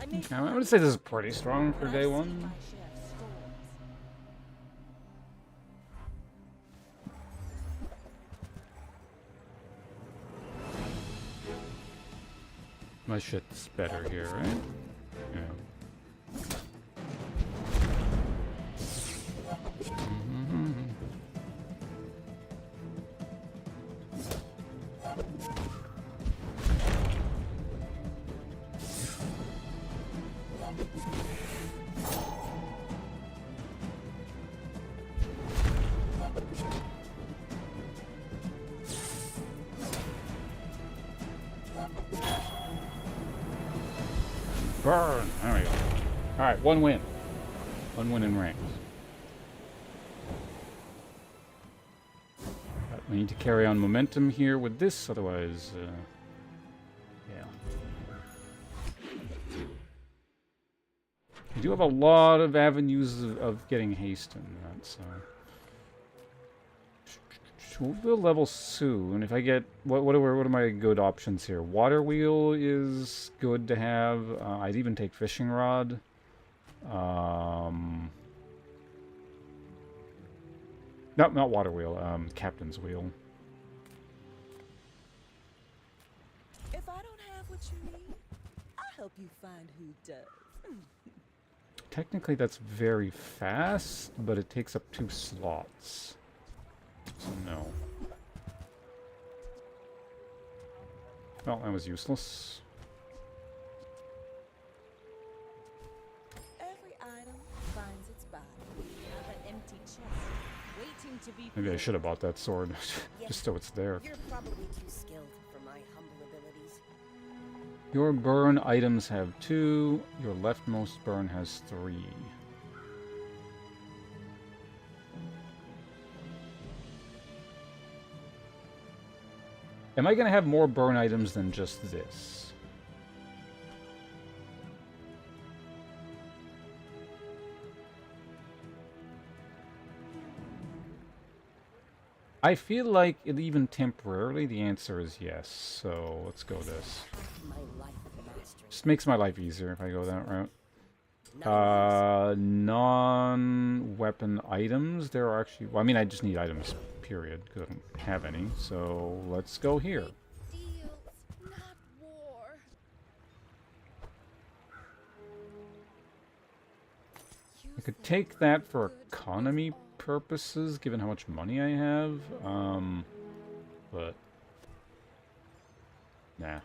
Okay, I'm gonna say this is pretty strong for day one. My shit's better here, right? Yeah. Burn! There we go. Alright, one win. One win in ranks. But we need to carry on momentum here with this, otherwise, yeah. We do have a lot of avenues of getting haste in that, so... We'll build level soon. If I get... What are my good options here? Water wheel is good to have. I'd even take fishing rod. No, not water wheel. Captain's wheel. If I don't have what you need, I'll help you find who does. Technically that's very fast, but it takes up 2 slots. So no. Well, that was useless. Every item finds its body. An empty chest, waiting to be Maybe I should have bought that sword, just so it's there. You're probably too skilled for my humble abilities. Your burn items have 2, your leftmost burn has 3. Am I going to have more burn items than just this? I feel like, even temporarily, the answer is yes. So, let's go this. My life mastery. Just makes my life easier if I go that route. Non-weapon items. There are actually... Well, I mean, I just need items, period, because I don't have any. So, let's go here. Deals, not war. I could take that for economy purposes, given how much money I have. But... Nah.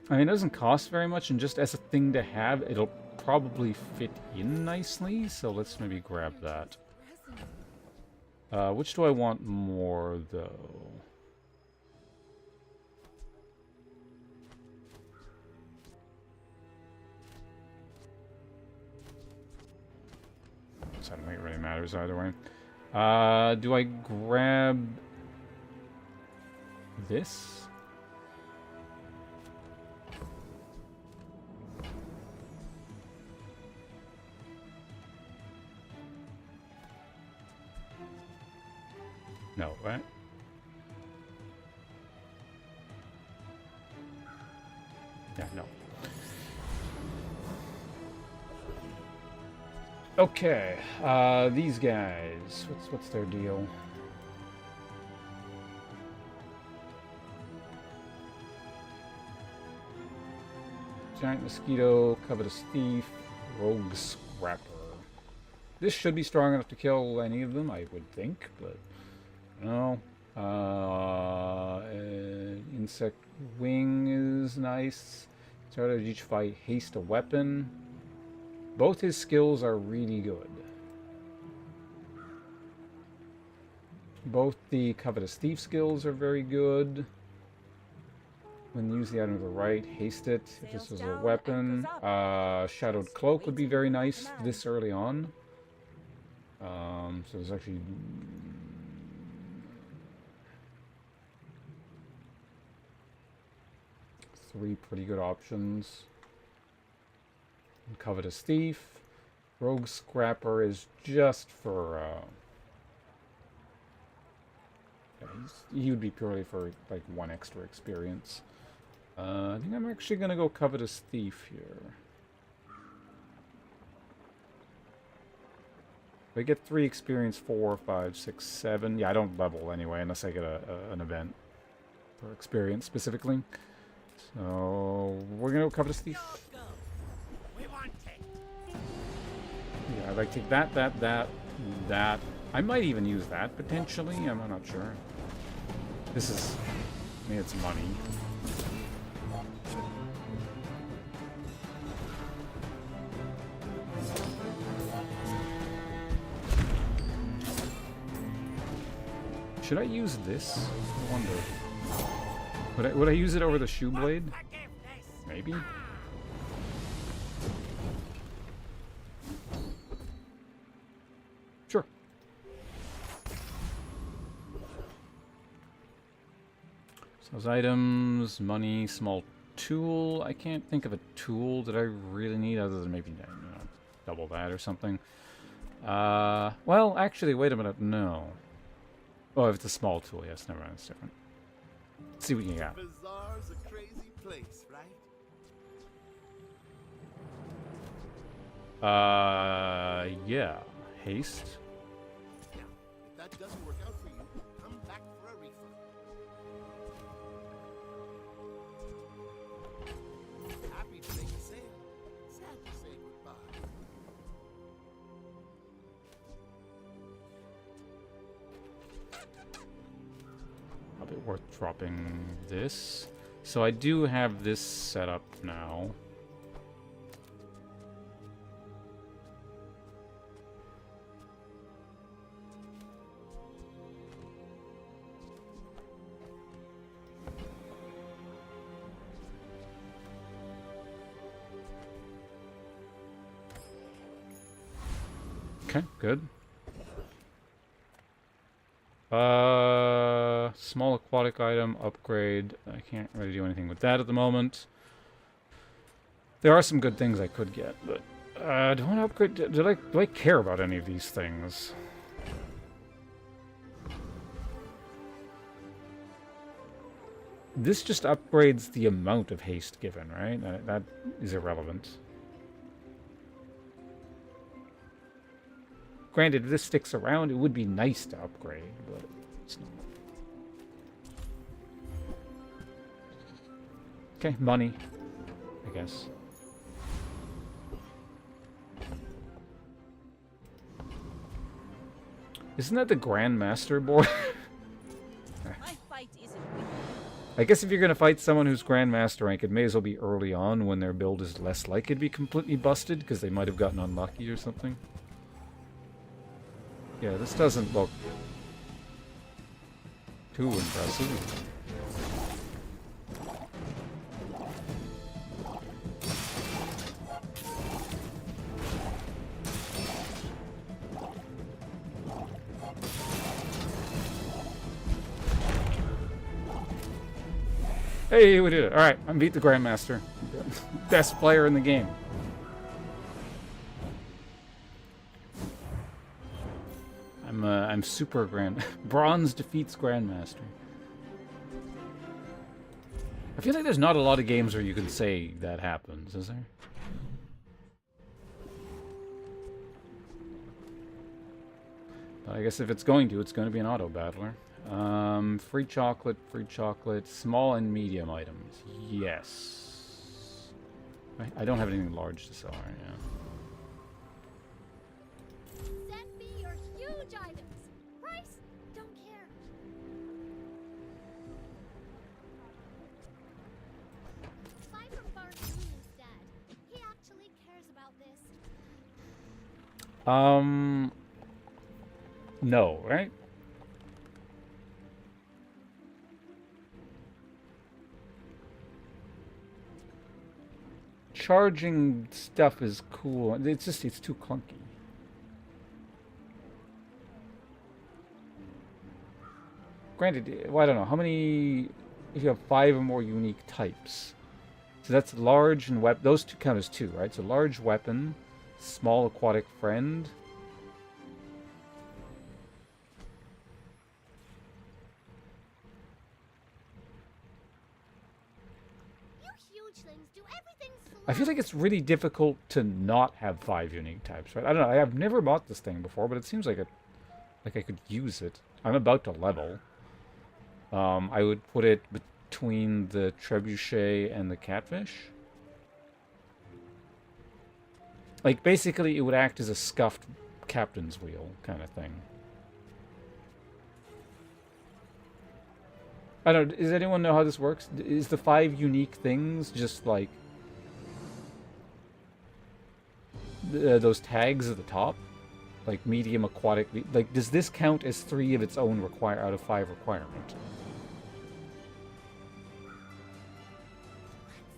I mean, it doesn't cost very much, and just as a thing to have, it'll probably fit in nicely, so let's maybe grab that. Which do I want more, though? So I don't think it really matters either way. Do I grab this? No, right? Yeah, no. Okay, these guys. What's their deal? Giant mosquito, covetous thief, rogue scrapper. This should be strong enough to kill any of them, I would think, but no. Insect wing is nice. Start of each fight, haste a weapon. Both his skills are really good. Both the Covetous Thief skills are very good. When you use the item to the right, haste it. If this was a weapon, Shadowed Cloak would be very nice this early on. So there's actually... three pretty good options. Covetous Thief. Rogue Scrapper is just for... he would be purely for like 1 extra experience. I think I'm actually going to go Covetous Thief here. I get 3 experience, 4, 5, 6, 7. Yeah, I don't level anyway unless I get an event for experience specifically. So we're going to go Covetous Thief. We want it. Yeah, I'd like to take that. I might even use that potentially. I'm not sure. This is... I mean, it's money. Should I use this? I wonder. Would I use it over the shoe blade? Maybe. Sure. So those items, money, small tool. I can't think of a tool that I really need other than maybe double that or something. Well, actually, wait a minute. No. Oh, if it's a small tool, yes. Never mind. It's different. Let's see what you got. Bazaar's a crazy place, right? Yeah. Haste. Now, if that doesn't work out for you, come back for a refund. Happy to make a sale. Sad to say goodbye. Probably worth dropping this. So I do have this set up now. Okay, good. Small aquatic item upgrade. I can't really do anything with that at the moment. There are some good things I could get, but do I want to upgrade? Do I care about any of these things? This just upgrades the amount of haste given, right? That is irrelevant. Granted, if this sticks around, it would be nice to upgrade, but it's not. Okay, money, I guess. Isn't that the Grandmaster boy? My fight isn't with I guess if you're going to fight someone who's Grandmaster rank, it may as well be early on when their build is less likely to be completely busted, because they might have gotten unlucky or something. Yeah, this doesn't look too impressive. Hey, we did it. Alright, I beat the Grandmaster. Best player in the game. I'm super grand. Bronze defeats Grandmaster. I feel like there's not a lot of games where you can say that happens, is there? But I guess if it's going to be an Autobattler. Free chocolate, small and medium items. Yes. I don't have anything large to sell right now. Send me your huge items. Price? Don't care. Buy from Bartoon instead. He actually cares about this. No, right? charging stuff is cool. It's just, it's too clunky. Granted, well, I don't know, how many, if you have 5 or more unique types. So that's large and weapon, those two count as 2, right? So large weapon, small aquatic friend. You hugelings do everything slow. I feel like it's really difficult to not have 5 unique types, right? I don't know, I've never bought this thing before, but it seems like I could use it. I'm about to level. I would put it between the trebuchet and the catfish. Like, basically, it would act as a scuffed captain's wheel kind of thing. I don't know, does anyone know how this works? Is the 5 unique things just like those tags at the top? Like medium, aquatic, like does this count as 3 of its own out of 5 requirement?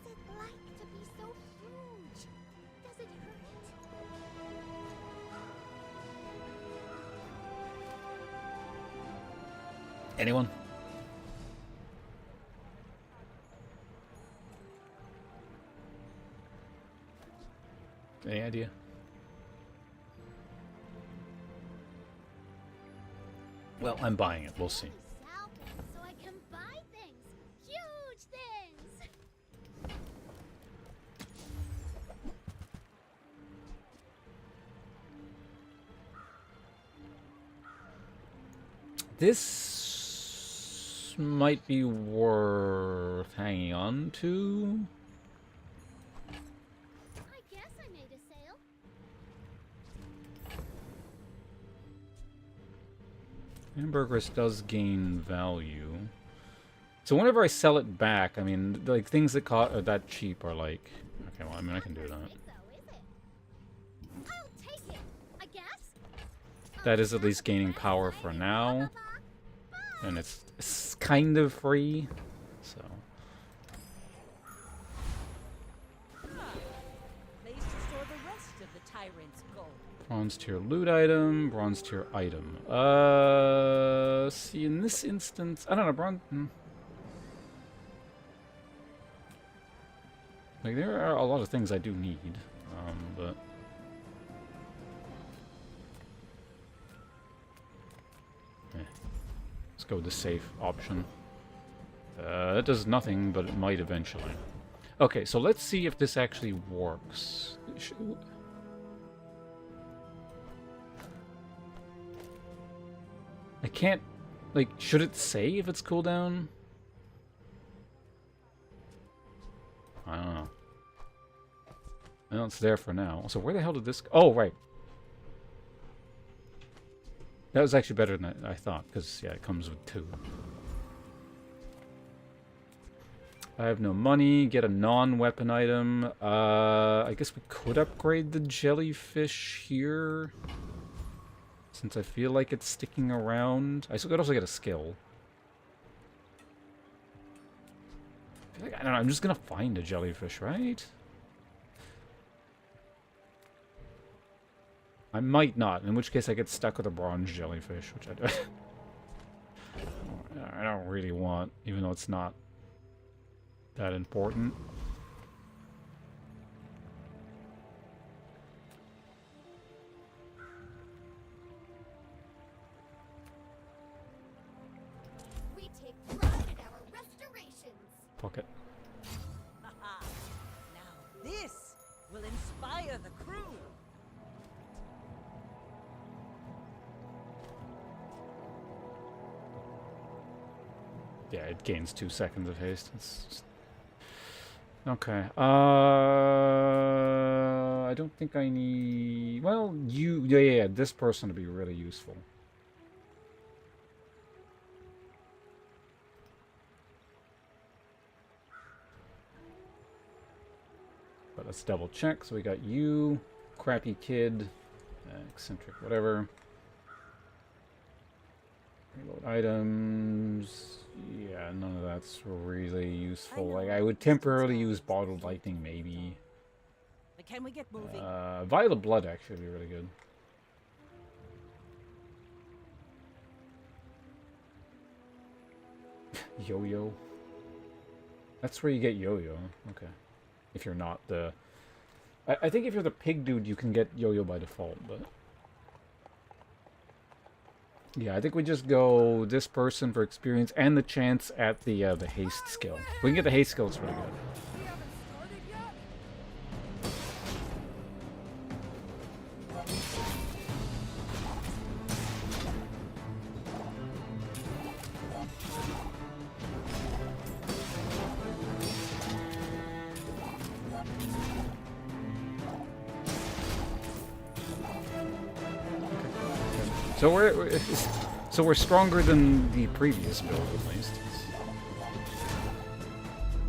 What's it like to be so huge? Does it hurt? Anyone? Any idea? Well, I'm buying it. We'll see. So I can buy things. Huge things. This might be worth hanging on to. I guess I made a sale. Hamburgers does gain value. So whenever I sell it back, I mean, like, things that are that cheap are like... Okay, well, I mean, I can do that. I'll take it, I guess. That is at least gaining power for now. And it's kind of free, so... Place to store the rest of the tyrant's gold. Bronze tier loot item, bronze tier item. See, in this instance... I don't know, bronze... Like, there are a lot of things I do need, but... Let's go with the safe option. That does nothing, but it might eventually. Okay, so let's see if this actually works. I can't... Like, should it say if it's cooldown? I don't know. Well, it's there for now. So where the hell did this... Oh, right. That was actually better than I thought, because, yeah, it comes with 2. I have no money. Get a non-weapon item. I guess we could upgrade the jellyfish here. Since I feel like it's sticking around. I could also get a skill. I feel like, I don't know, I'm just gonna find a jellyfish, right? I might not, in which case I get stuck with a bronze jellyfish, which I don't really want, even though it's not that important. We take pride in our restorations. Pocket. Haha. Now this will inspire the crew. Yeah, it gains 2 seconds of haste. It's just... Okay. I don't think I need... Well, yeah, this person would be really useful. But let's double check. So we got you, crappy kid, eccentric, whatever. Reload items. Yeah, none of that's really useful. Like, I would temporarily use bottled lightning, maybe. Can we get moving? Vial of Blood actually would be really good. Yo-yo. That's where you get yo-yo. Okay. If you're not the... I think if you're the pig dude, you can get yo-yo by default, but... Yeah, I think we just go this person for experience and the chance at the haste skill. If we can get the haste skill, it's really good. We haven't started yet. So we're stronger than the previous build at least.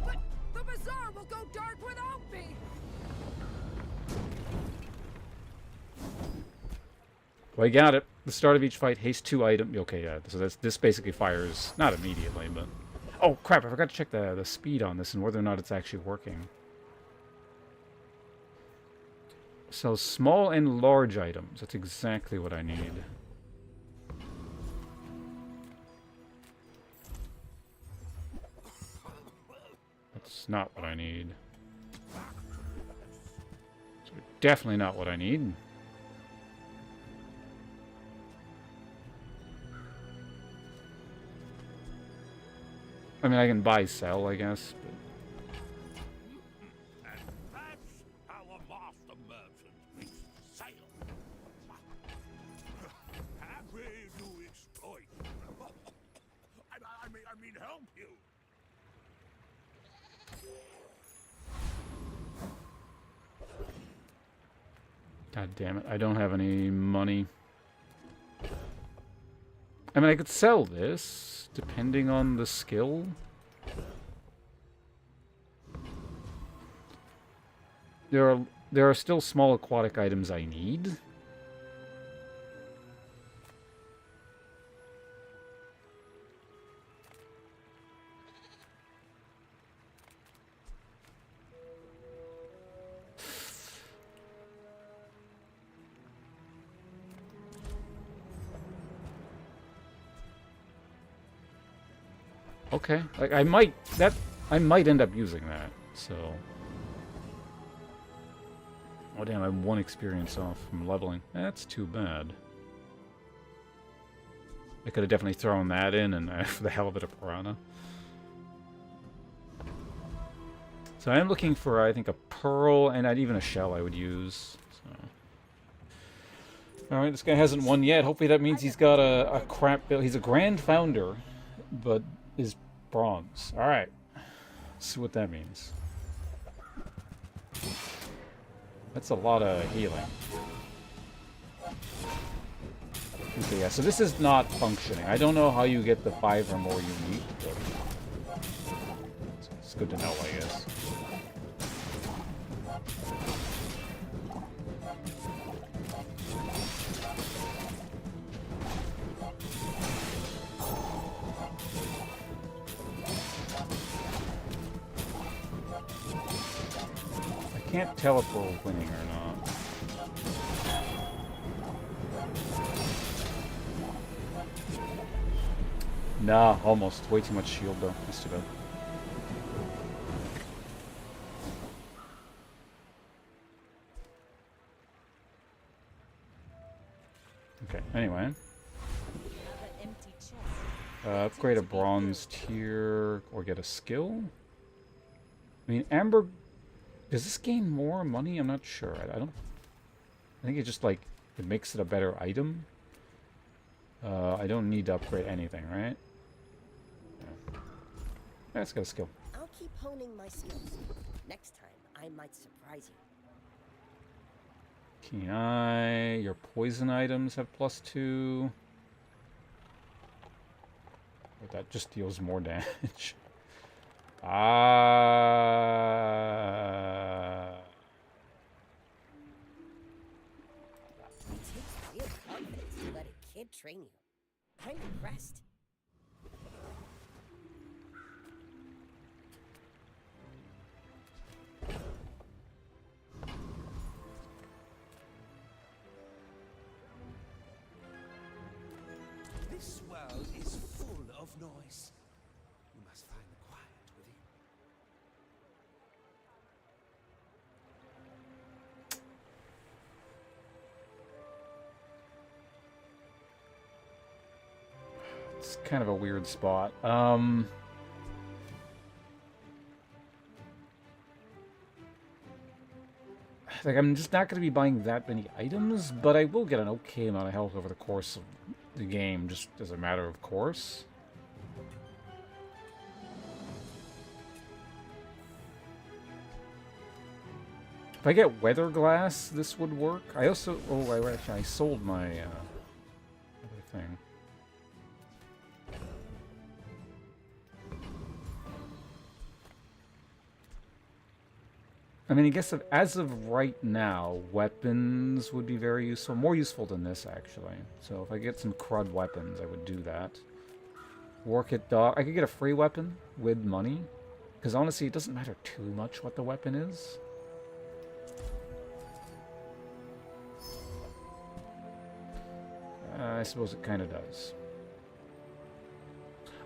But the bazaar will go dark without me. Well, I got it. The start of each fight, haste 2 item. Okay, yeah. So this basically fires not immediately, but oh crap! I forgot to check the speed on this and whether or not it's actually working. So small and large items. That's exactly what I need. That's not what I need. So definitely not what I need. I mean, I can buy sell, I guess. But... And that's how a master merchant makes a sale. Happy to exploit. I mean, help you. God damn it, I don't have any money. I mean, I could sell this, depending on the skill. There are still small aquatic items I need. Okay, like I might end up using that. So, oh damn, I'm 1 experience off from leveling. That's too bad. I could have definitely thrown that in, and for the hell of it, a piranha. So I am looking for, I think, a pearl and even a shell I would use. So. All right, this guy hasn't won yet. Hopefully that means he's got a crap build. He's a grand founder, but is bronze. All right, let's see what that means. That's a lot of healing. Okay, yeah, so this is not functioning. I don't know how you get the 5 or more unique, but it's good to know, I guess. I can't tell if we're winning or not. Nah, almost. Way too much shield, though. That's too bad. Okay, anyway. Upgrade a bronze tier or get a skill? I mean, Amber... Does this gain more money? I'm not sure. I don't... I think it just, like, it makes it a better item. I don't need to upgrade anything, right? Yeah. Let's get a skill. I'll keep honing my skills. Next time, I might surprise you. Keen Eye. Your poison items have +2. But that just deals more damage. It takes real confidence to let a kid train you. I'm impressed. It's kind of a weird spot. Like, I'm just not going to be buying that many items, but I will get an okay amount of health over the course of the game, just as a matter of course. If I get weather glass, this would work. I also... Oh, I sold my other thing. I mean, I guess as of right now, weapons would be very useful. More useful than this, actually. So if I get some crud weapons, I would do that. Work at dog. I could get a free weapon with money. Because honestly, it doesn't matter too much what the weapon is. I suppose it kind of does.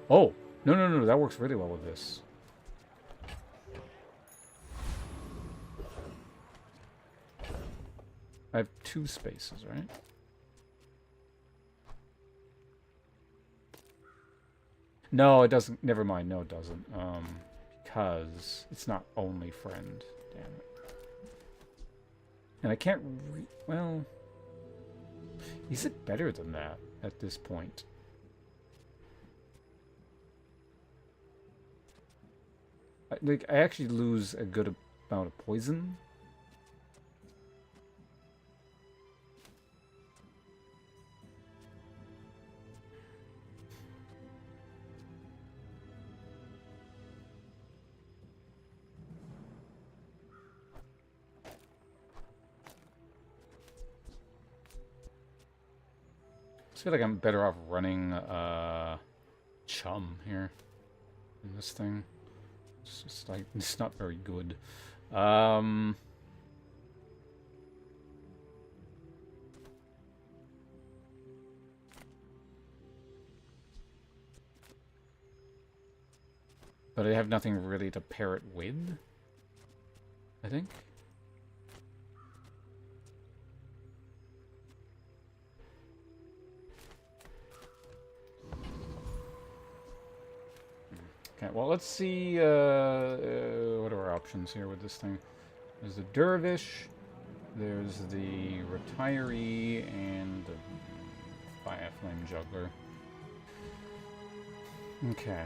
Oh! No, that works really well with this. I have 2 spaces, right? No, it doesn't. Never mind. No, it doesn't. Because it's not only friend. Damn it. And I can't well... Is it better than that at this point? I actually lose a good amount of poison. I feel like I'm better off running Chum here in this thing. It's just like it's not very good. But I have nothing really to pair it with, I think. Okay, well, let's see, what are our options here with this thing? There's the Dervish, there's the Retiree, and the Flame Juggler. Okay,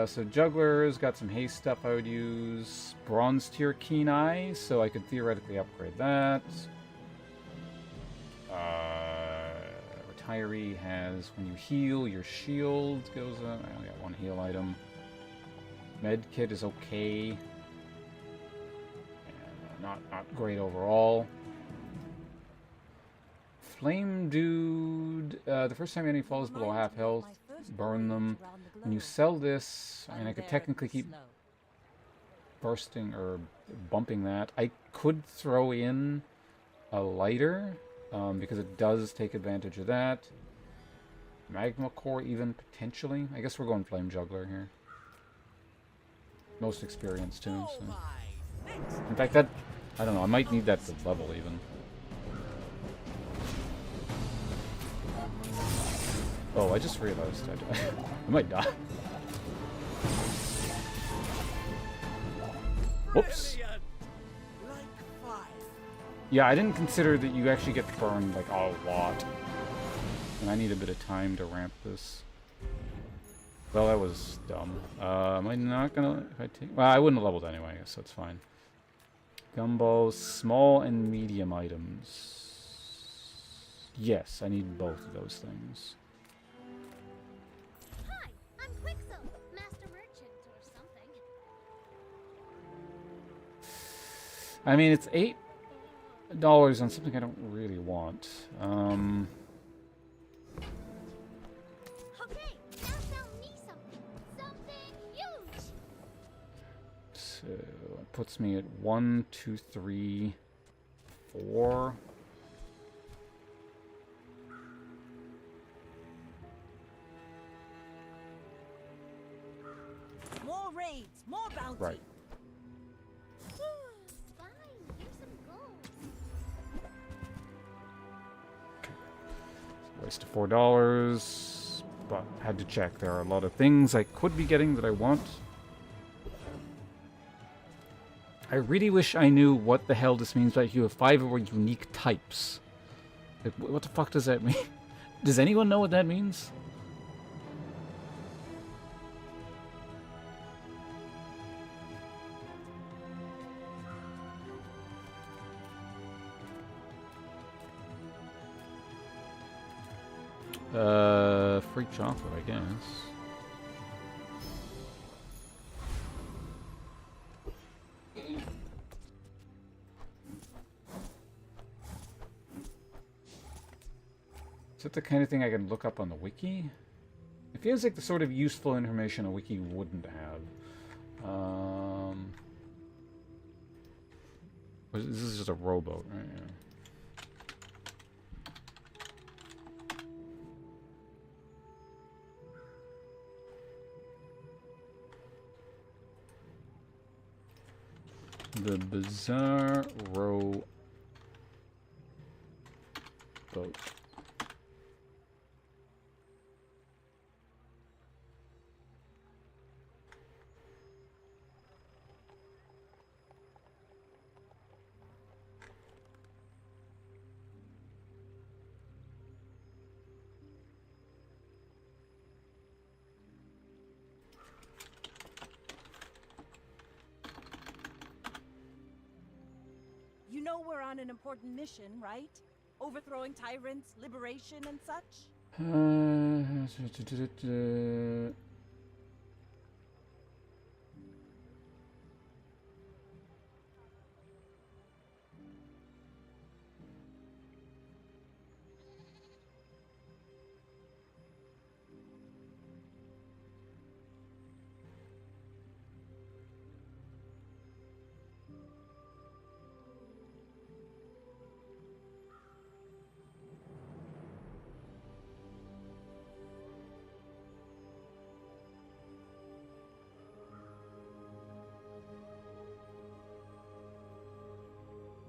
so Juggler's got some haste stuff I would use. Bronze tier Keen Eye, so I could theoretically upgrade that. Retiree has, when you heal, your shield goes up. I only got 1 heal item. Med kit is okay. And, not great overall. Flame Dude, the first time enemy falls below half health, burn them. When you sell this, I mean, I could technically keep bursting or bumping that. I could throw in a lighter, because it does take advantage of that. Magma Core even, potentially. I guess we're going Flame Juggler here. Most experienced too, so. In fact, that... I don't know, I might need that to level even. Oh, I just realized I might die. Whoops. Yeah, I didn't consider that you actually get burned, like, a lot. And I need a bit of time to ramp this. Well, that was dumb. Am I not gonna... If I take... Well, I wouldn't have leveled anyway, so it's fine. Gumballs, small and medium items. Yes, I need both of those things. Hi, I'm Quicksilver, Master Merchant or something. I mean, it's $8 on something I don't really want. Okay, now sell me something. Something huge. So it puts me at 1, 2, 3, 4. More raids, more bounty. Right. Fine, here's some gold. Waste of $4. but had to check. There are a lot of things I could be getting that I want. I really wish I knew what the hell this means, but you have 5 or unique types. Like, what the fuck does that mean? Does anyone know what that means? Free chocolate, I guess. Is that the kind of thing I can look up on the wiki? It feels like the sort of useful information a wiki wouldn't have. This is just a rowboat, right? Yeah. The Bazaar row boat. You know we're on an important mission, right? Overthrowing tyrants, liberation, and such?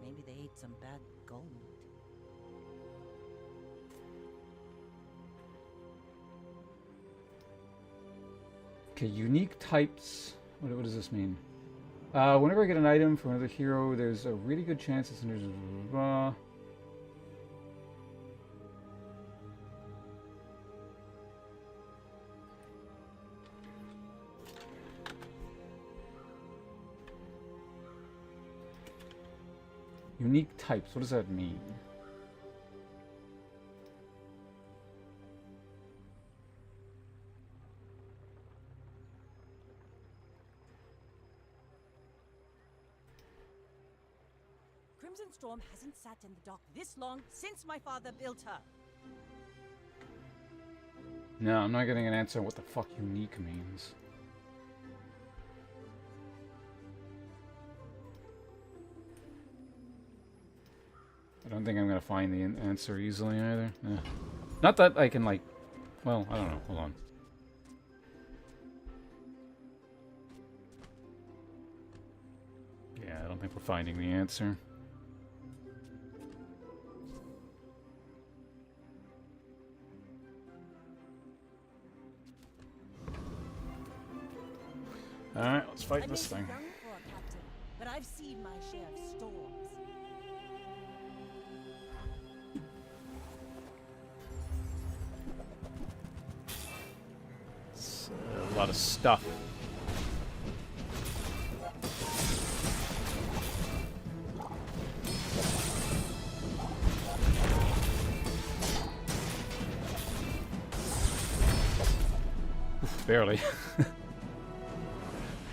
Maybe they ate some bad gold. Okay, unique types. What does this mean? Whenever I get an item from another hero, there's a really good chance it's in unique types. What does that mean? Crimson Storm hasn't sat in the dock this long since my father built her. No, I'm not getting an answer on what the fuck unique means. I don't think I'm gonna find the answer easily either. Not that I can, like... Well, I don't know. Hold on. Yeah, I don't think we're finding the answer. Alright, let's fight this thing. Young for a captain, but I've seen my share of storms. It's a lot of stuff. Oof, barely.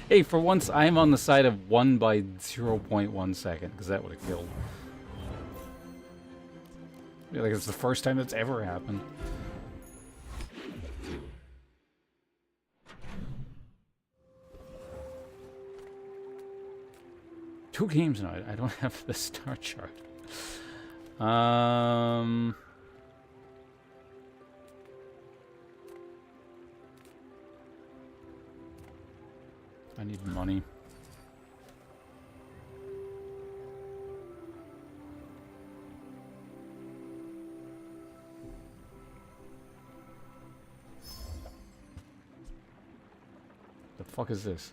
Hey, for once, I'm on the side of 1 by 0.1 second, because that would have killed. I feel like it's the first time that's ever happened. Two games now. I don't have the star chart. I need money. fuck is this?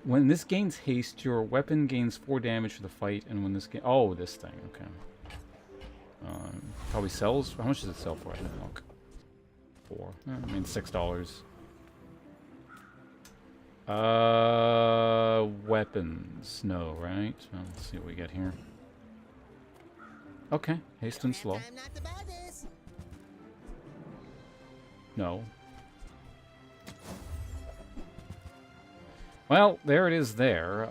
When this gains haste, your weapon gains 4 damage for the fight, and when this oh, this thing, okay. Probably sells. How much does it sell for? I don't know. 4. I mean, $6. Weapons. No, right? Well, let's see what we get here. Okay, haste and slow. No. Well, there it is there.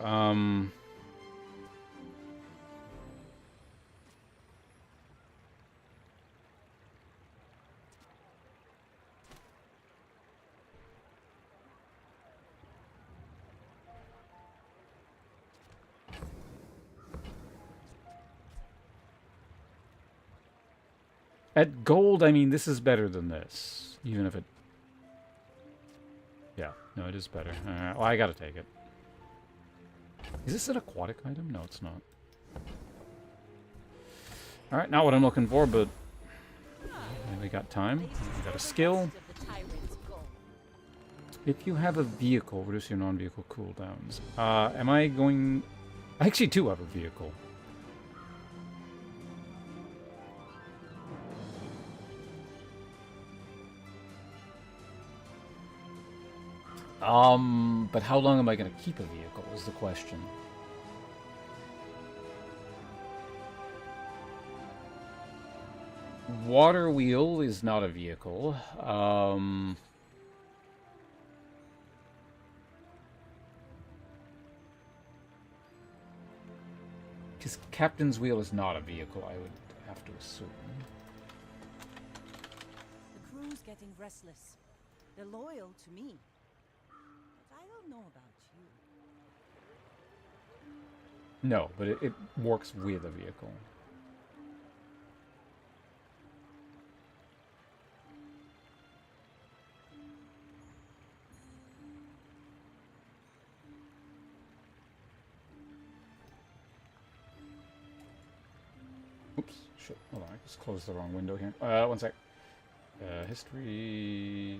At gold, I mean, this is better than this. Even if it... Yeah, no, it is better. Well, I gotta take it. Is this an aquatic item? No, it's not. Alright, not what I'm looking for, but... We got time. We got a skill. If you have a vehicle, reduce your non-vehicle cooldowns. Am I going... I actually do have a vehicle. But how long am I going to keep a vehicle is the question. Water wheel is not a vehicle. Because captain's wheel is not a vehicle, I would have to assume. The crew's getting restless. They're loyal to me. But I don't know about you. No, but it works with a vehicle. Oops, shit. Hold on, I just closed the wrong window here. One sec. History...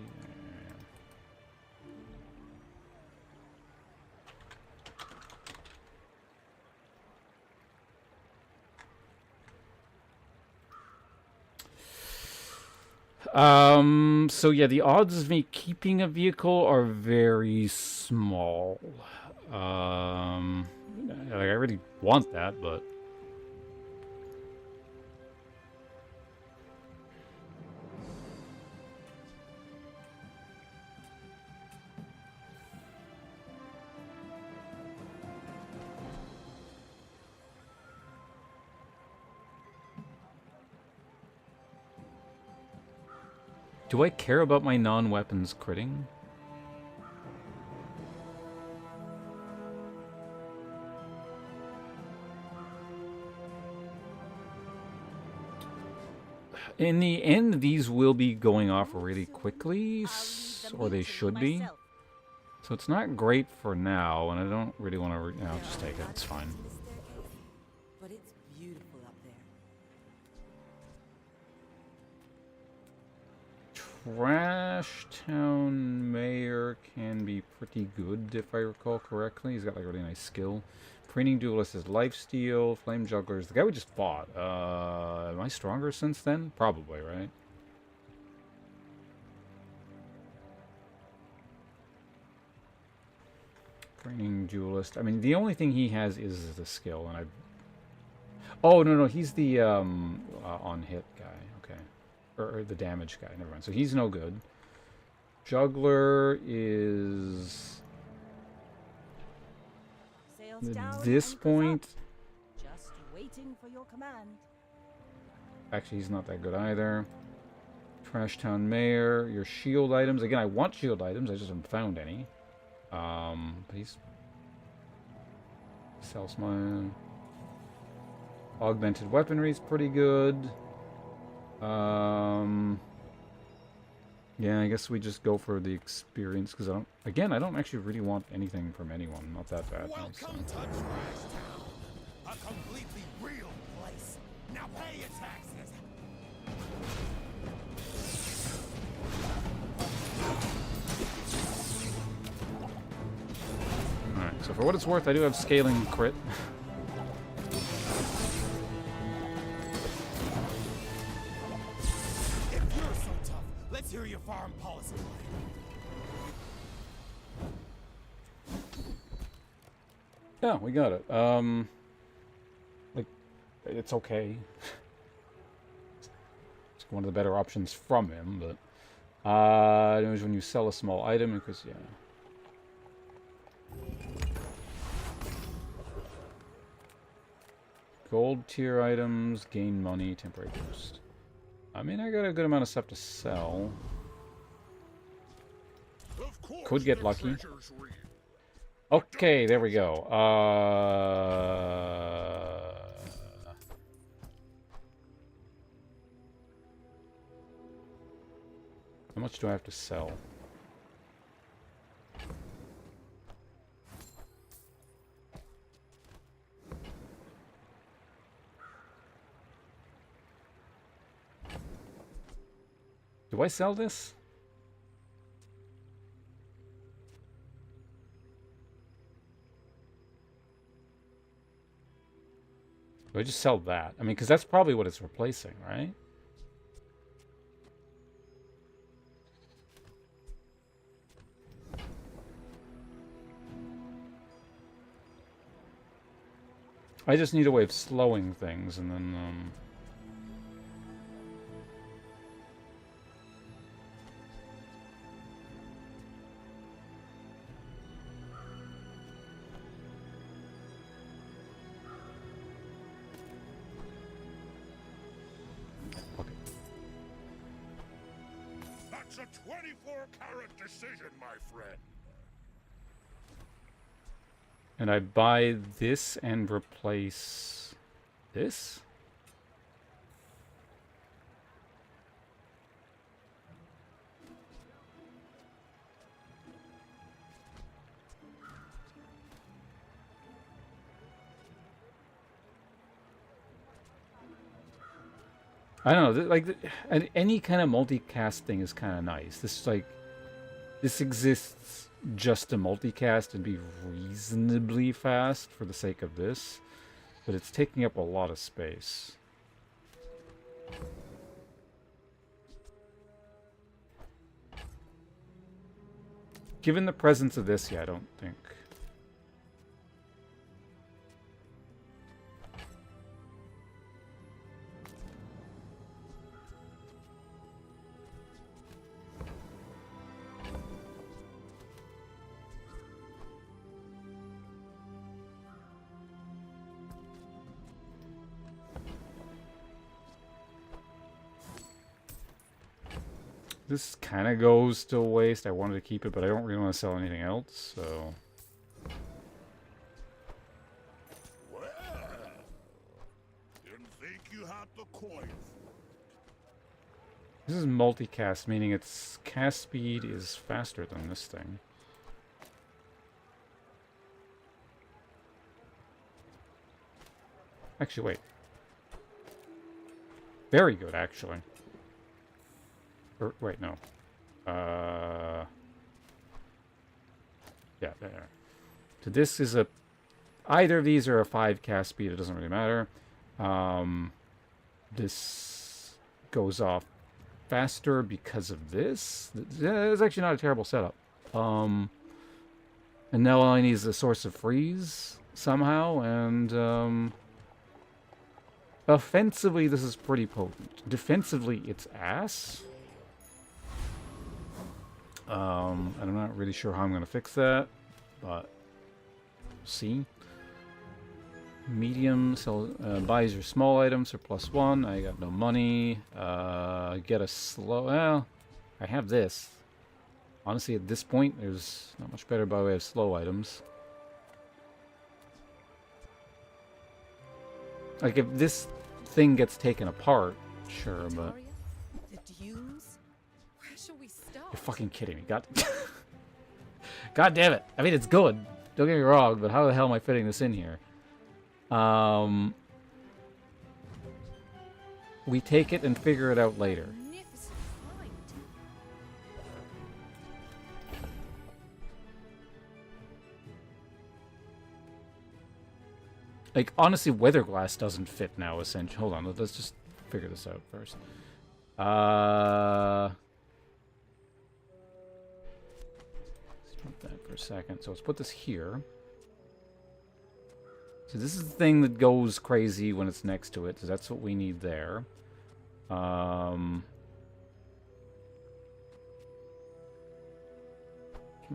So yeah, the odds of me keeping a vehicle are very small. Like, I really want that, but... Do I care about my non-weapons critting? In the end, these will be going off really quickly, or they should be. So it's not great for now, and I don't really want to... I'll just take it, it's fine. But it's beautiful up there. Trash Town Mayor can be pretty good, if I recall correctly. He's got like a really nice skill. Preening Duelist is Lifesteal. Flame Juggler is the guy we just fought. Am I stronger since then? Probably, right? Preening Duelist. I mean, the only thing he has is the skill, and I... Oh, no, he's the on-hit guy. Okay. Or the damage guy. Never mind. So he's no good. Juggler is... At this point... Just waiting for your command. Actually, he's not that good either. Trash Town Mayor. Your shield items. Again, I want shield items. I just haven't found any. But he's... Salesman. Augmented weaponry is pretty good. Yeah, I guess we just go for the experience, because I don't actually really want anything from anyone. Not that bad. Welcome to Trash Town, a completely real place. Now pay your taxes. So for what it's worth, I do have scaling crit. If you're so tough, let's hear your foreign policy. Yeah, we got it. Like, it's okay. It's one of the better options from him, but knows when you sell a small item, because yeah. Gold tier items, gain money, temporary boost. I mean, I got a good amount of stuff to sell. Could get lucky. Okay, there we go. How much do I have to sell? Do I sell this? Do I just sell that? I mean, because that's probably what it's replacing, right? I just need a way of slowing things, and then, That's a 24-carat decision, my friend. and I buy this and replace this? I don't know, like, any kind of multicast thing is kind of nice. This exists just to multicast and be reasonably fast for the sake of this, but it's taking up a lot of space. Given the presence of this, yeah, I don't think. This kind of goes to waste. I wanted to keep it, but I don't really want to sell anything else, so... Well, didn't think you had the coin. This is multicast, meaning its cast speed is faster than this thing. Actually, wait. Very good, actually. Or, wait, no. Yeah, there. So this is a... Either of these are a 5 cast speed, it doesn't really matter. This goes off faster because of this. It's actually not a terrible setup. And now all I need is a source of freeze somehow, and offensively this is pretty potent. Defensively it's ass. And I'm not really sure how I'm going to fix that, but see. Medium, so buys your small items for +1. I got no money. Get a slow. Well, I have this. Honestly, at this point, there's not much better by way of slow items. Like, if this thing gets taken apart, sure, but... Victoria? The dunes? Where shall we start? You're fucking kidding me. God damn it. I mean, it's good. Don't get me wrong, but how the hell am I fitting this in here? We take it and figure it out later. Magnificent find. Like, honestly, weatherglass doesn't fit now, essentially. Hold on, let's just figure this out first. Let's put that for a second. So let's put this here. So this is the thing that goes crazy when it's next to it. So that's what we need there. Move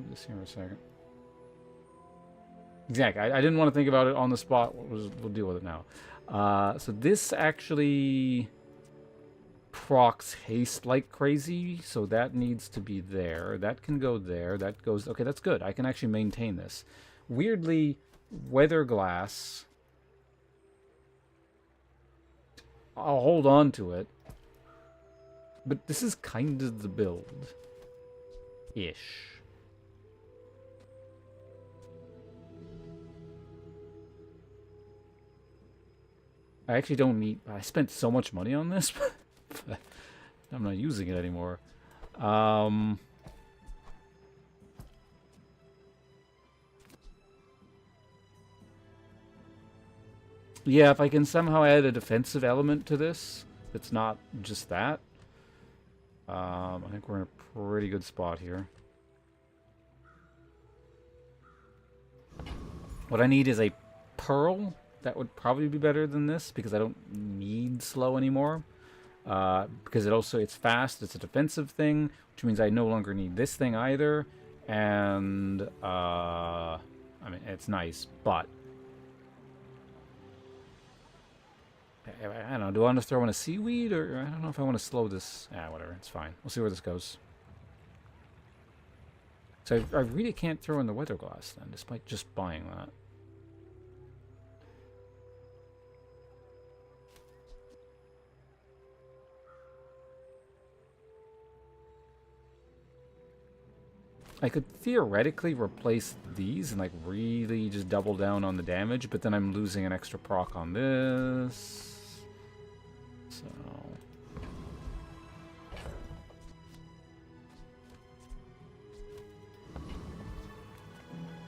this here a second. Exactly. I didn't want to think about it on the spot. We'll deal with it now. So this actually procs haste like crazy, so that needs to be there. That can go there. That goes... Okay, that's good. I can actually maintain this. Weirdly, weatherglass... I'll hold on to it. But this is kind of the build. Ish. I actually don't need... I spent so much money on this, but I'm not using it anymore. Yeah, if I can somehow add a defensive element to this, it's not just that. I think we're in a pretty good spot here. What I need is a pearl. That would probably be better than this, because I don't need slow anymore. Because it's fast, it's a defensive thing, which means I no longer need this thing either. And, I mean, it's nice, but... I don't know, do I want to throw in a seaweed, or I don't know if I want to slow this... whatever, it's fine. We'll see where this goes. So I really can't throw in the weatherglass then, despite just buying that. I could theoretically replace these and like really just double down on the damage, but then I'm losing an extra proc on this. So...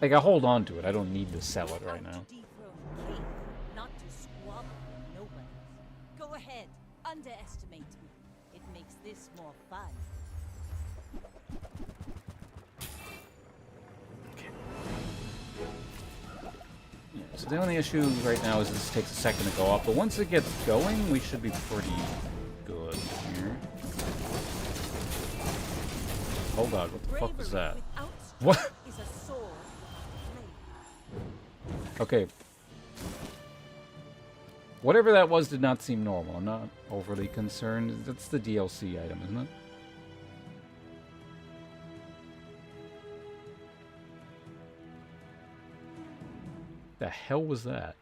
like, I hold on to it. I don't need to sell it right now. Not to squabble with nobody. Go ahead, underestimate me. It makes this more fun. So the only issue right now is this takes a second to go up, but once it gets going, we should be pretty good here. Oh god, what the fuck was that? What? Okay. Whatever that was did not seem normal. I'm not overly concerned. That's the DLC item, isn't it? The hell was that?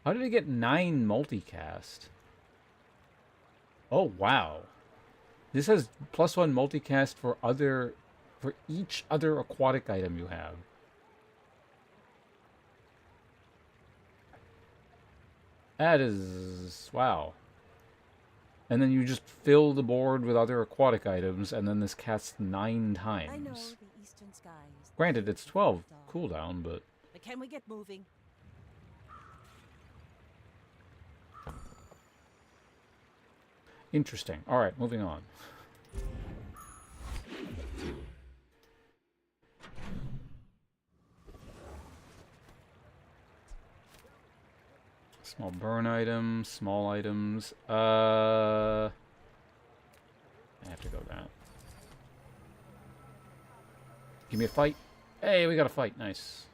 How did it get 9 multicast? Oh wow. This has +1 multicast for each other aquatic item you have. That is wow. And then you just fill the board with other aquatic items, and then this casts 9 times. I know the eastern skies. Granted, it's 12 cooldown, but... But can we get moving? Interesting. Alright, moving on. Small burn items, small items. I have to go that. Give me a fight. Hey, we got a fight. Nice.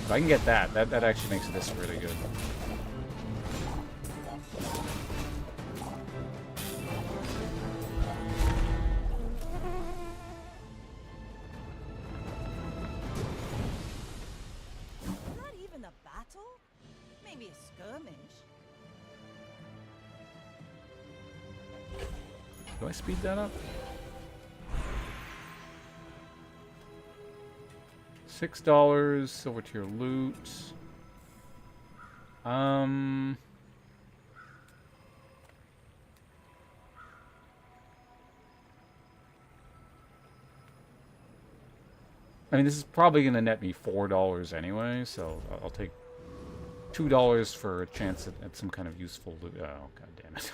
If I can get that actually makes this really good. Maybe a skirmish. Do I speed that up? $6. Silver tier loot. I mean, this is probably going to net me $4 anyway, so I'll take $2 for a chance at some kind of useful loot. Oh, god damn it.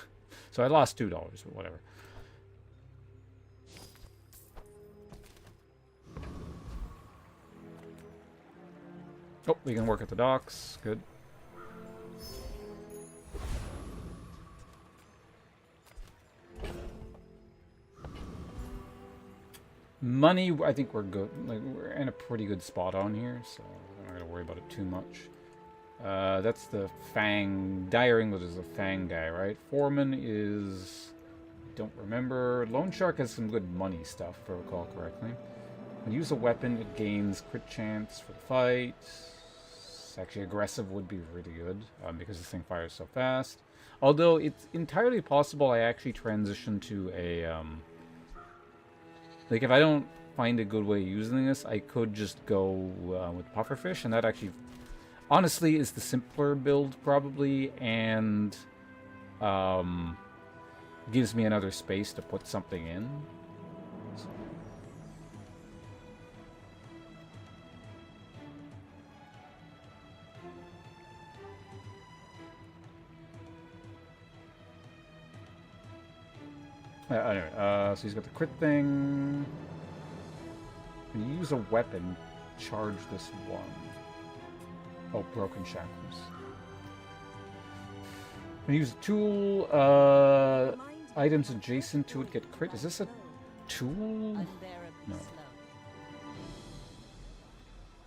So I lost $2, but whatever. Oh, we can work at the docks. Good. Money, I think we're good. Like, we're in a pretty good spot on here, so I'm not gonna worry about it too much. That's the Fang. Dire English is a Fang guy, right? Foreman is... don't remember. Loan Shark has some good money stuff, if I recall correctly. When you use a weapon, it gains crit chance for the fight. Actually, aggressive would be really good, because this thing fires so fast. Although, it's entirely possible I actually transition to a... like, if I don't find a good way of using this, I could just go with Pufferfish, and that actually, honestly, is the simpler build, probably, and gives me another space to put something in. So. Anyway, so he's got the crit thing. When you use a weapon, charge this one. Oh, broken shackles. When you use a tool, items adjacent to it get crit. Is this a tool? No.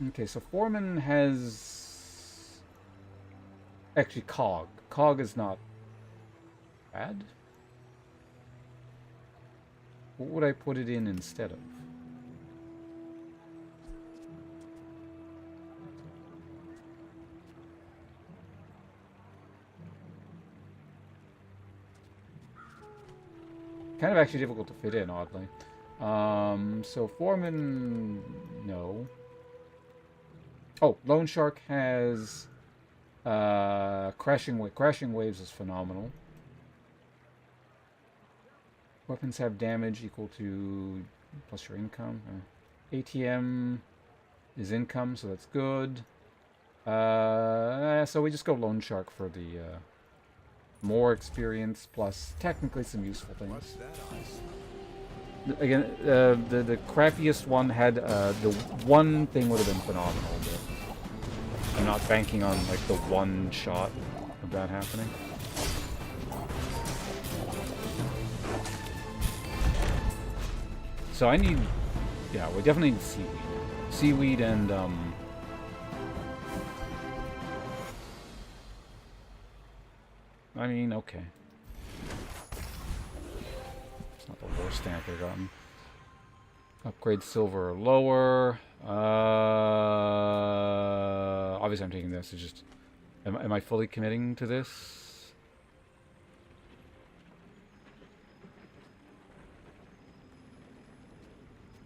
Okay, so Foreman has... actually, Cog. Cog is not bad. What would I put it in instead of? Kind of actually difficult to fit in, oddly. So Foreman, no. Oh, Loan Shark has Crashing Waves is phenomenal. Weapons have damage equal to plus your income. ATM is income, so that's good. So we just go Loan Shark for the more experience plus technically some useful things. Again, the crappiest one had the one thing would have been phenomenal, but I'm not banking on like the one shot of that happening. So I need, yeah, we definitely need seaweed. Seaweed and, I mean, okay. It's not the worst stamp I've gotten. Upgrade silver or lower. Obviously I'm taking this. It's just, am I fully committing to this?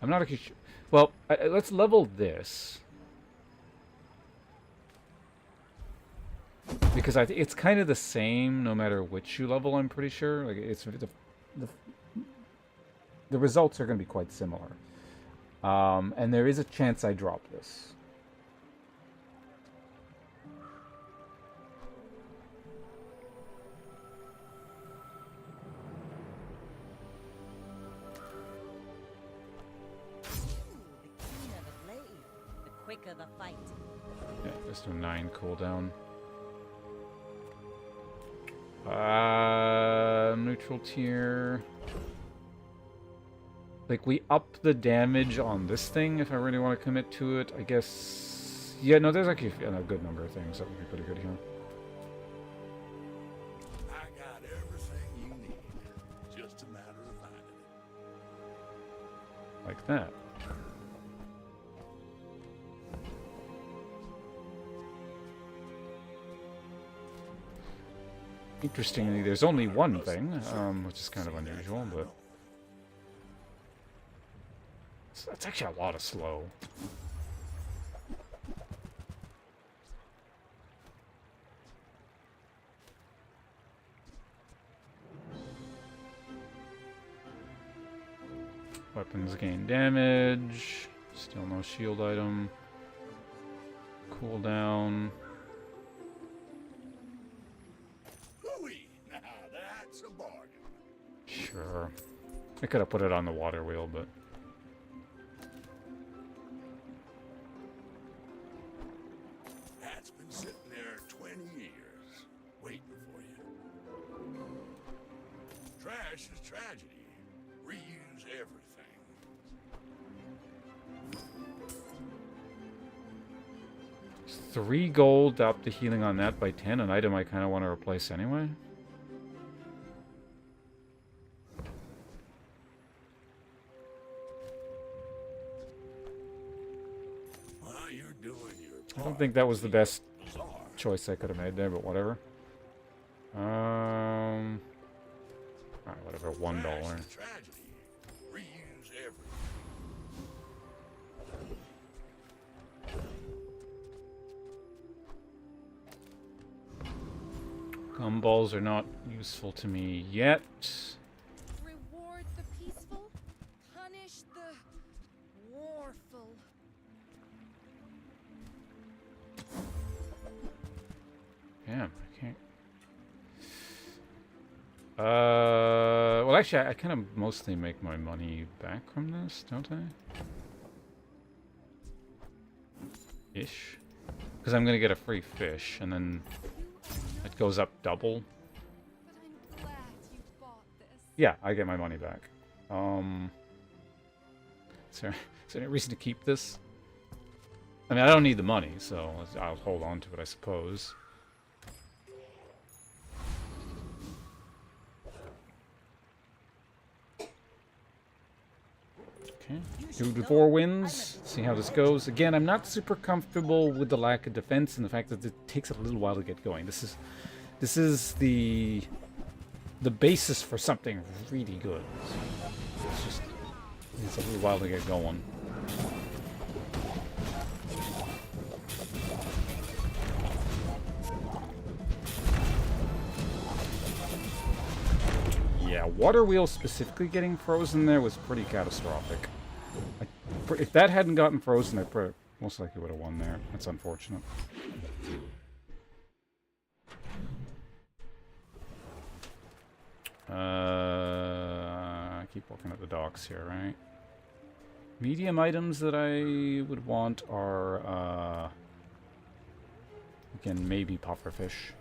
I'm not actually sure. Well, let's level this. Because it's kind of the same no matter which you level, I'm pretty sure. Like, it's the results are going to be quite similar. And there is a chance I drop this. Quicker the fight. Yeah, just a 9 cooldown. Neutral tier. Like, we up the damage on this thing if I really want to commit to it. I guess... yeah, no, there's actually a good number of things that would be pretty good here. I got everything you need. Just a matter of finding it. Like that. Interestingly, there's only one thing, which is kind of unusual, but... that's actually a lot of slow. Weapons gain damage. Still no shield item. Cooldown. Hooey! Now that's a bargain. Sure. I could have put it on the water wheel, but... That's been sitting there 20 years, waiting for you. Trash is tragedy. Reuse everything. 3 gold, up the healing on that by 10, an item I kind of want to replace anyway. Well, you're doing your I don't part. think that was the best Bazaar. choice I could have made there, but whatever. Alright, whatever, $1. Trash is tragedy. Reuse everything. Gumballs are not useful to me yet. Reward the peaceful, punish the warful. Damn, I can't. Well, actually, I kind of mostly make my money back from this, don't I? Ish. Because I'm gonna get a free fish, and then it goes up double. But I'm glad you bought this. Yeah, I get my money back. Is there any reason to keep this? I mean, I don't need the money, so I'll hold on to it, I suppose. Okay, 2 to 4 wins. See how this goes. Again, I'm not super comfortable with the lack of defense and the fact that it takes a little while to get going. This is the basis for something really good. It's a little while to get going. Yeah, water wheel specifically getting frozen there was pretty catastrophic. If that hadn't gotten frozen, I most likely would have won there. That's unfortunate. Keep looking at the docks here, right? Medium items that I would want are, again, maybe pufferfish.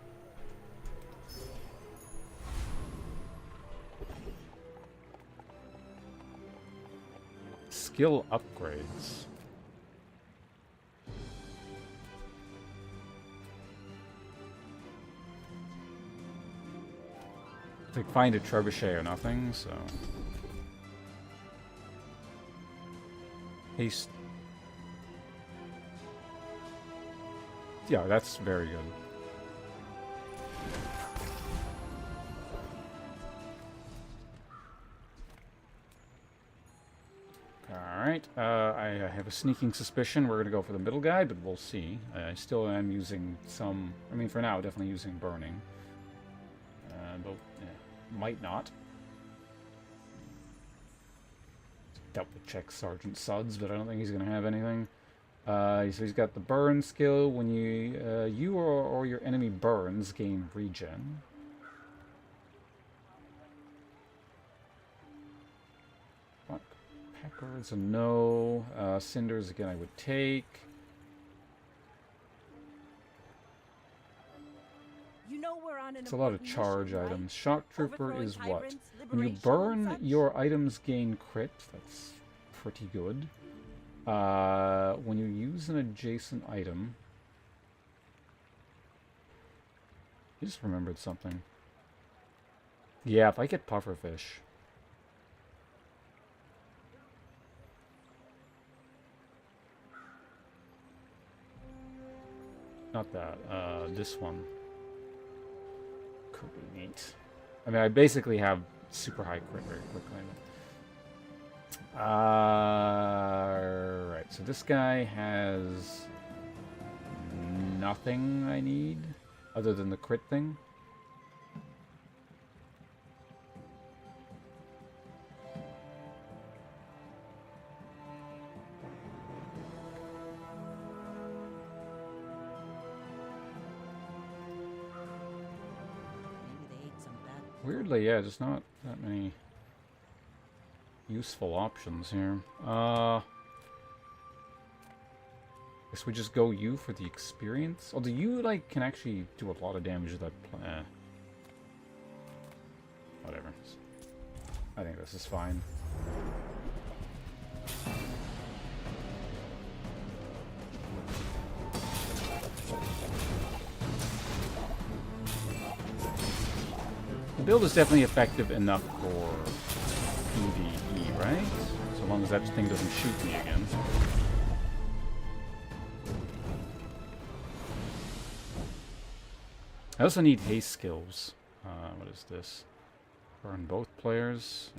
Skill upgrades. Like find a trebuchet or nothing, so haste. Yeah, that's very good. Alright, I have a sneaking suspicion we're going to go for the middle guy, but we'll see. I still am using some... I mean, for now, definitely using burning. But might not. Double check Sergeant Suds, but I don't think he's going to have anything. So he's got the burn skill. When you or your enemy burns, gain regen. Peppers, a no. Cinders, again, I would take. You know we're on an It's a lot of important charge mission, right? items. Shock Trooper Overthrowing is what? tyrants, When you liberation, burn, such? your items gain crit. That's pretty good. When you use an adjacent item... I just remembered something. Yeah, if I get pufferfish... Not that, this one. Could be neat. I mean, I basically have super high crit very quickly. Right, so this guy has nothing I need other than the crit thing. Weirdly, yeah, there's not that many useful options here. Guess we just go U for the experience. Although U, like, can actually do a lot of damage to that whatever. I think this is fine. The build is definitely effective enough for PvE, right? So long as that thing doesn't shoot me again. I also need haste skills. What is this? Burn both players.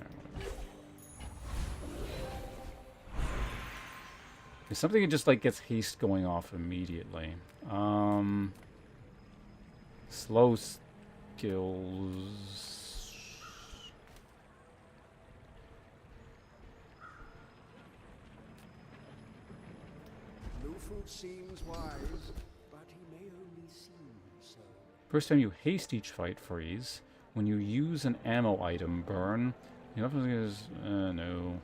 It's something that just like gets haste going off immediately. Slow skills. No fool seems wise, but he may only seem so. First time you haste each fight, freeze. When you use an ammo item, burn. You know, no.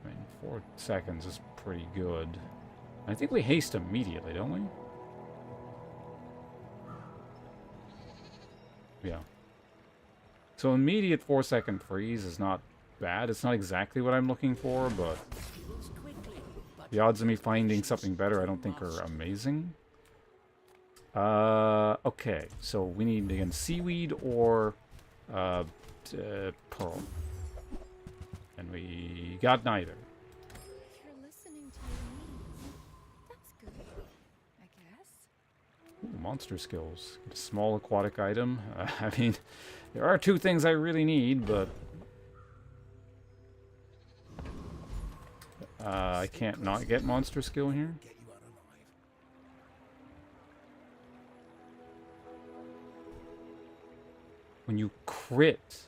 I mean, 4 seconds is pretty good. I think we haste immediately, don't we? Yeah. So immediate 4-second freeze is not bad. It's not exactly what I'm looking for, but the odds of me finding something better I don't think are amazing. Okay, so we need, again, seaweed or pearl. And we got neither. You're listening to your needs. That's good, I guess. Ooh, monster skills. Get a small aquatic item. I mean, there are 2 things I really need, but I can't not get monster skill here. Get you out alive. When you crit.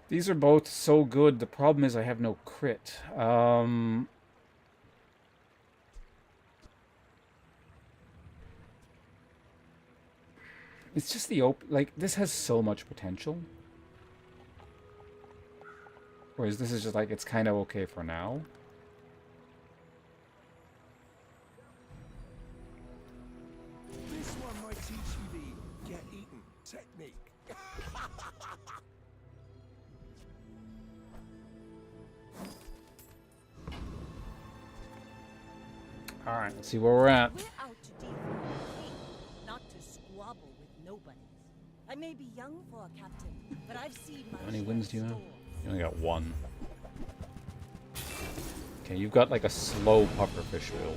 These are both so good. The problem is I have no crit. It's just the like, this has so much potential. Whereas this is just like, it's kind of okay for now. This one might teach you the get eaten technique. Alright, let's see where we're at. We're out to deal with pain, not to squabble with nobodies. I may be young for a captain, but I've seen my How many share wins of do you have? storms. You only got 1. Okay, you've got like a slow pufferfish build.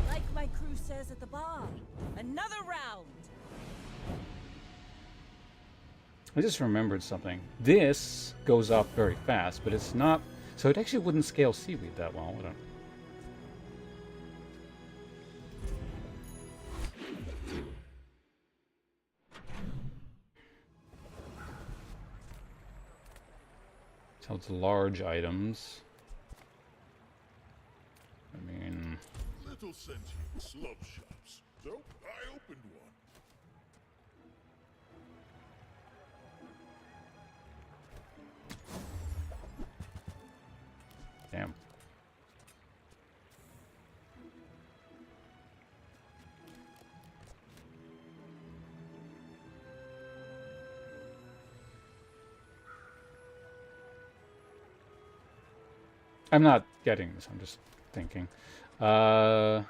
Like my crew says at the bar, another round. I just remembered something. This goes up very fast, but it's not... So it actually wouldn't scale seaweed that well. I don't... So it's large items. I mean... Little sentient slum shops. So I opened one. Damn. I'm not getting this, I'm just thinking. Business.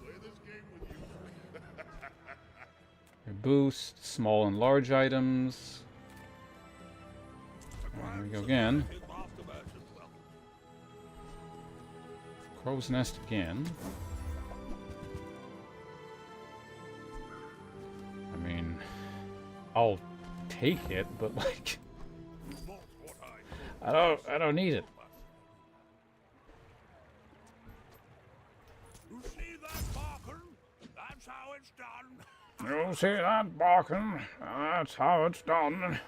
Play this game with you. Boost, small and large items. There we go again. Crow's Nest again. I'll take it, but like, Not what I don't need it. You see that barking? That's how it's done. You see that barking? That's how it's done.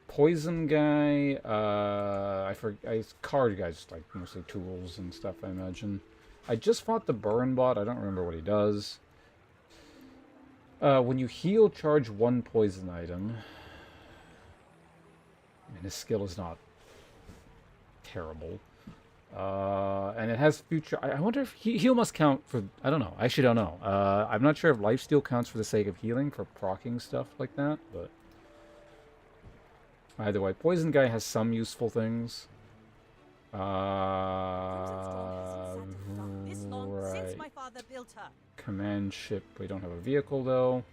Poison guy, card guy's like mostly tools and stuff, I imagine. I just fought the burn bot, I don't remember what he does. When you heal, charge 1 poison item. I mean, his skill is not terrible. And it has future... I wonder if heal must count for... I don't know. I actually don't know. I'm not sure if lifesteal counts for the sake of healing, for proccing stuff like that, but... Either way, poison guy has some useful things. This long since my father built her. Command ship. We don't have a vehicle though.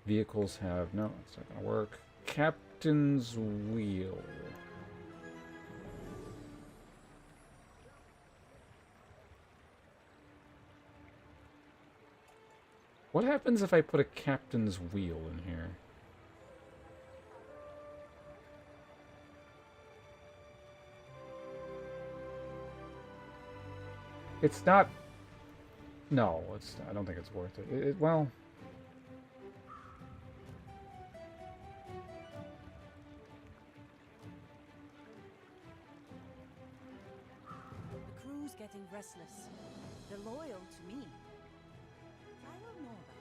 Vehicles have no. It's not gonna work. Captain's wheel. What happens if I put a captain's wheel in here? It's not... No, it's. I don't think it's worth it. Well... The crew's getting restless. They're loyal to me. I don't know about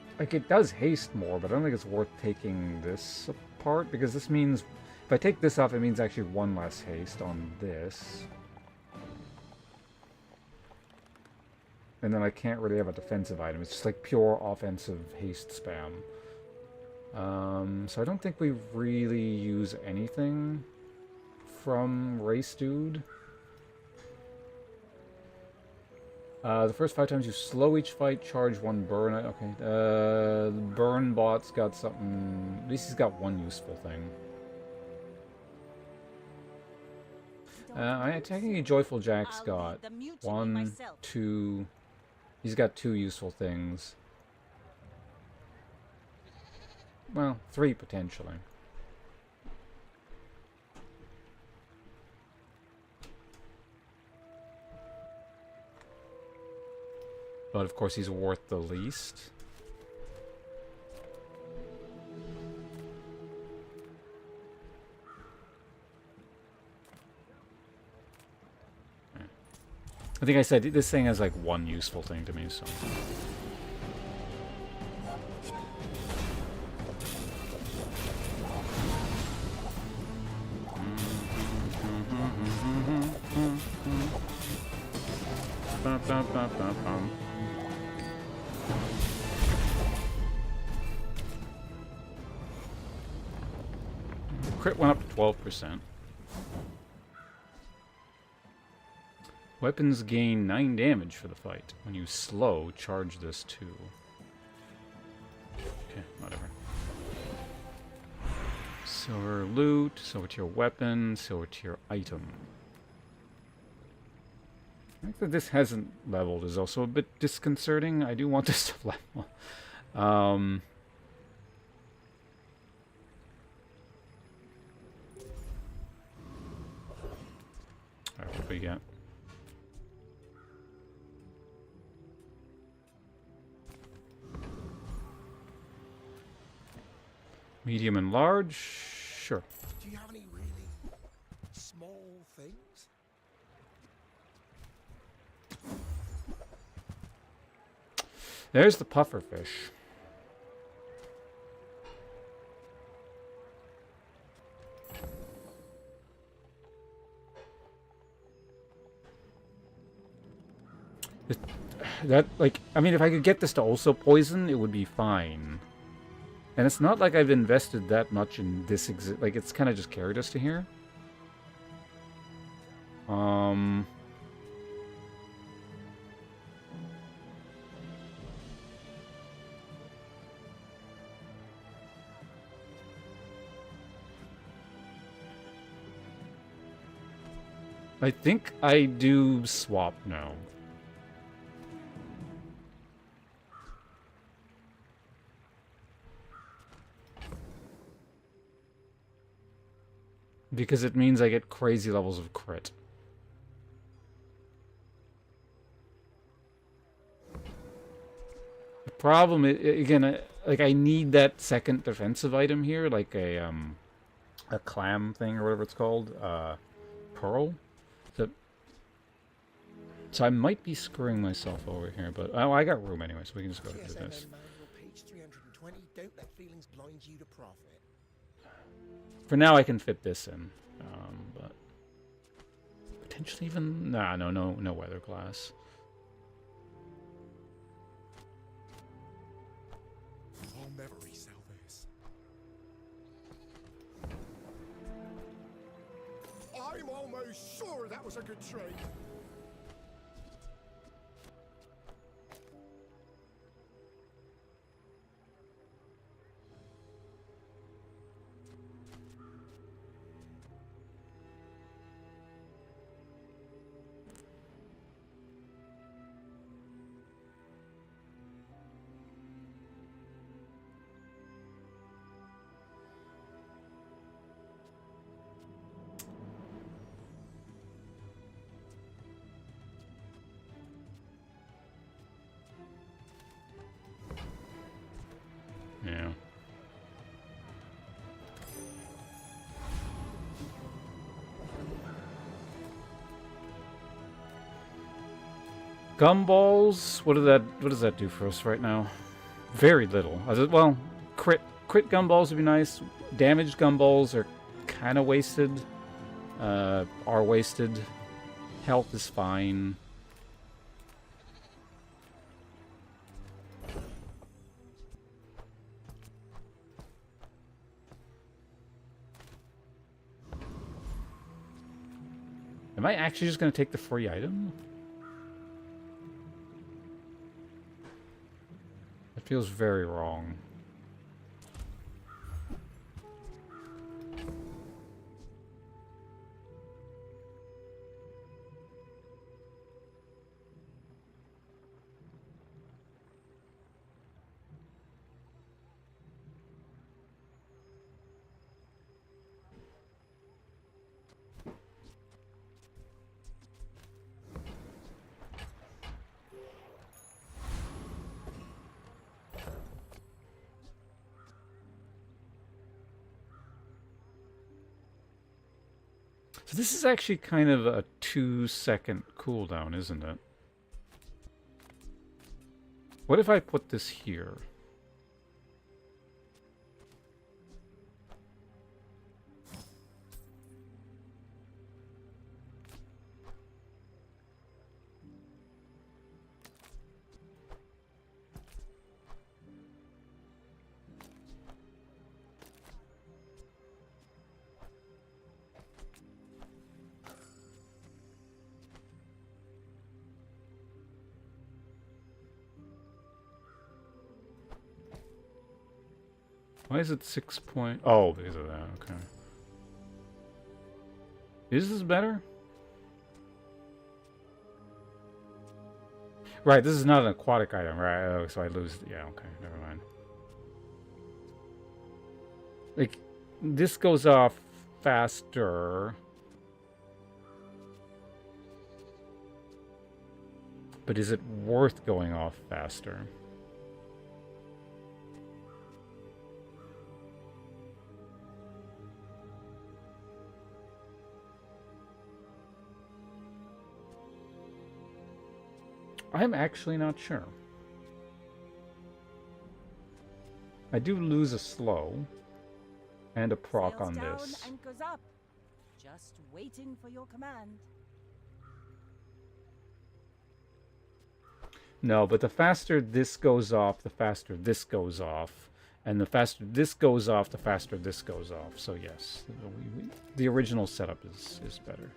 you. Like, it does haste more, but I don't think it's worth taking this apart, because this means... If I take this off, it means actually 1 less haste on this. And then I can't really have a defensive item. It's just like pure offensive haste spam. So I don't think we really use anything from Race Dude. The first 5 times you slow each fight, charge 1 burn. Okay. The burn bot's got something... At least he's got 1 useful thing. Technically Joyful Jack's got 1, 2... He's got 2 useful things. Well, 3 potentially. But of course he's worth the least. I think I said this thing has like 1 useful thing to me, so... Crit went up to 12%. Weapons gain 9 damage for the fight. When you slow, charge this too. Okay, whatever. Silver loot, silver tier weapon, silver tier item. The fact that this hasn't leveled is also a bit disconcerting. I do want this to level. Alright, what do we get? Medium and large? Sure. Do you have any really small things? There's the puffer fish. That, like, I mean, if I could get this to also poison, it would be fine. And it's not like I've invested that much in this like, it's kind of just carried us to here. I think I do swap now. Because it means I get crazy levels of crit. The problem is, again, like I need that second defensive item here, like a clam thing or whatever it's called, pearl. So I might be screwing myself over here, but oh, I got room anyway, so we can just go through this. Manual, page 320. Don't let feelings blind you to profit. For now, I can fit this in, but potentially even no weather glass. I'll never resell this. I'm almost sure that was a good trade. Yeah. Gumballs. What does that do for us right now? Very little. Well, crit gumballs would be nice. Damaged gumballs are kind of wasted. Are wasted. Health is fine. Am I actually just going to take the free item? That feels very wrong. So this is actually kind of a 2-second cooldown, isn't it? What if I put this here? Why is it 6 point? Oh, because of that. Okay. Is this better? Right, this is not an aquatic item, right? Oh, so I lose. Yeah, okay, never mind. Like, this goes off faster. But is it worth going off faster? I'm actually not sure. I do lose a slow and a proc Sails on down, this. anchors up. Just waiting for your command. No, but the faster this goes off, the faster this goes off. And the faster this goes off, the faster this goes off. So yes, the original setup is better.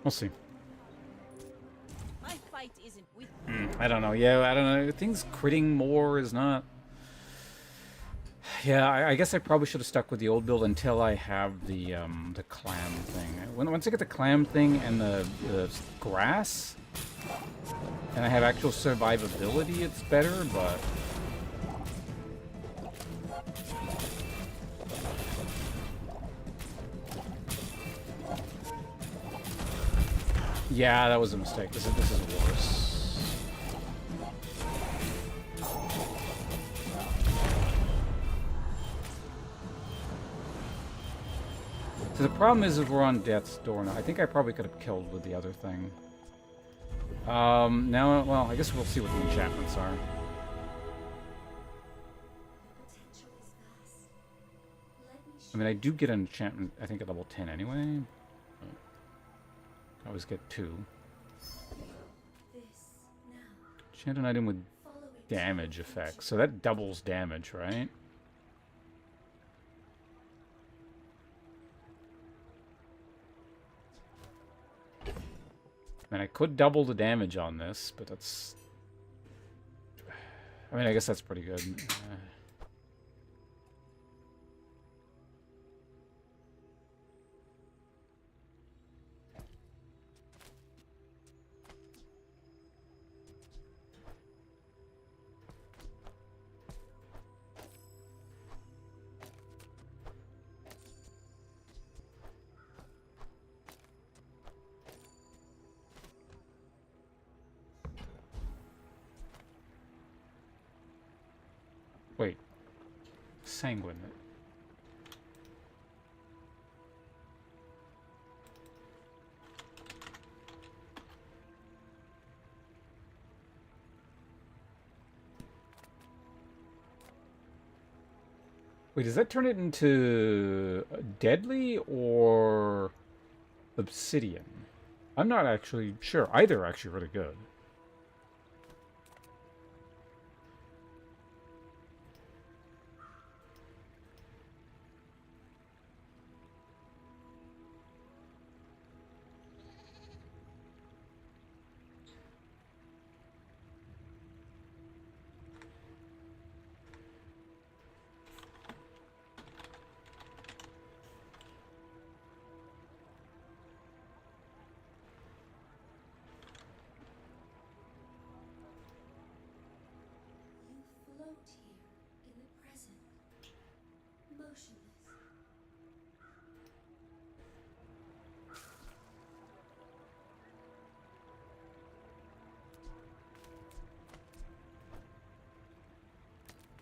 We'll see. My fight isn't with I don't know. Yeah, I don't know. Things critting more is not... Yeah, I guess I probably should have stuck with the old build until I have the clam thing. Once I get the clam thing and the grass, and I have actual survivability, it's better, but... Yeah, that was a mistake. This is worse. So the problem is if we're on death's door now. I think I probably could have killed with the other thing. Now, well, I guess we'll see what the enchantments are. I mean, I do get an enchantment, I think, at level 10 anyway. I always get 2. Enchant an item with damage effects. So that doubles damage, right? I mean, I could double the damage on this, but that's... I mean, I guess that's pretty good. Wait. Sanguine. Wait, does that turn it into deadly or obsidian? I'm not actually sure. Either are actually really good.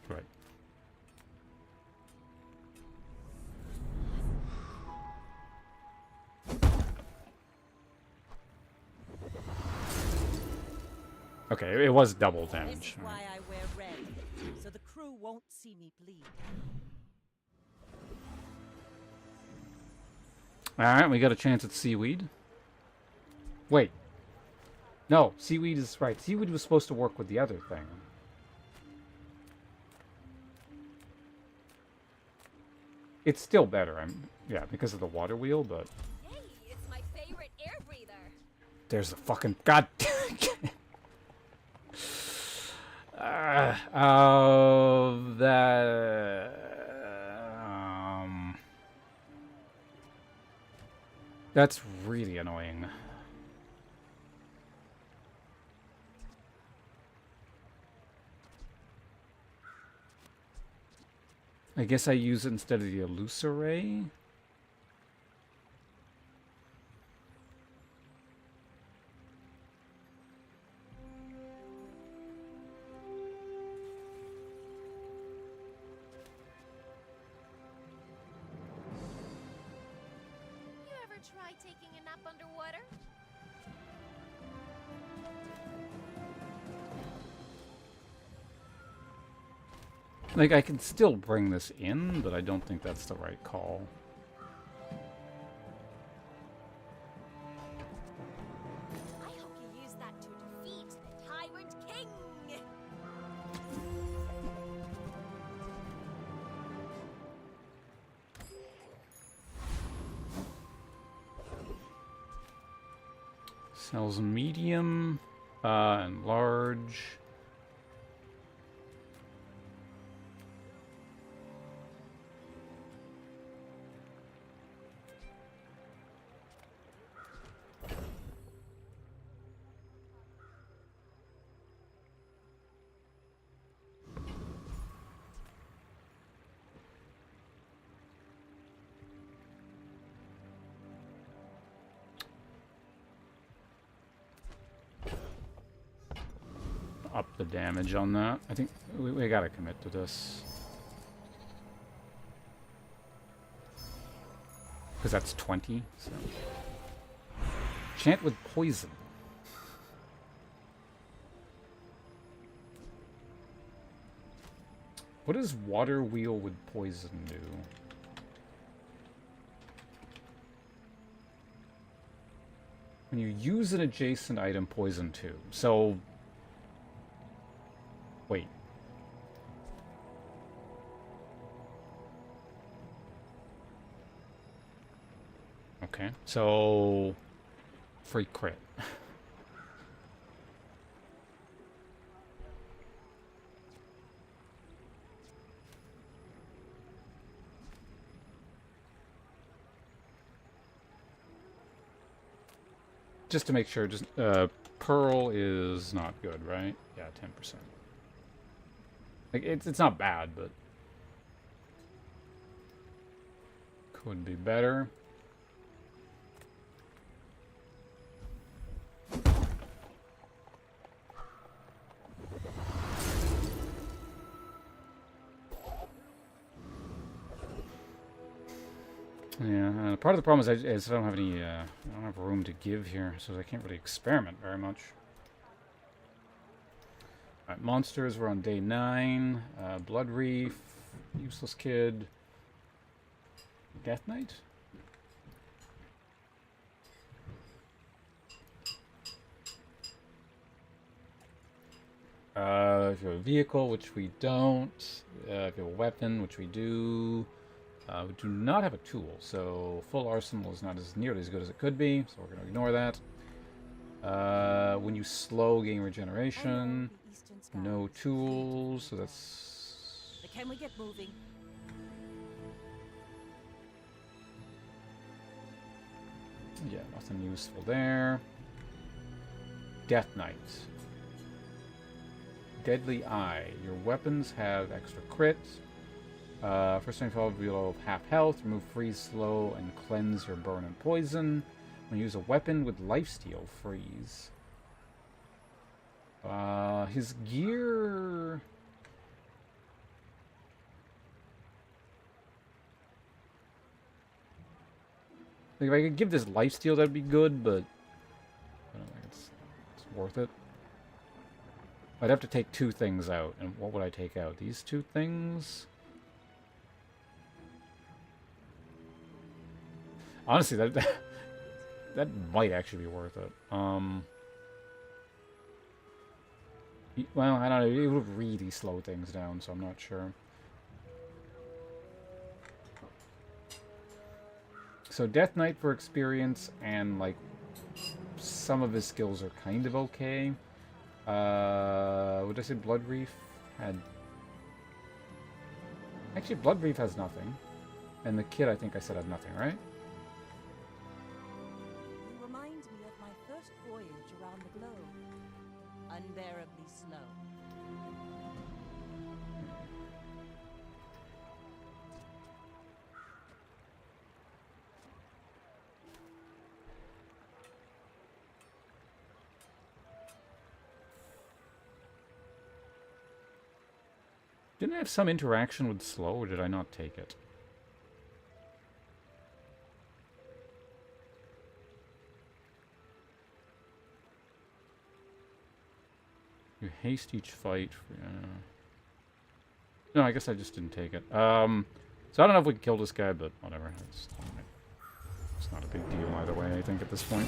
Right. Okay, it was double This damage. is why I wear red, so the crew won't see me bleed. Alright, we got a chance at seaweed. Wait. No, seaweed is right. Seaweed was supposed to work with the other thing. It's still better, yeah, because of the water wheel, but... Hey, it's my favorite air breather. There's the fucking... God that's really annoying. I guess I use it instead of the Illusoray. You ever try taking a nap underwater? Like, I can still bring this in, but I don't think that's the right call. I hope you use that to defeat the Tyrant King! Sells medium and large. Up the damage on that. I think we gotta commit to this. Because that's 20, so. Chant with poison. What does water wheel with poison do? When you use an adjacent item, poison 2. So... Wait. Okay, so... Free crit. Just to make sure, just Pearl is not good, right? Yeah, 10%. Like it's not bad, but could be better. Yeah, part of the problem is I don't have any, I don't have room to give here, so I can't really experiment very much. Alright, monsters, we're on day 9. Blood Reef, Useless Kid, Death Knight? If you have a vehicle, which we don't. If you have a weapon, which we do. We do not have a tool, so full arsenal is not as nearly as good as it could be, so we're going to ignore that. When you slow, gain regeneration. No tools, so that's... But can we get moving? Yeah, nothing useful there. Death Knight. Deadly Eye. Your weapons have extra crit. First time fall below half health. Remove freeze, slow, and cleanse your burn and poison. When you use a weapon with lifesteal, freeze. His gear... Like, if I could give this lifesteal, that'd be good, but... I don't think it's worth it. I'd have to take 2 things out, and what would I take out? These 2 things? Honestly, that might actually be worth it. Well, I don't know. It would really slow things down, so I'm not sure. So Death Knight for experience, and like some of his skills are kind of okay. Would I say Blood Reef had... Actually, Blood Reef has nothing. And the kid, I think I said, had nothing, right? You remind me of my first voyage around the globe. Unbearably slow. Didn't I have some interaction with slow, or did I not take it? You haste each fight. No, I guess I just didn't take it. So I don't know if we can kill this guy, but whatever. It's not a big deal either way, I think, at this point.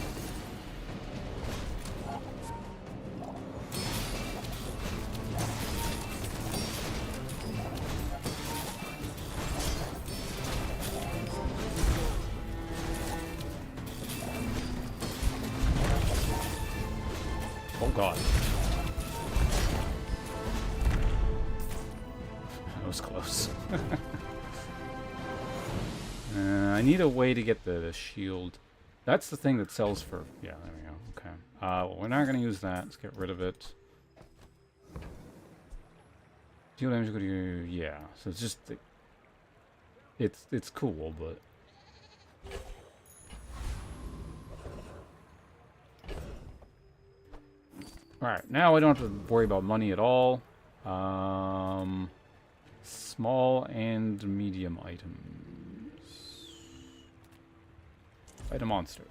Oh god. That was close. I need a way to get the shield. That's the thing that sells for... Yeah, there we go. Okay. Well, we're not going to use that. Let's get rid of it. Shield damage go to you. Yeah. So it's just... It's cool, but... Alright, now I don't have to worry about money at all. Small and medium items. Fight a monster.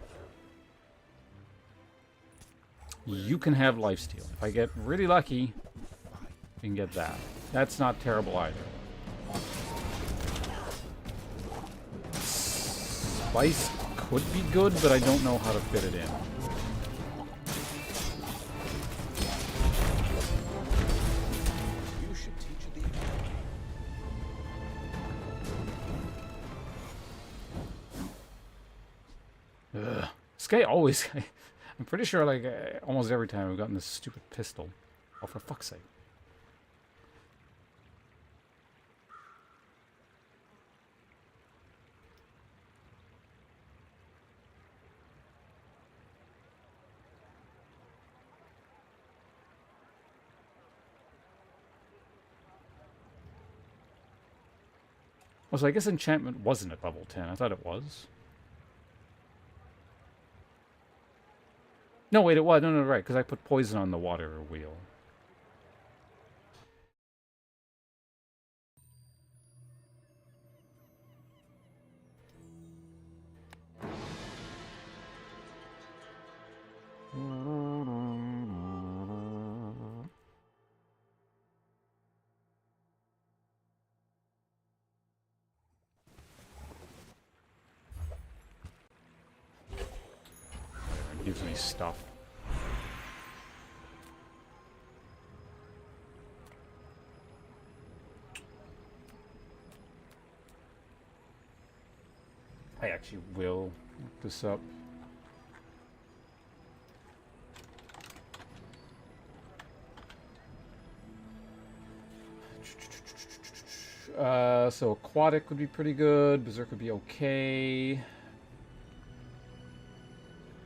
You can have lifesteal. If I get really lucky, I can get that. That's not terrible either. Spice could be good, but I don't know how to fit it in. You should teach the Ugh. This guy always... I'm pretty sure, like, almost every time I've gotten this stupid pistol. Oh, for fuck's sake. Oh, so I guess enchantment wasn't at level 10. I thought it was. No, wait, it was. No, right, because I put poison on the water wheel. It gives me stuff. I actually will look this up. So aquatic would be pretty good. Berserk would be okay.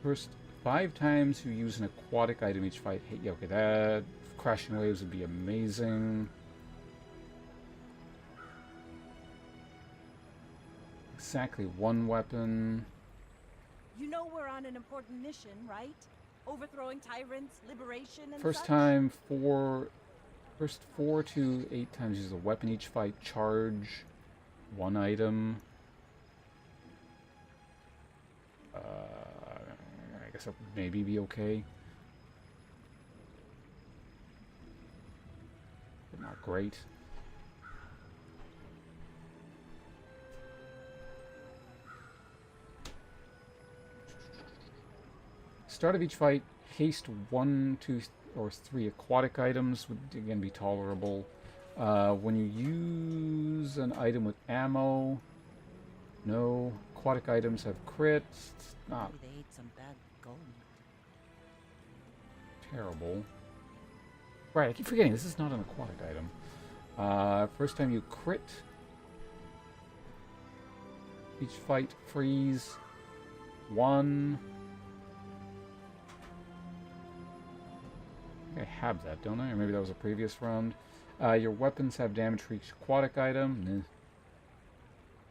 First 5 times you use an aquatic item each fight. Hey, yeah, okay, that crashing waves would be amazing. Exactly 1 weapon. You know we're on an important mission, right? Overthrowing tyrants, liberation, and First such? time 4 to 8 times use a weapon each fight. Charge 1 item. I guess that would maybe be okay. But not great. Start of each fight, haste 1, 2, or 3 aquatic items would again be tolerable. When you use an item with ammo, no. Aquatic items have crits. It's not Maybe they ate some bad gold. terrible. Right, I keep forgetting this is not an aquatic item. First time you crit. Each fight, freeze 1. I have that, don't I? Or maybe that was a previous round. Your weapons have damage for each aquatic item.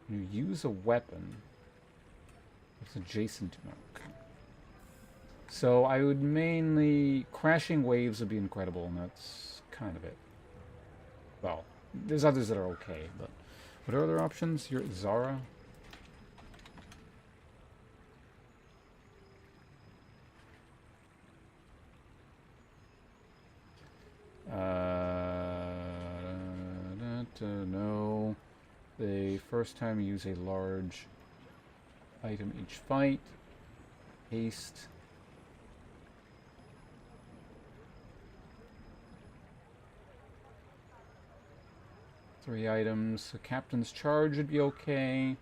You use a weapon. It's adjacent to... Okay. So I would mainly... Crashing waves would be incredible, and that's kind of it. Well, there's others that are okay, but... What are other options? You're Zara? No. The first time you use a large item each fight. Haste. Three items. So Captain's Charge would be okay.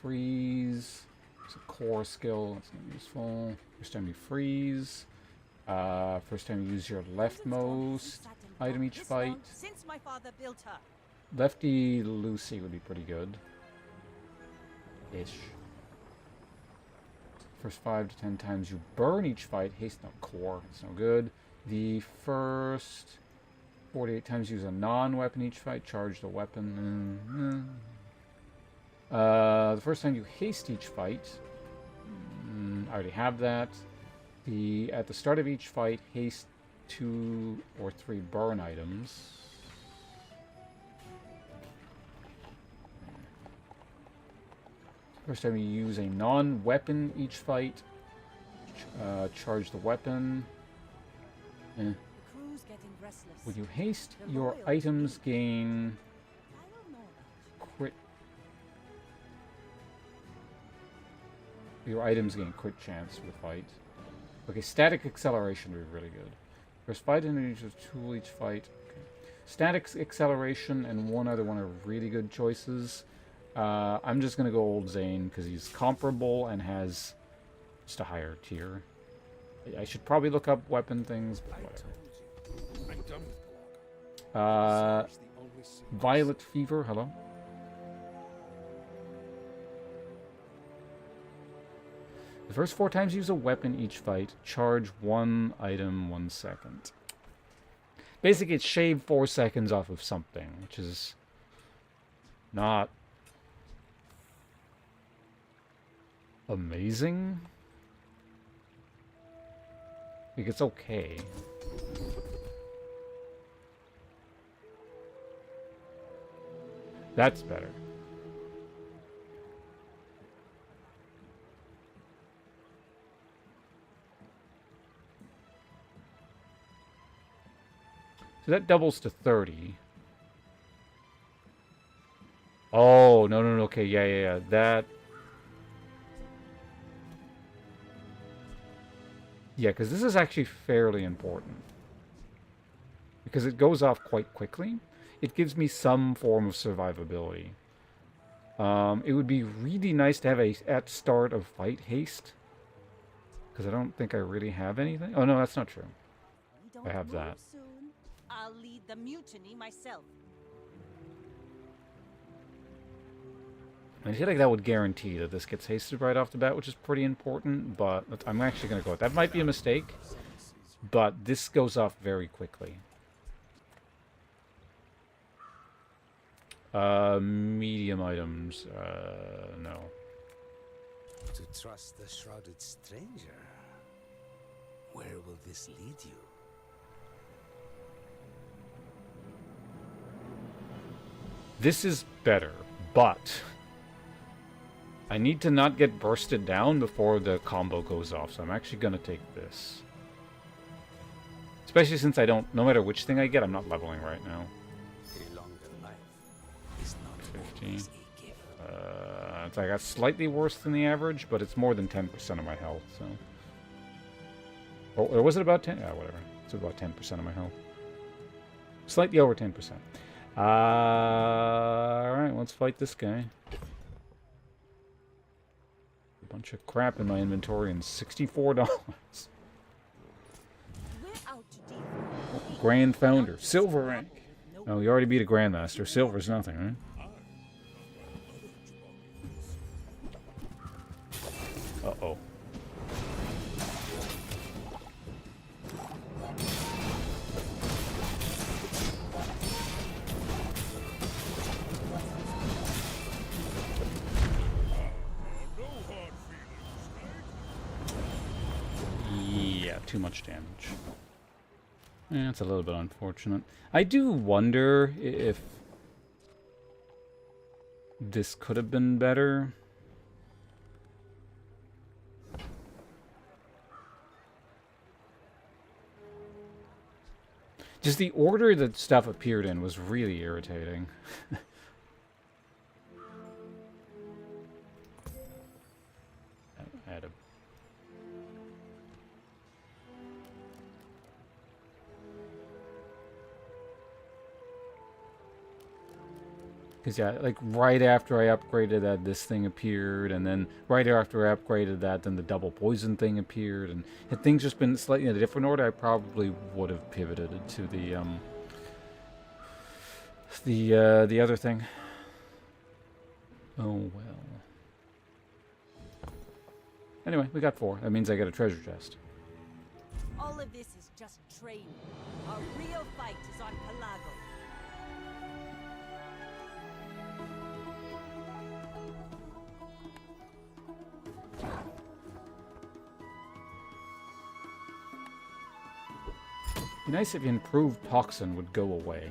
Freeze. It's a core skill. That's not useful. First time you freeze. First time you use your leftmost item each fight. Since my father built her. Lefty Lucy would be pretty good. Ish. First 5 to 10 times you burn each fight. Haste no core. It's no good. The first 48 times use a non-weapon each fight. Charge the weapon. The first time you haste each fight. I already have that. At the start of each fight, haste 2 or 3 burn items. First time you use a non-weapon each fight, charge the weapon. The crew's getting restless. When you haste, your items gain I don't know about crit. Your items gain crit chance for the fight. Okay, static acceleration would be really good. First fight and use a tool each fight. Okay. Static acceleration and one other one are really good choices. I'm just gonna go old Zane because he's comparable and has just a higher tier. I should probably look up weapon things, but whatever. I'm done with Pelago. Bazaar's the only city- Violet Fever, hello. The first 4 times you use a weapon each fight, charge 1 item 1 second. Basically, it's shave 4 seconds off of something, which is not amazing. Like, it's okay. That's better. So that doubles to 30. Oh, no, okay, yeah. That... Yeah, because this is actually fairly important. Because it goes off quite quickly. It gives me some form of survivability. It would be really nice to have a at start of fight haste. Because I don't think I really have anything. Oh, no, that's not true. We don't I have move that. Soon. I'll lead the mutiny myself. I feel like that would guarantee that this gets hasted right off the bat, which is pretty important, but I'm actually going to go with that. Might be a mistake, but this goes off very quickly. Medium items, no. To trust the shrouded stranger. Where will this lead you? This is better, but I need to not get bursted down before the combo goes off, so I'm actually going to take this. Especially since I don't, no matter which thing I get, I'm not leveling right now. A longer life is not 15. always a gift. It's like that's slightly worse than the average, but it's more than 10% of my health, so. Or was it about 10? Yeah, whatever. It's about 10% of my health. Slightly over 10%. Alright, let's fight this guy. A bunch of crap in my inventory and $64. We're out to defend. Grand Founder. Silver rank. Oh, you already beat a Grandmaster. Silver's nothing, right? Uh-oh. Yeah, too much damage. Yeah, it's a little bit unfortunate. I do wonder if this could have been better. Just the order that stuff appeared in was really irritating. I had a... Because, yeah, like, right after I upgraded that, this thing appeared, and then right after I upgraded that, then the double poison thing appeared, and had things just been slightly in a different order, I probably would have pivoted to the other thing. Oh, well. Anyway, we got 4. That means I get a treasure chest. All of this is just training. Our real fight is on Pelago. Be nice if improved toxin would go away.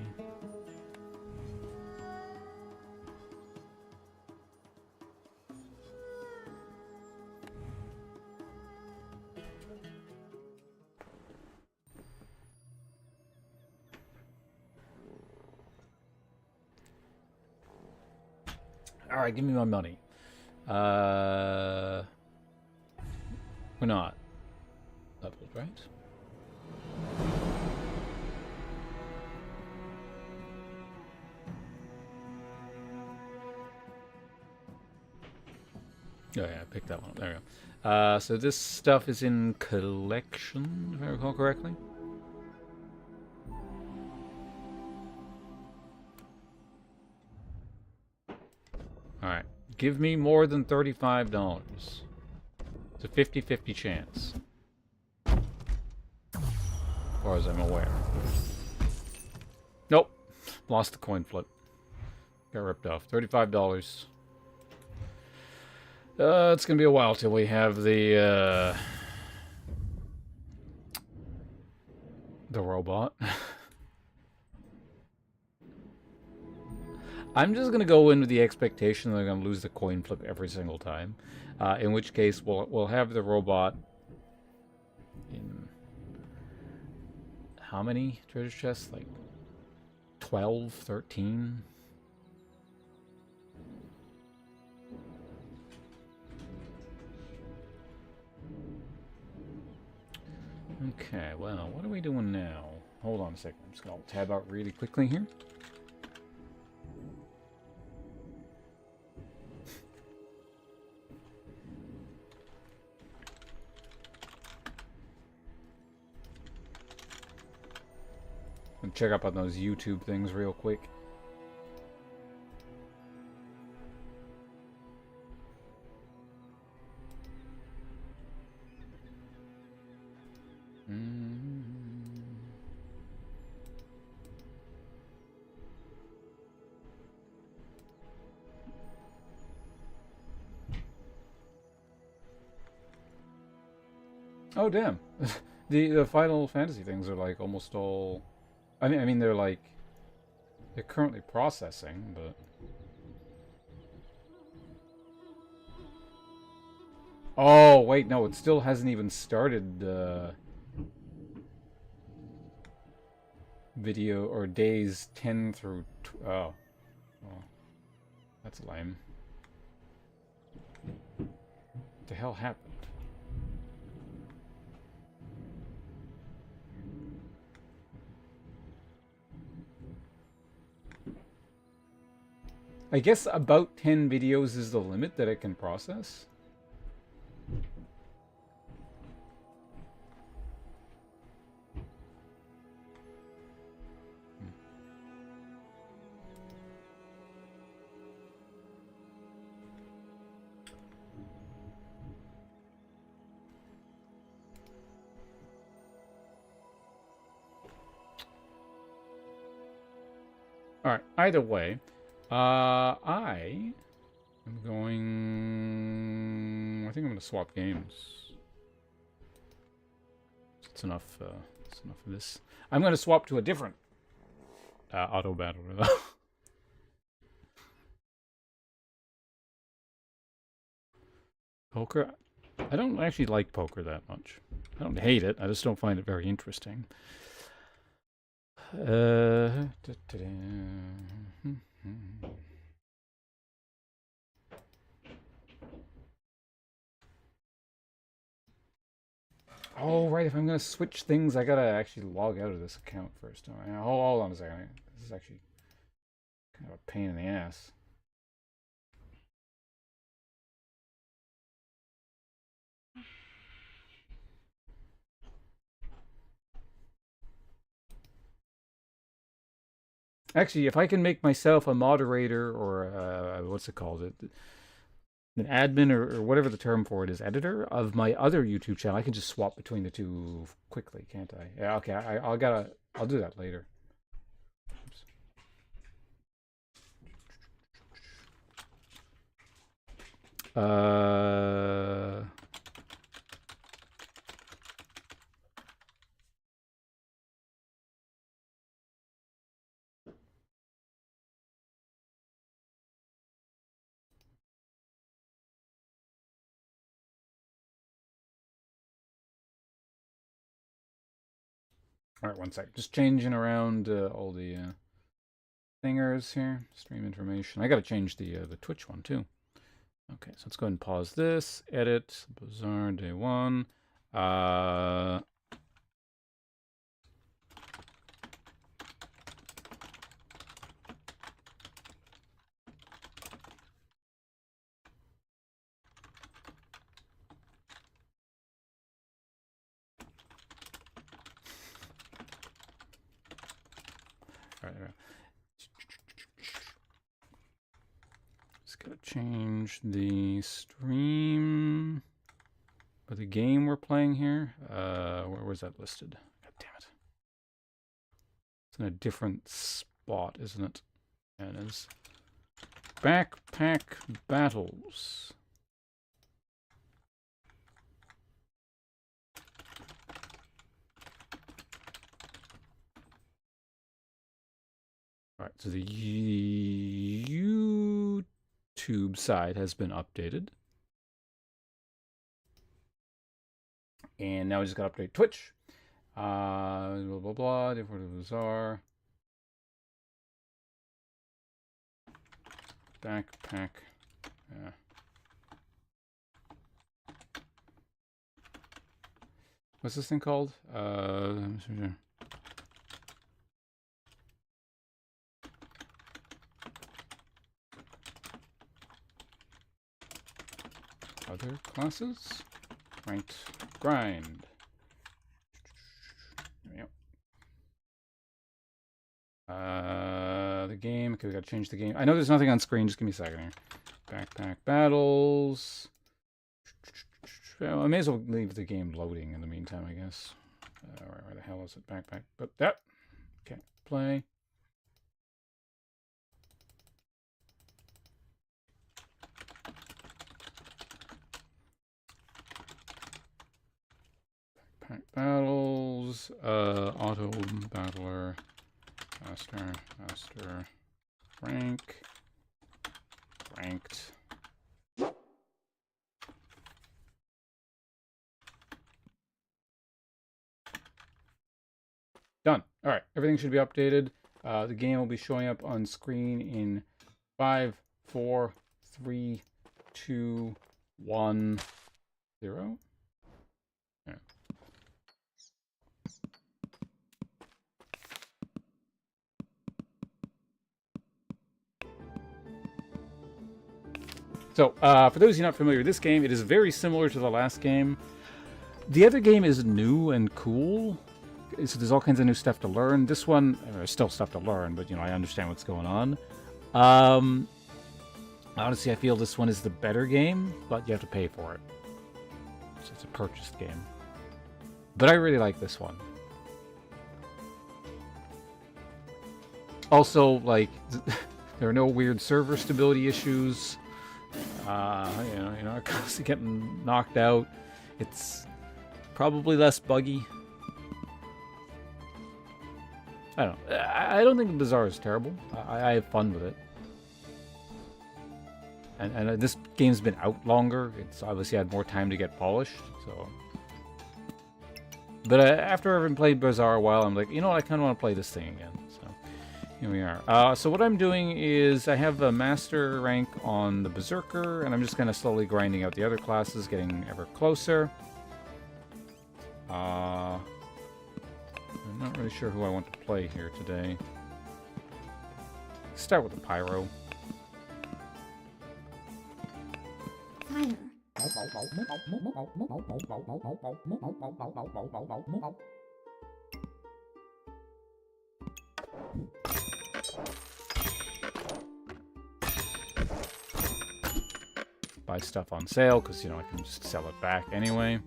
Alright, give me my money. We're not leveled, right? Oh yeah, I picked that one up. There we go. So this stuff is in collection, if I recall correctly. Alright. Give me more than $35. It's a 50-50 chance. As far as I'm aware. Nope. Lost the coin flip. Got ripped off. $35. It's gonna be a while till we have the robot. I'm just gonna go in with the expectation that I'm gonna lose the coin flip every single time. In which case, we'll have the robot in how many treasure chests? Like 12, 13? Okay, well, what are we doing now? Hold on a second. I'm just going to tab out really quickly here. And check up on those YouTube things real quick. Oh damn! the Final Fantasy things are like almost all. I mean they're like they're currently processing, but. Oh wait, no, it still hasn't even started. Video or days 10 through. Oh, well, that's lame. What the hell happened? I guess about 10 videos is the limit that it can process. Alright, either way, I am going... I think I'm going to swap games. It's enough, it's enough of this. I'm going to swap to a different Autobattler, though. Poker? I don't actually like poker that much. I don't hate it, I just don't find it very interesting. Oh, right, if I'm going to switch things, I gotta actually log out of this account first. Hold on a second. This is actually Kind of a pain in the ass. Actually, if I can make myself a moderator or what's it called? An admin or whatever the term for it is, editor of my other YouTube channel, I can just swap between the two quickly, can't I? Yeah, okay. I'll do that later. Oops. All right, one sec. Just changing around all the thingers here. Stream information. I got to change the Twitch one too. Okay, so let's go ahead and pause this. Edit. Bazaar day 1. All right. Just gotta change the stream for the game we're playing here. Where was that listed? God damn it. It's in a different spot, isn't it? And it is Backpack Battles. All right, so the YouTube side has been updated. And now we just got to update Twitch. Blah, blah, blah. Different Bazaar. Backpack. Yeah. What's this thing called? Other classes? Ranked grind. Yep. The game. Okay, we gotta change the game. I know there's nothing on screen. Just give me a second here. Backpack battles. Well, I may as well leave the game loading in the meantime, I guess. Where the hell is it? Backpack. But that. Okay, play. Backpack battles. Autobattler. Master. Ranked. Done. All right, everything should be updated. The game will be showing up on screen in 5, 4, 3, 2, 1, 0. Yeah. So, for those of you not familiar with this game, it is very similar to the last game. The other game is new and cool. So there's all kinds of new stuff to learn. This one, there's still stuff to learn, but, I understand what's going on. Honestly, I feel this one is the better game, but you have to pay for it. So it's a purchased game. But I really like this one. Also, there are no weird server stability issues. I'm constantly getting knocked out. It's probably less buggy. I don't know. I don't think Bazaar is terrible. I have fun with it. And this game's been out longer. It's obviously had more time to get polished. So, but after having played Bazaar a while, I'm like, you know what? I kind of want to play this thing again. So here we are. So what I'm doing is I have a master rank on the Berserker, and I'm just kind of slowly grinding out the other classes, getting ever closer. I'm not really sure who I want to play here today. Start with the pyro. Fire. Buy stuff on sale, because, you know, I can just sell it back anyway.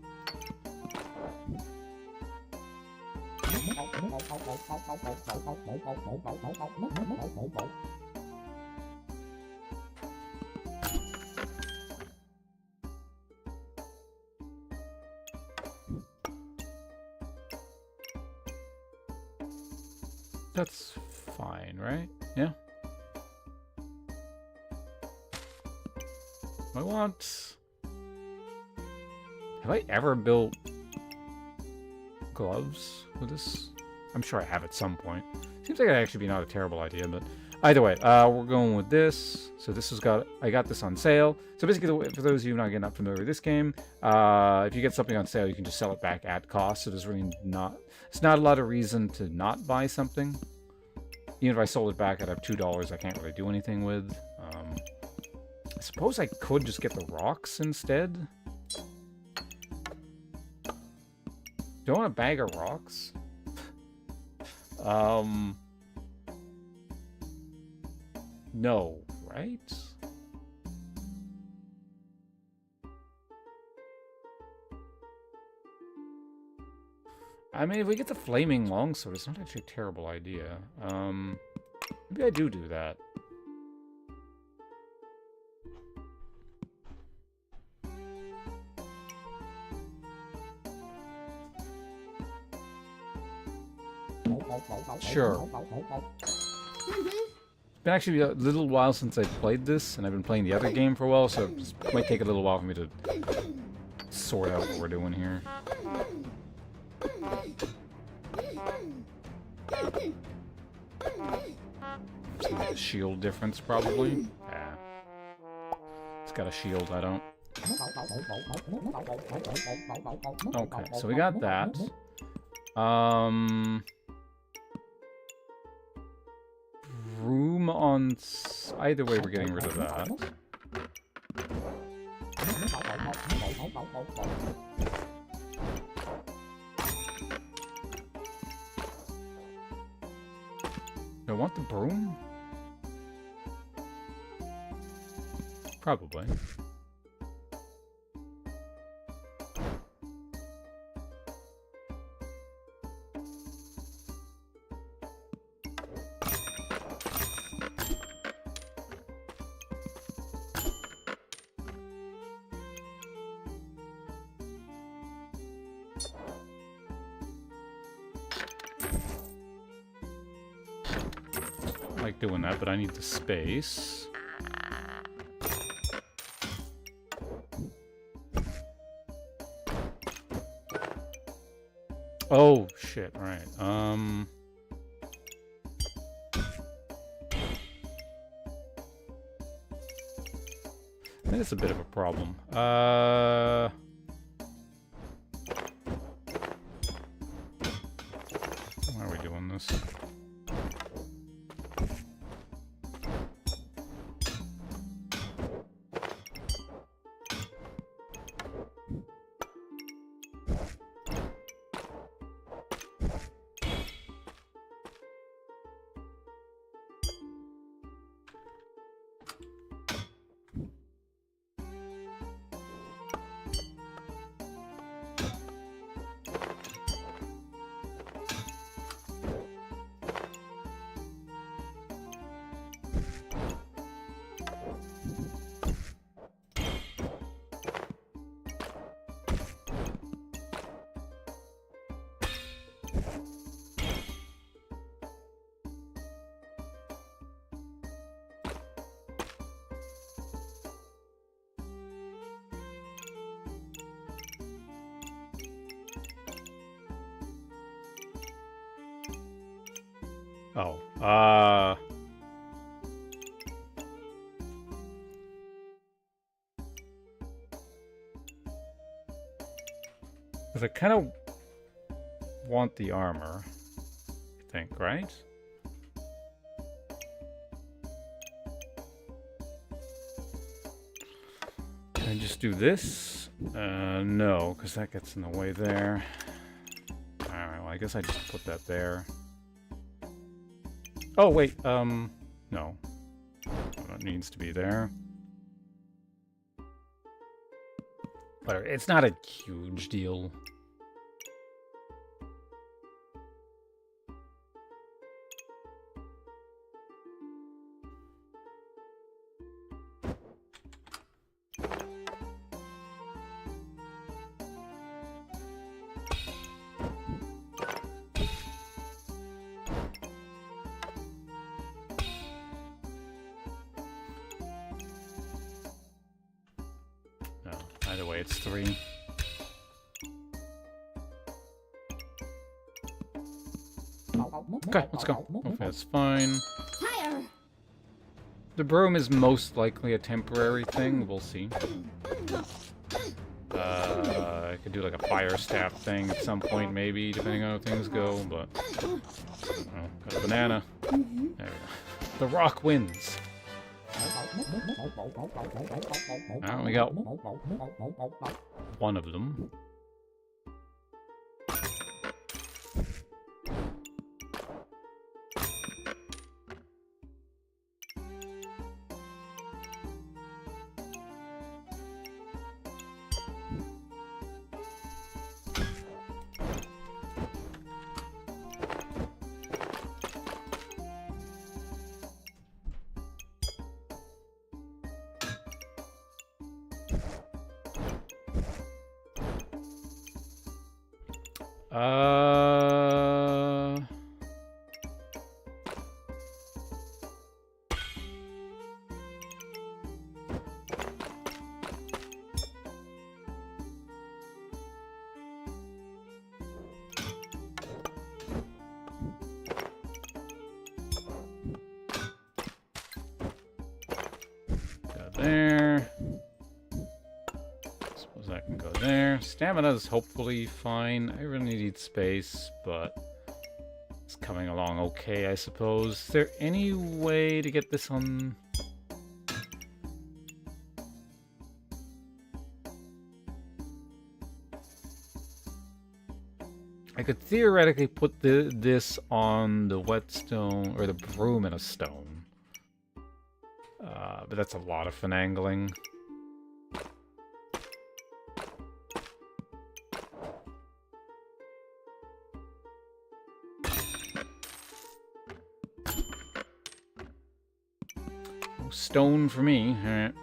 That's fine, right? Yeah. I want... Have I ever built gloves with this? I'm sure I have at some point. Seems like that'd actually be not a terrible idea, but either way, we're going with this. So this has got, I got this on sale. So basically, for those of you not familiar with this game, if you get something on sale, you can just sell it back at cost. So there's really not, it's not a lot of reason to not buy something. Even if I sold it back, I'd have $2 I can't really do anything with. I suppose I could just get the rocks instead. Do I want a bag of rocks? No, right? I mean, if we get the flaming longsword, it's not actually a terrible idea. Maybe I do that. Sure. It's been actually a little while since I've played this, and I've been playing the other game for a while, so it might take a little while for me to sort out what we're doing here. Some shield difference, probably. Yeah. It's got a shield, I don't. Okay, so we got that. Room on... Either way, we're getting rid of that. Do I want the broom? Probably. I like doing that, but I need the space. Oh, shit, right. I think it's a bit of a problem. Why are we doing this? Oh, because I kind of want the armor, I think, right? I just do this? No, because that gets in the way there. Alright, well, I guess I just put that there. Oh, wait, no. That needs to be there. Whatever, it's not a huge deal. No, either way, it's 3. Okay, let's go. Hopefully that's fine. Fire! The broom is most likely a temporary thing. We'll see. I could do like a fire staff thing at some point, maybe, depending on how things go, but... Oh, got a banana. There we go. The rock wins. Now we got one of them. There. Suppose that can go there. Stamina's hopefully fine. I really need space, but it's coming along okay, I suppose. Is there any way to get this on? I could theoretically put this on the whetstone, or the broom in a stone. But that's a lot of finagling. No stone for me. Alright.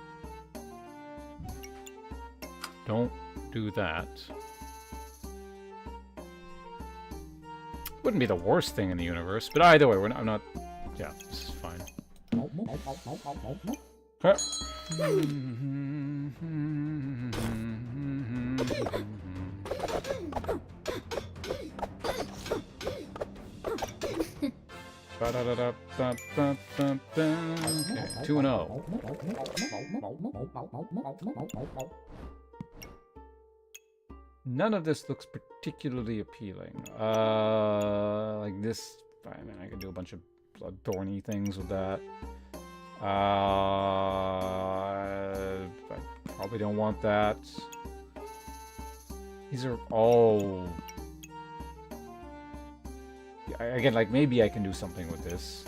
Don't do that. Wouldn't be the worst thing in the universe, but either way, I'm not... Yeah, this is fine. Huh. Okay, 2-0. None of this looks particularly appealing. Like this, I mean, I could do a bunch of thorny things with that. I probably don't want that. These are all... Again, like, maybe I can do something with this.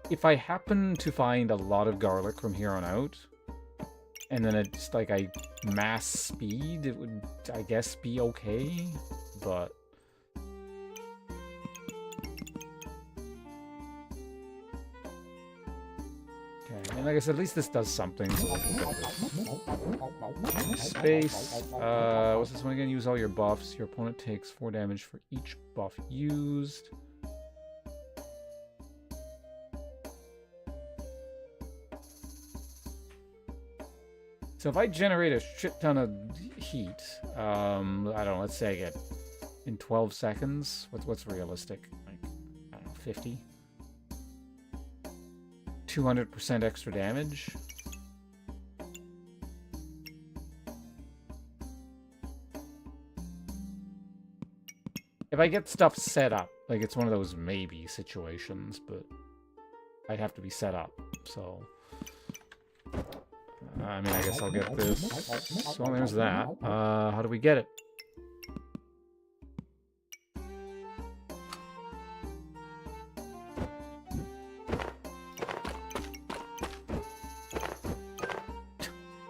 If I happen to find a lot of garlic from here on out, and then it's like I mass speed, it would, I guess, be okay, but... And like I said, at least this does something. Space. What's this one again? Use all your buffs. Your opponent takes 4 damage for each buff used. So if I generate a shit ton of heat, I don't know, let's say I get in 12 seconds. What's realistic? Like, I don't know, 50? 200% extra damage. If I get stuff set up, like it's one of those maybe situations, but I'd have to be set up. So, I mean, I guess I'll get this. So there's that. How do we get it?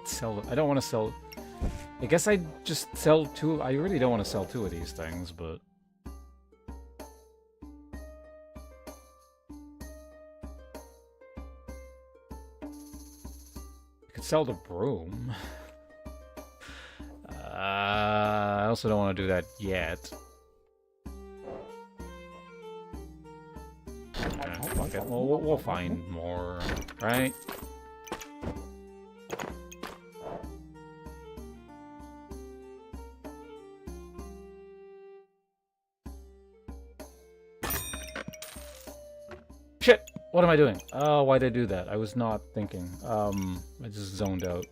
Sell. I don't want to sell. I guess I'd just sell two. I really don't want to sell two of these things, but. Sell the broom. I also don't want to do that yet. Fuck it. We'll find more, right? Shit! What am I doing? Oh, why'd I do that? I was not thinking. I just zoned out.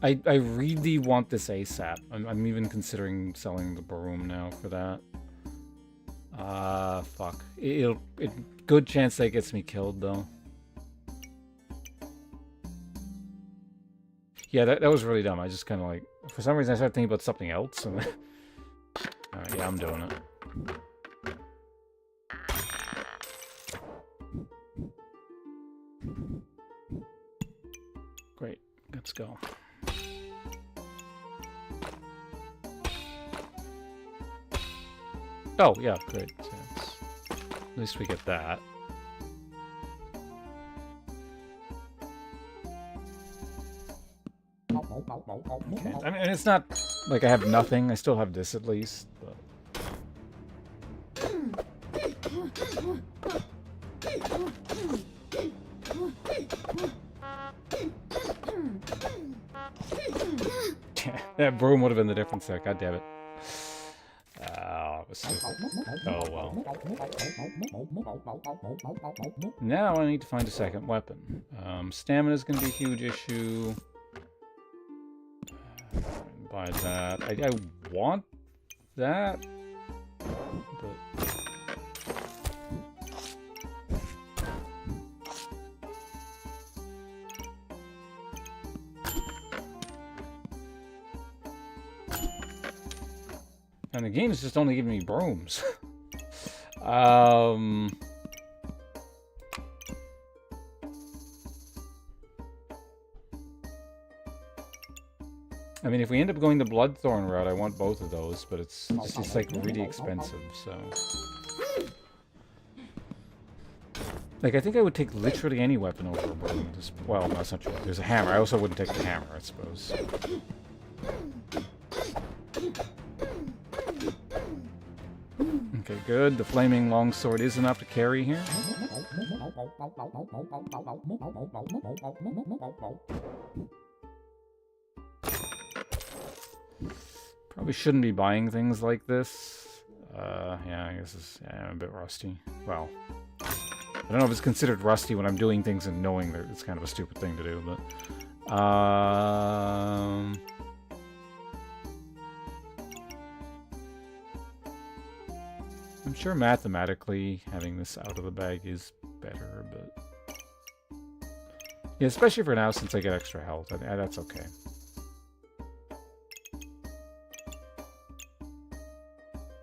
I really want this ASAP. I'm even considering selling the broom now for that. Fuck. Good chance that gets me killed, though. Yeah, that was really dumb. I just kind of like... For some reason, I started thinking about something else, and... Alright, yeah, I'm doing it. Great, let's go. Oh, yeah, great. At least we get that. Okay. I mean, it's not like I have nothing. I still have this at least. But... that broom would have been the difference there. God damn it. Oh, it was stupid. Oh, well. Now I need to find a second weapon. Stamina's going to be a huge issue. Buy that. I want that, but... And the game is just only giving me brooms. I mean, if we end up going the Bloodthorn route, I want both of those, but it's just like really expensive, so... Like, I think I would take literally any weapon over a broom. Well, that's not true. There's a hammer. I also wouldn't take the hammer, I suppose. Okay, good. The flaming longsword is enough to carry here. Probably shouldn't be buying things like this. Yeah, I guess I'm a bit rusty. Well, I don't know if it's considered rusty when I'm doing things and knowing that it's kind of a stupid thing to do, but... I'm sure mathematically having this out of the bag is better, but... Yeah, especially for now since I get extra health. That's okay.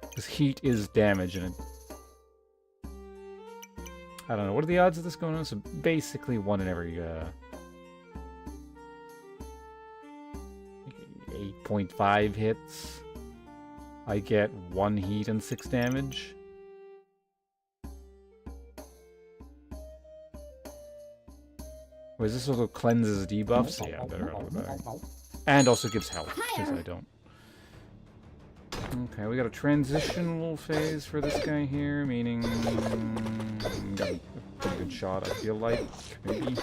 Because heat is damage, and it... I don't know, what are the odds of this going on? So basically 1 in every, 8.5 hits. I get 1 heat and 6 damage. Or is this also cleanses debuffs? Yeah, better out of the bag. And also gives health, because I don't. Okay, we got a transitional phase for this guy here, meaning... got a pretty good shot, I feel like. Maybe.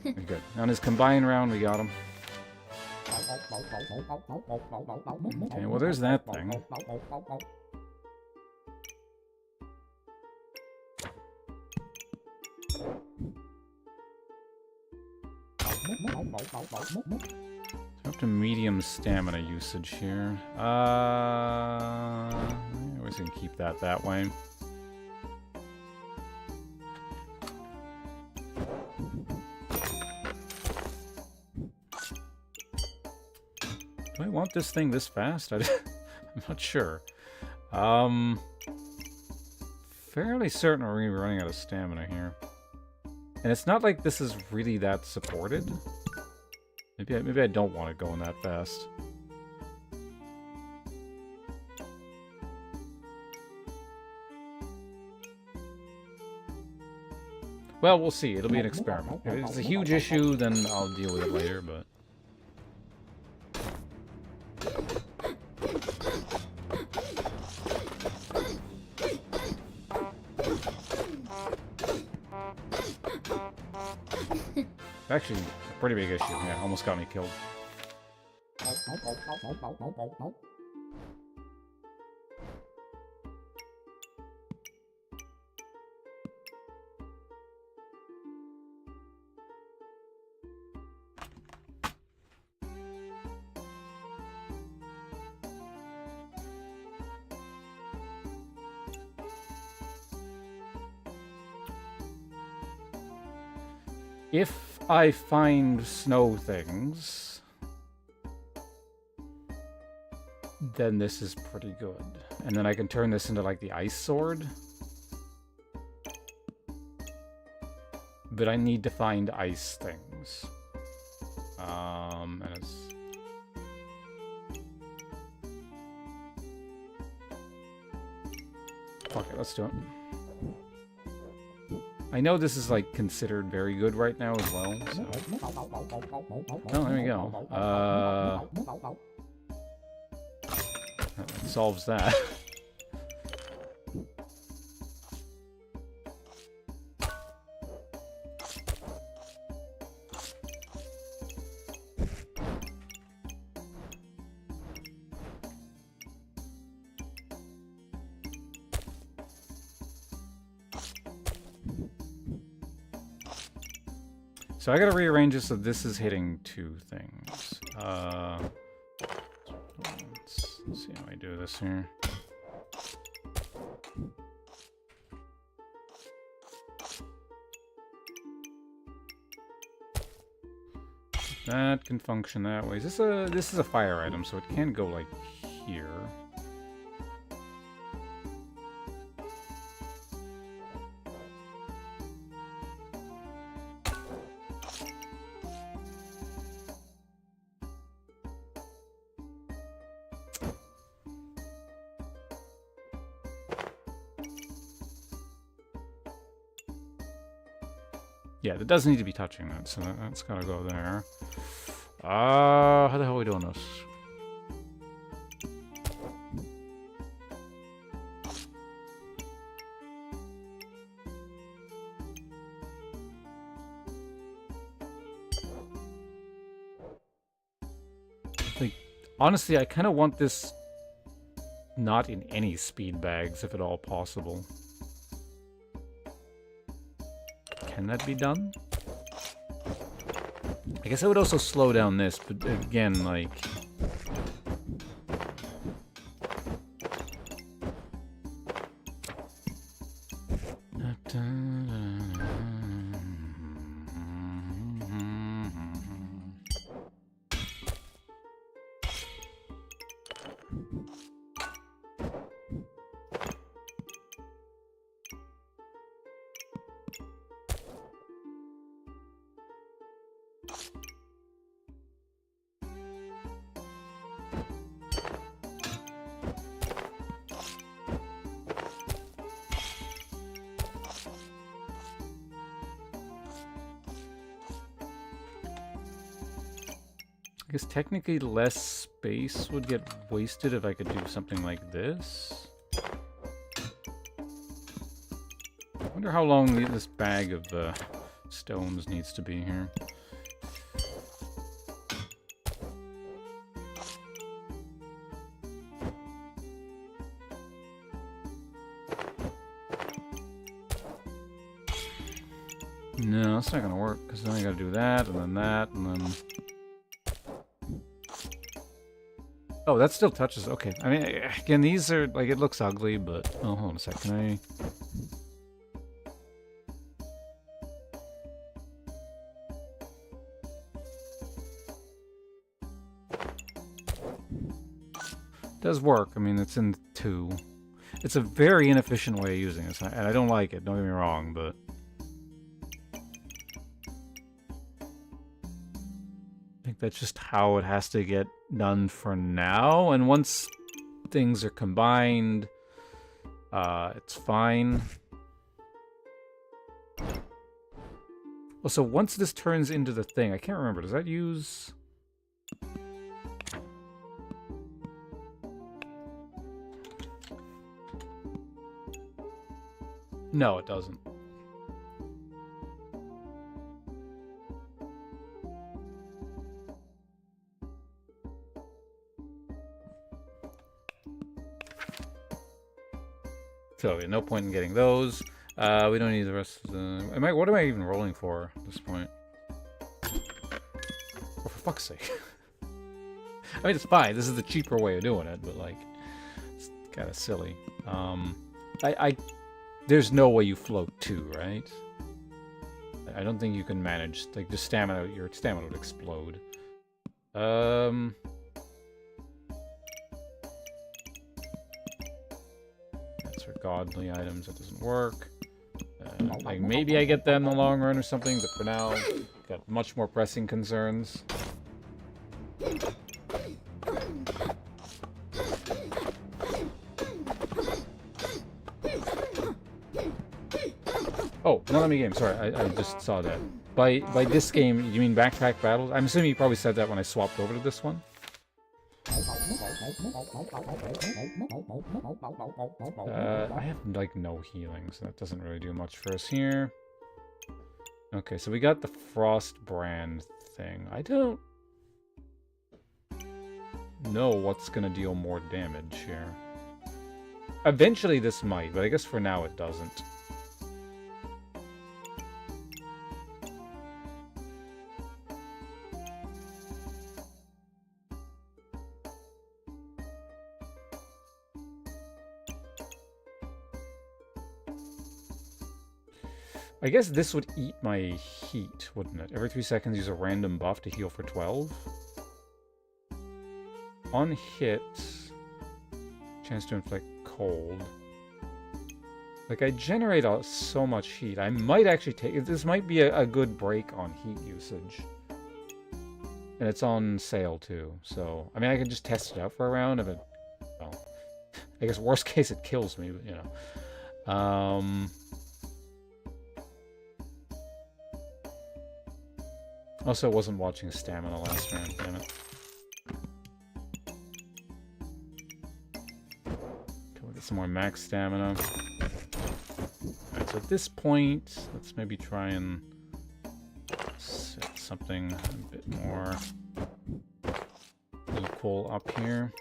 Good. On his combine round, we got him. Okay, well there's that thing. Up to medium stamina usage here. We're just gonna keep that way. Do I want this thing this fast? I'm not sure. Fairly certain we're gonna be running out of stamina here. And it's not like this is really that supported. Maybe I don't want it going that fast. Well, we'll see. It'll be an experiment. If it's a huge issue, then I'll deal with it later, but... Actually, a pretty big issue. Yeah, almost got me killed. If I find snow things, then this is pretty good. And then I can turn this into like the ice sword. But I need to find ice things. And it's... Fuck it, let's do it. I know this is, like, considered very good right now as well, so... Oh, there we go. That solves that. So I gotta rearrange it so this is hitting two things. Let's see how I do this here. That can function that way. This is a fire item, so it can go like here. Yeah, it does need to be touching that, so that's gotta go there. How the hell are we doing this? Like, honestly, I kind of want this not in any speed bags, if at all possible. Can that be done? I guess I would also slow down this, but again, like... I guess technically less space would get wasted if I could do something like this. I wonder how long this bag of stones needs to be here. No, that's not gonna work, because then I gotta do that, and then that, and then... Oh, that still touches. Okay. I mean, again, these are, like, it looks ugly, but... Oh, hold on a sec. Can I... It does work. I mean, it's in 2. It's a very inefficient way of using this, and I don't like it, don't get me wrong, but... I think that's just how it has to get done for now, and once things are combined, it's fine. Well, so once this turns into the thing, I can't remember, does that use... No, it doesn't. So, yeah, no point in getting those. We don't need the rest of the... What am I even rolling for at this point? Oh, for fuck's sake. I mean, it's fine. This is the cheaper way of doing it, but, like, it's kind of silly. There's no way you float 2, right? I don't think you can manage, like, just stamina, your stamina would explode. That's for godly items, that doesn't work. Like, maybe I get that in the long run or something, but for now, got much more pressing concerns. Oh, another game. Sorry, I just saw that. By this game, you mean Backpack Battles? I'm assuming you probably said that when I swapped over to this one. I have, like, no healing, so that doesn't really do much for us here. Okay, so we got the Frost brand thing. I don't know what's gonna deal more damage here. Eventually this might, but I guess for now it doesn't. I guess this would eat my heat, wouldn't it? Every 3 seconds, use a random buff to heal for 12. On hit, chance to inflict cold. Like, I generate so much heat. I might actually take... This might be a good break on heat usage. And it's on sale, too. So, I mean, I could just test it out for a round if it... Well, I guess worst case it kills me, but, you know. Also, I wasn't watching stamina last round, damn it. Okay, we'll get some more max stamina. Alright, so at this point, let's maybe try and set something a bit more equal up here.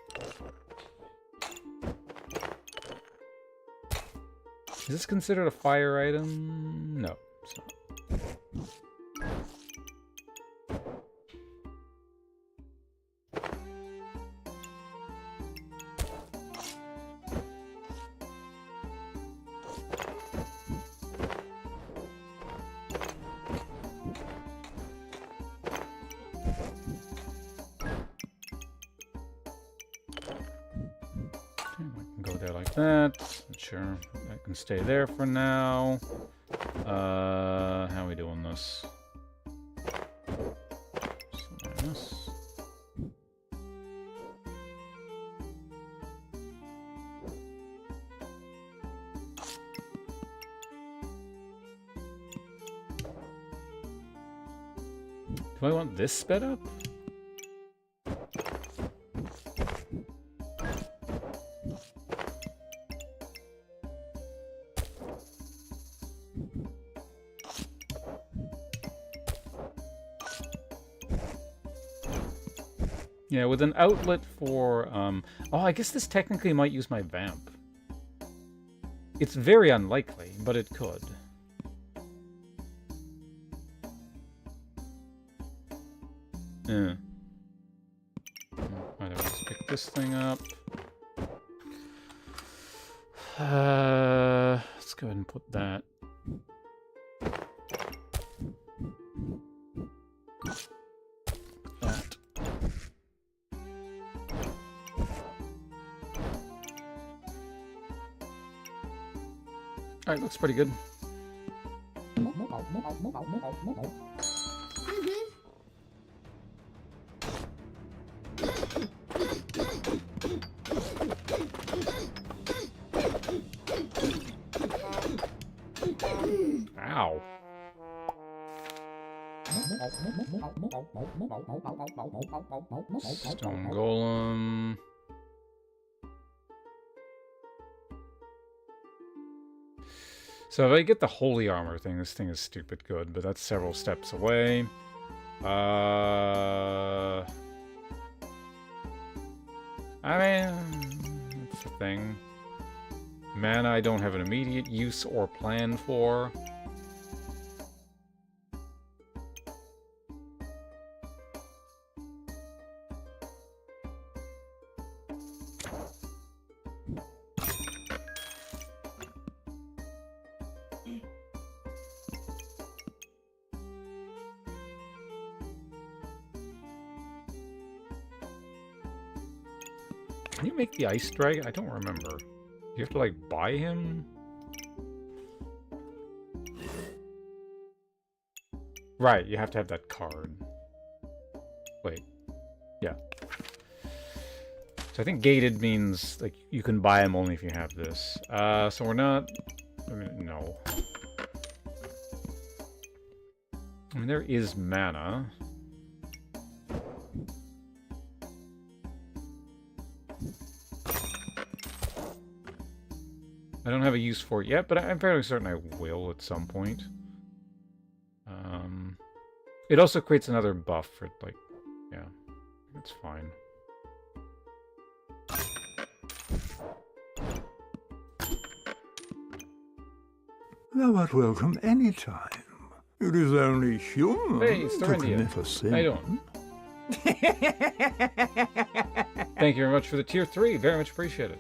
Is this considered a fire item? No, it's not. That. Sure, that can stay there for now. How are we doing this? Minus. Do I want this sped up? Yeah, with an outlet for, oh, I guess this technically might use my vamp. It's very unlikely, but it could. Whatever. pick this thing up. Let's go ahead and put that. That. Alright, looks pretty good. Ow. Stone Golem. So if I get the holy armor thing, this thing is stupid good, but that's several steps away. I mean, that's the thing. Mana I don't have an immediate use or plan for. Can you make the ice dragon? I don't remember. You have to, like, buy him? Right, you have to have that card. Wait. Yeah. So I think gated means, like, you can buy him only if you have this. So we're not... I mean, no. I mean, there is mana. I don't have a use for it yet, but I'm fairly certain I will at some point. It also creates another buff for, like, yeah, it's fine. Thou art welcome any time. It is only human Hey, it's to Thurindia. commit a sin. How you doing? Thank you very much for the tier 3. Very much appreciate it.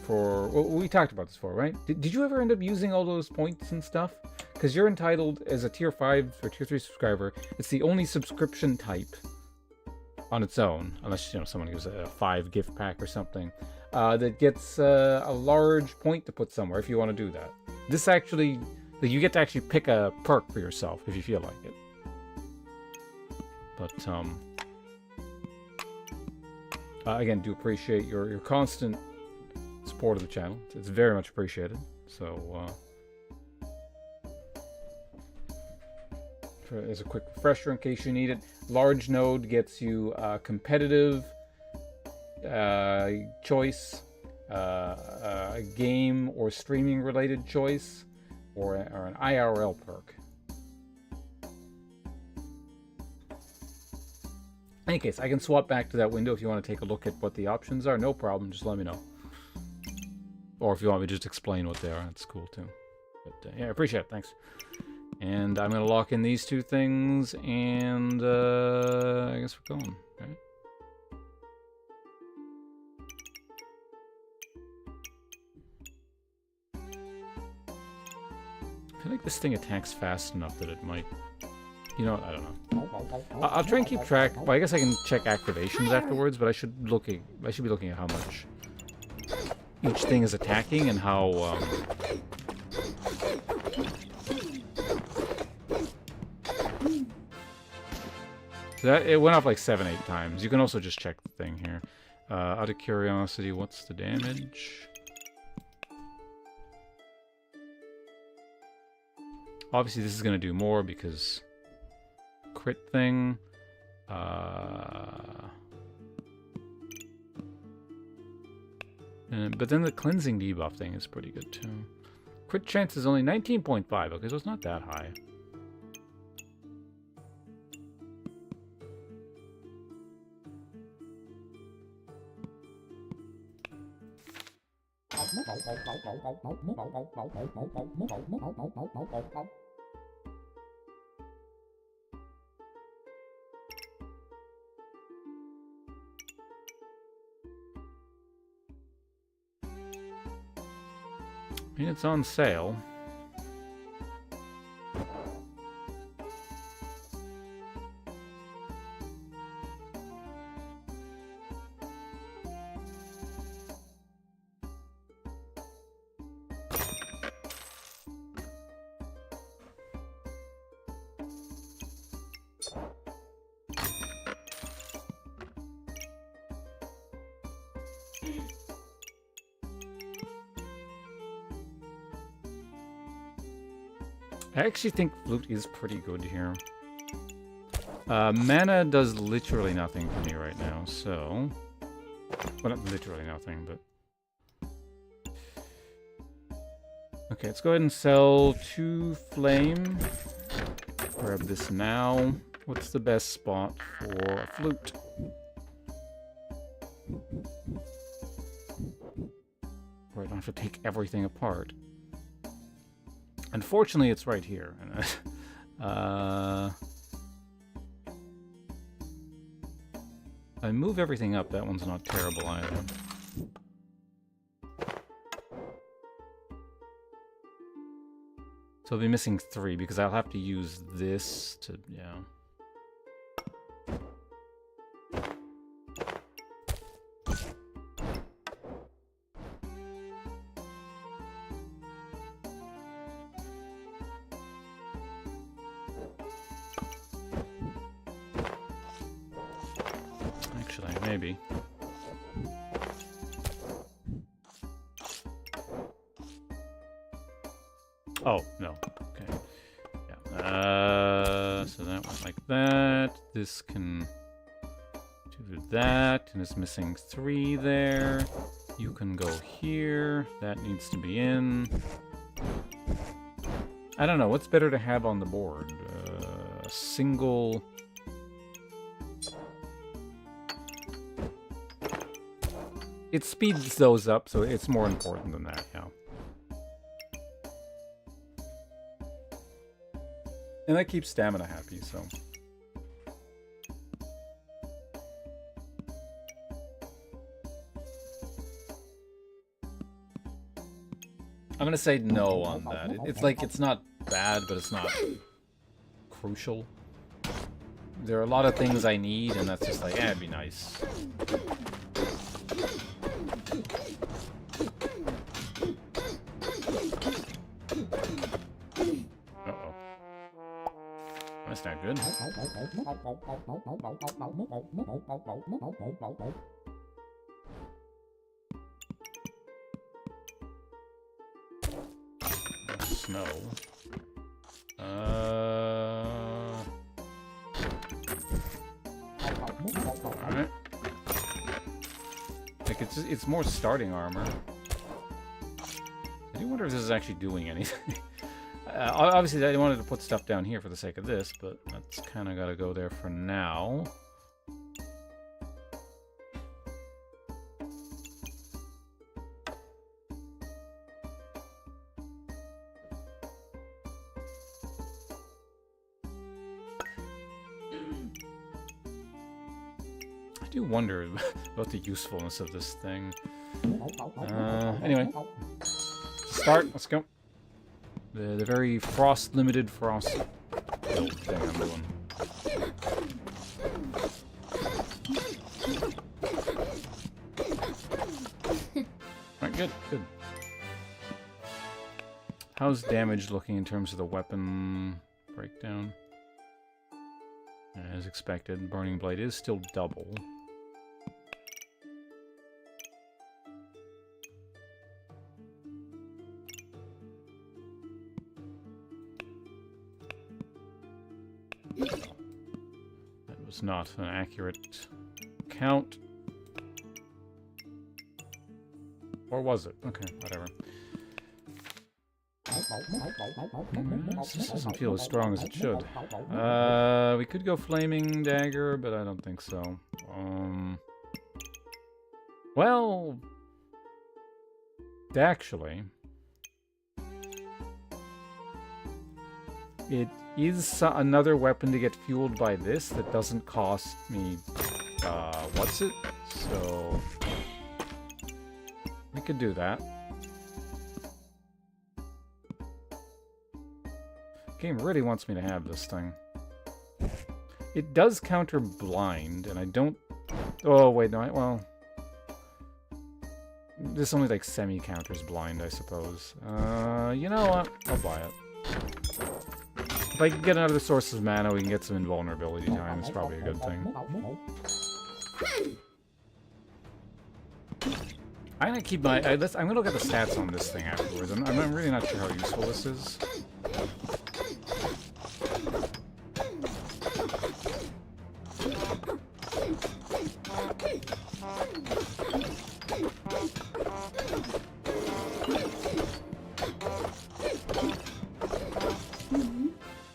For... Well, we talked about this before, right? Did you ever end up using all those points and stuff? Because you're entitled, as a tier 5 or tier 3 subscriber, it's the only subscription type on its own, unless, you know, someone gives a 5 gift pack or something, that gets a large point to put somewhere if you want to do that. This actually... You get to actually pick a perk for yourself if you feel like it. But, again, do appreciate your constant support of the channel. It's very much appreciated. So, as a quick refresher in case you need it, large node gets you competitive choice, a game or streaming related choice, or an IRL perk. In any case, I can swap back to that window if you want to take a look at what the options are. No problem, just let me know. Or if you want me to just explain what they are, that's cool too. But yeah, I appreciate it, thanks. And I'm going to lock in these two things, and I guess we're going, right? I feel like this thing attacks fast enough that it might... You know what? I don't know. I'll try and keep track. Well, I guess I can check activations afterwards, but I should be looking at how much each thing is attacking and how... So that, it went off like 7-8 times. You can also just check the thing here. Out of curiosity, what's the damage? Obviously, this is going to do more because crit thing. But then the cleansing debuff thing is pretty good too. Crit chance is only 19.5. Okay, so it's not that high. I mean, it's on sale. I actually think flute is pretty good here. Mana does literally nothing for me right now, so... Well, not literally nothing, but... Okay, let's go ahead and sell 2 flame. Grab this now. What's the best spot for a flute? Where I don't have to take everything apart. Unfortunately, it's right here. I move everything up. That one's not terrible either. So I'll be missing 3 because I'll have to use this to, yeah. Actually, maybe. Oh, no. Okay. Yeah. So that went like that. This can do that. And it's missing 3 there. You can go here. That needs to be in. I don't know. What's better to have on the board? A single... It speeds those up, so it's more important than that, yeah. And that keeps stamina happy, so... I'm gonna say no on that. It's like, it's not bad, but it's not crucial. There are a lot of things I need, and that's just like, it'd be nice. Uh-oh. That's not good. Snow. Alright. Like, it's more starting armor. I do wonder if this is actually doing anything. Obviously, I wanted to put stuff down here for the sake of this, but that's kind of got to go there for now. I do wonder about the usefulness of this thing. Anyway, start. Let's go. The very frost-limited frost build thing I'm doing. Alright, good, good. How's damage looking in terms of the weapon breakdown? As expected, Burning Blade is still double. That was not an accurate count. Or was it? Okay, whatever. This doesn't feel as strong as it should. We could go Flaming Dagger, but I don't think so. Well... Actually... It is another weapon to get fueled by this that doesn't cost me... what's it? So... We could do that. game really wants me to have this thing. It does counter blind, and I don't... Oh, wait, no, well... This only, like, semi-counters blind, I suppose. You know what? I'll buy it. If I can get another source of mana, we can get some invulnerability time. It's probably a good thing. I'm gonna keep my... I'm gonna look at the stats on this thing afterwards. I'm really not sure how useful this is.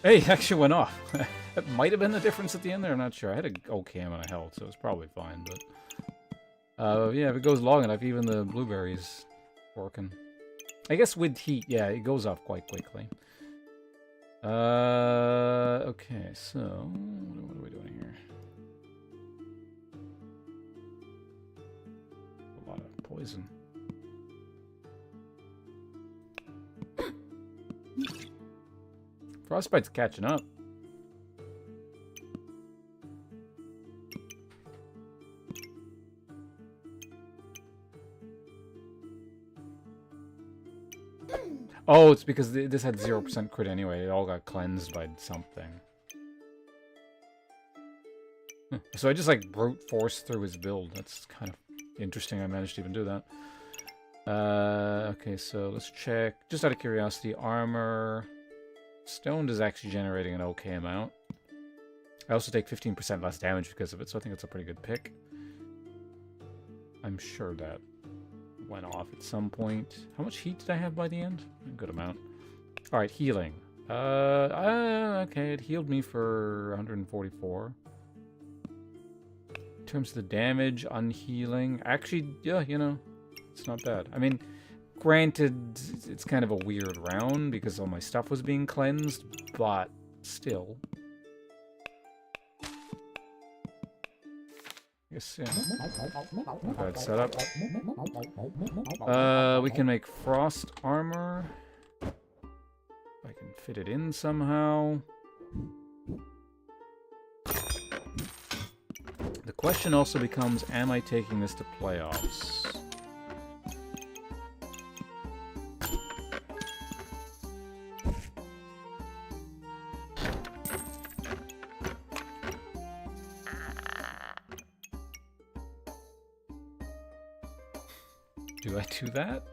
Hey, it actually went off. That might have been the difference at the end there, I'm not sure. I had an okay amount of health, so it was probably fine, but... yeah, if it goes long enough, even the blueberries working. I guess with heat, yeah, it goes off quite quickly. Okay, so... What are we doing here? A lot of poison. Frostbite's catching up. Oh, it's because this had 0% crit anyway. It all got cleansed by something. So I just like brute force through his build. That's kind of interesting. I managed to even do that. Okay, so let's check. Just out of curiosity, armor. Stoned is actually generating an okay amount. I also take 15% less damage because of it, so I think it's a pretty good pick. I'm sure that went off at some point. How much heat did I have by the end? A good amount. Alright, healing. Okay, it healed me for 144. In terms of the damage, unhealing. Actually, yeah, you know, it's not bad. I mean, granted, it's kind of a weird round because all my stuff was being cleansed, but still. I guess, yeah. Bad setup. We can make frost armor. If I can fit it in somehow. The question also becomes, am I taking this to playoffs? Do I do that?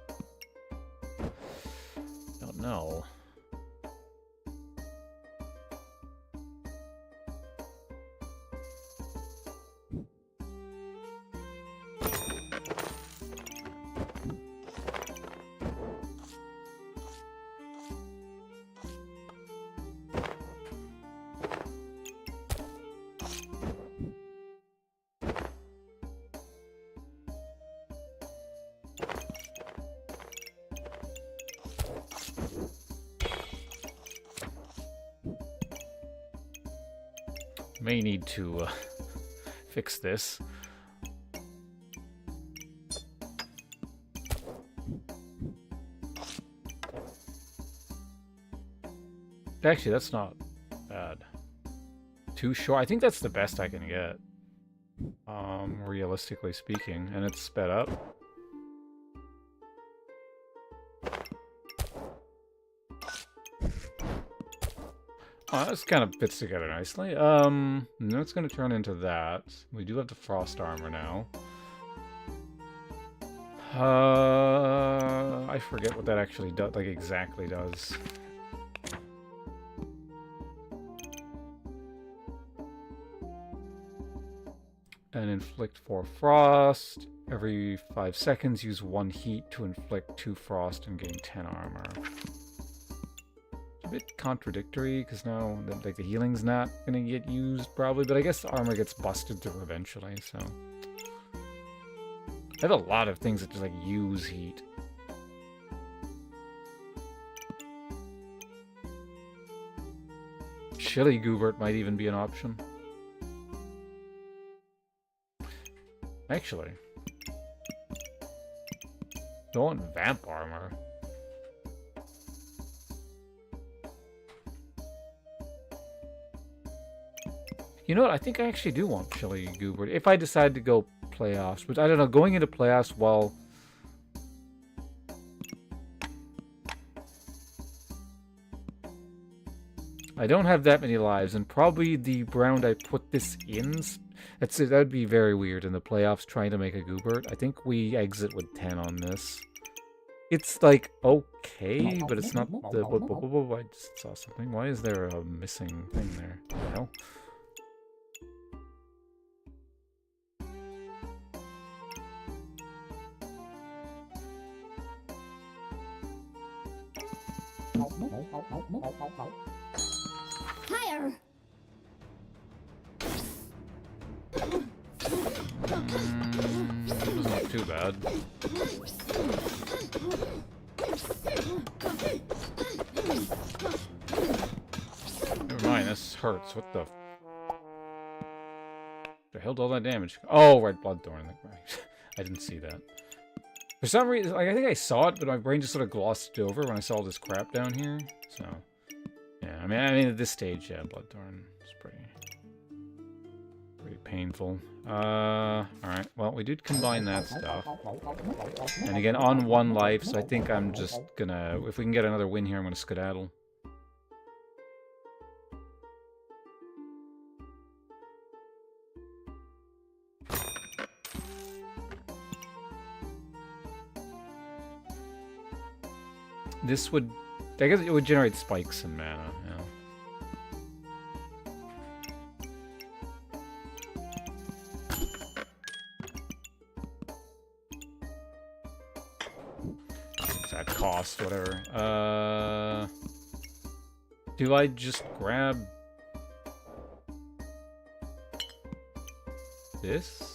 Don't know. May need to fix this. Actually, that's not bad. Too short. I think that's the best I can get. Realistically speaking, and it's sped up. Oh, this kind of fits together nicely. No, it's going to turn into that. We do have the frost armor now. I forget what that actually does, like exactly does. And inflict 4 frost. Every 5 seconds, use 1 heat to inflict 2 frost and gain 10 armor. A bit contradictory because now like the healing's not gonna get used probably, but I guess the armor gets busted through eventually. So I have a lot of things that just like use heat. Chili Goobert might even be an option. Actually, I want vamp armor. You know what? I think I actually do want Chili Goober if I decide to go playoffs. But I don't know. Going into playoffs while... I don't have that many lives, and probably the round I put this in... That's it. That'd be very weird in the playoffs trying to make a Goobert. I think we exit with 10 on this. It's like okay, but it's not the... I just saw something. Why is there a missing thing there? What the hell? Higher. It's not too bad. Never mind, this hurts. What the hell did all that damage? Oh, right, Bloodthorn. Right. I didn't see that. For some reason, like, I think I saw it, but my brain just sort of glossed it over when I saw this crap down here. So, yeah, I mean, at this stage, yeah, Bloodthorn is pretty painful. Alright, well, we did combine that stuff. And again, on 1 life, so I think I'm just gonna... If we can get another win here, I'm gonna skedaddle. This would... I guess it would generate spikes in mana, yeah. What's that cost? Whatever. Do I just grab... this?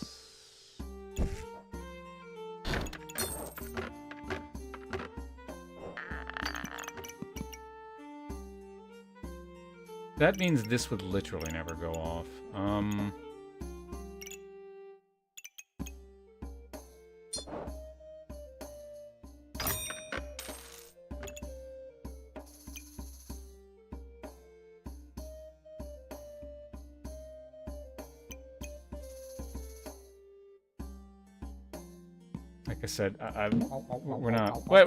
That means this would literally never go off. Like I said, we're not. Wait.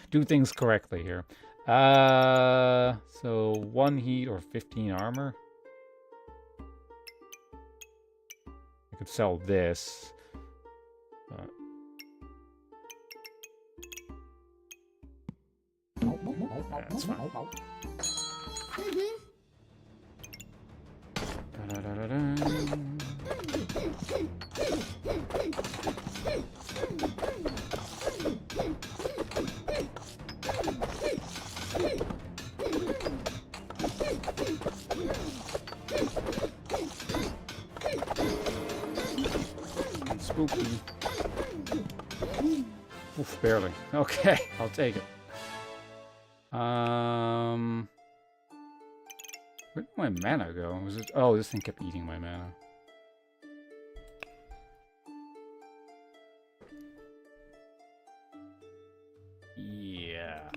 Do things correctly here. So 1 heat or 15 armor. I could sell this. That's fine. Spooky. Oof, barely. Okay, I'll take it. Where'd my mana go? Was it? Oh, this thing kept eating my mana. Yeah.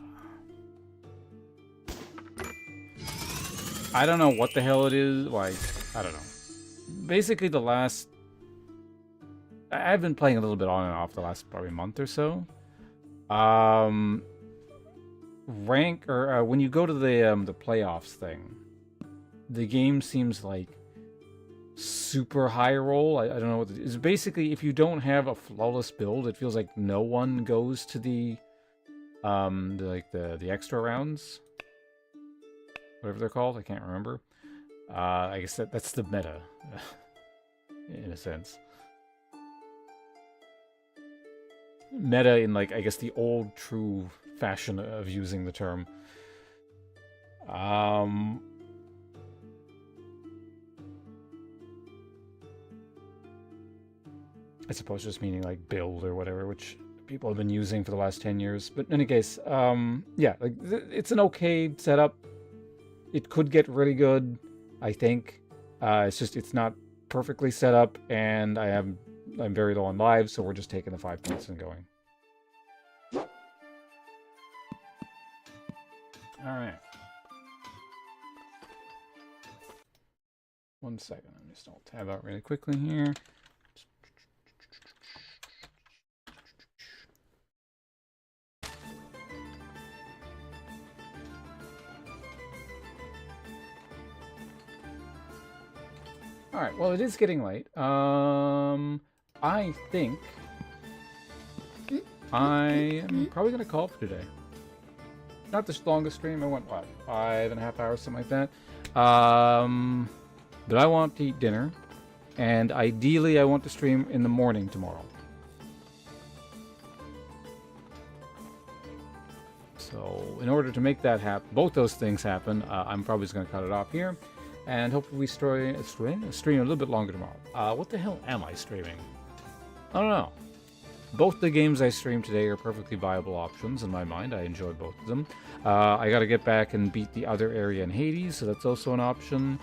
I don't know what the hell it is. Like, I don't know. Basically, the last... I've been playing a little bit on and off the last probably month or so. Rank, or when you go to the playoffs thing, the game seems like super high roll. I don't know what it is. Basically, if you don't have a flawless build, it feels like no one goes to the extra rounds, whatever they're called. I can't remember. I guess that's the meta, in a sense. Meta in, like, I guess the old true fashion of using the term. I suppose just meaning like build or whatever, which people have been using for the last 10 years. But in any case, yeah, like it's an okay setup. It could get really good, I think. It's just, it's not perfectly set up, and I'm very low on lives, so we're just taking the 5 points and going. Alright. 1 second. Let me just all tab out really quickly here. Alright, well, it is getting late. I think I am probably going to call it for today. Not the longest stream. I went, what, 5.5 hours, something like that. But I want to eat dinner. And ideally, I want to stream in the morning tomorrow. So, in order to make that happen, both those things happen, I'm probably just going to cut it off here. And hopefully we stream a little bit longer tomorrow. What the hell am I streaming? I don't know. Both the games I streamed today are perfectly viable options in my mind. I enjoy both of them. I gotta get back and beat the other area in Hades, so that's also an option.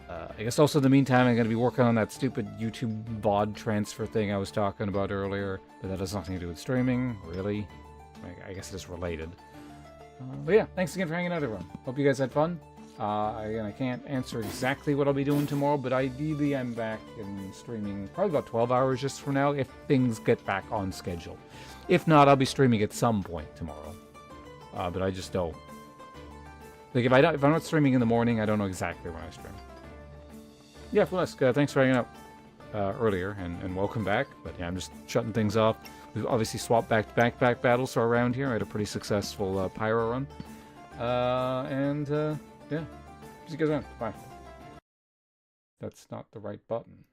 I guess also in the meantime, I'm gonna be working on that stupid YouTube VOD transfer thing I was talking about earlier, but that has nothing to do with streaming, really. I guess it is related. But yeah, thanks again for hanging out, everyone. Hope you guys had fun. Again, I can't answer exactly what I'll be doing tomorrow, but ideally I'm back in streaming probably about 12 hours just from now if things get back on schedule. If not, I'll be streaming at some point tomorrow. But I just don't. Like, if I'm not streaming in the morning, I don't know exactly when I stream. Yeah, Flesk, thanks for hanging out earlier, and welcome back. But yeah, I'm just shutting things off. We've obviously swapped back-to-back battles around here. I had a pretty successful pyro run. Yeah. See you guys around. Bye. That's not the right button.